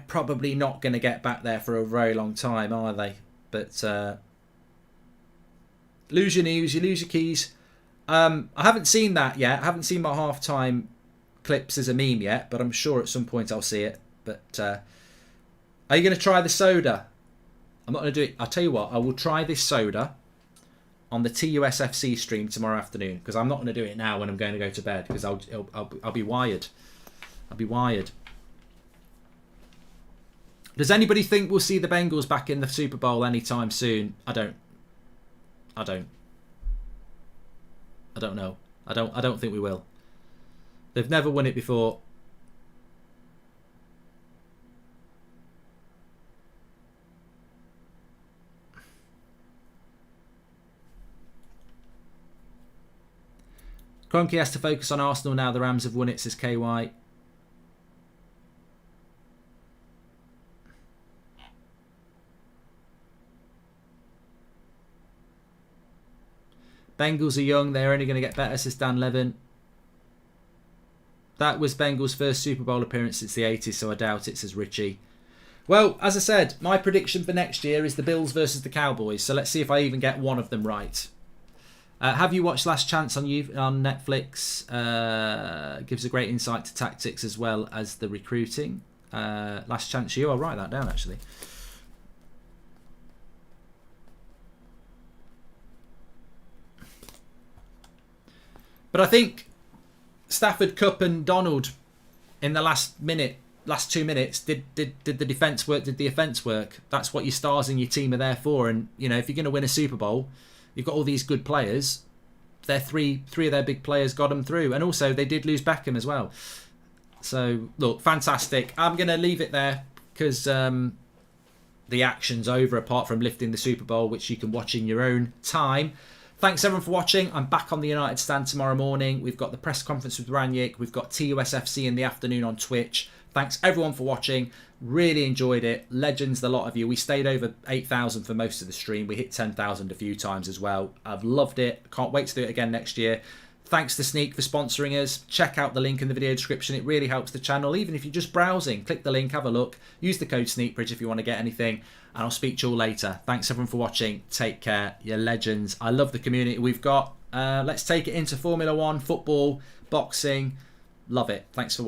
probably not going to get back there for a very long time, are they? But lose your news, you lose your keys. I haven't seen that yet. I haven't seen my halftime clips as a meme yet, but I'm sure at some point I'll see it. But are you going to try the soda? I'm not going to do it. I'll tell you what, I will try this soda on the TUSFC stream tomorrow afternoon because I'm not going to do it now when I'm going to go to bed because I'll be wired. I'll be wired. Does anybody think we'll see the Bengals back in the Super Bowl anytime soon? I don't know. I don't think we will. They've never won it before. Cronky has to focus on Arsenal now. The Rams have won it, says KY. Bengals are young. They're only going to get better, says Dan Levin. That was Bengals' first Super Bowl appearance since the 80s, so I doubt it, says Richie. Well, as I said, my prediction for next year is the Bills versus the Cowboys, so let's see if I even get one of them right. Have you watched Last Chance on Netflix? Gives a great insight to tactics as well as the recruiting. Last Chance U, I'll write that down actually. But I think Stafford, Cup and Donald in the last 2 minutes did the defence work, did the offence work. That's what your stars in your team are there for. And, you know, if you're going to win a Super Bowl, you've got all these good players. Their three of their big players got them through. And also they did lose Beckham as well. So, look, fantastic. I'm going to leave it there because the action's over apart from lifting the Super Bowl, which you can watch in your own time. Thanks everyone for watching. I'm back on the United stand tomorrow morning. We've got the press conference with Ranić. We've got TUSFC in the afternoon on Twitch. Thanks everyone for watching. Really enjoyed it. Legends, the lot of you. We stayed over 8,000 for most of the stream. We hit 10,000 a few times as well. I've loved it. Can't wait to do it again next year. Thanks to Sneak for sponsoring us. Check out the link in the video description. It really helps the channel. Even if you're just browsing, click the link, have a look. Use the code SneakBridge if you want to get anything. And I'll speak to you all later. Thanks everyone for watching. Take care. You're legends. I love the community we've got. Let's take it into Formula 1, football, boxing. Love it. Thanks for watching.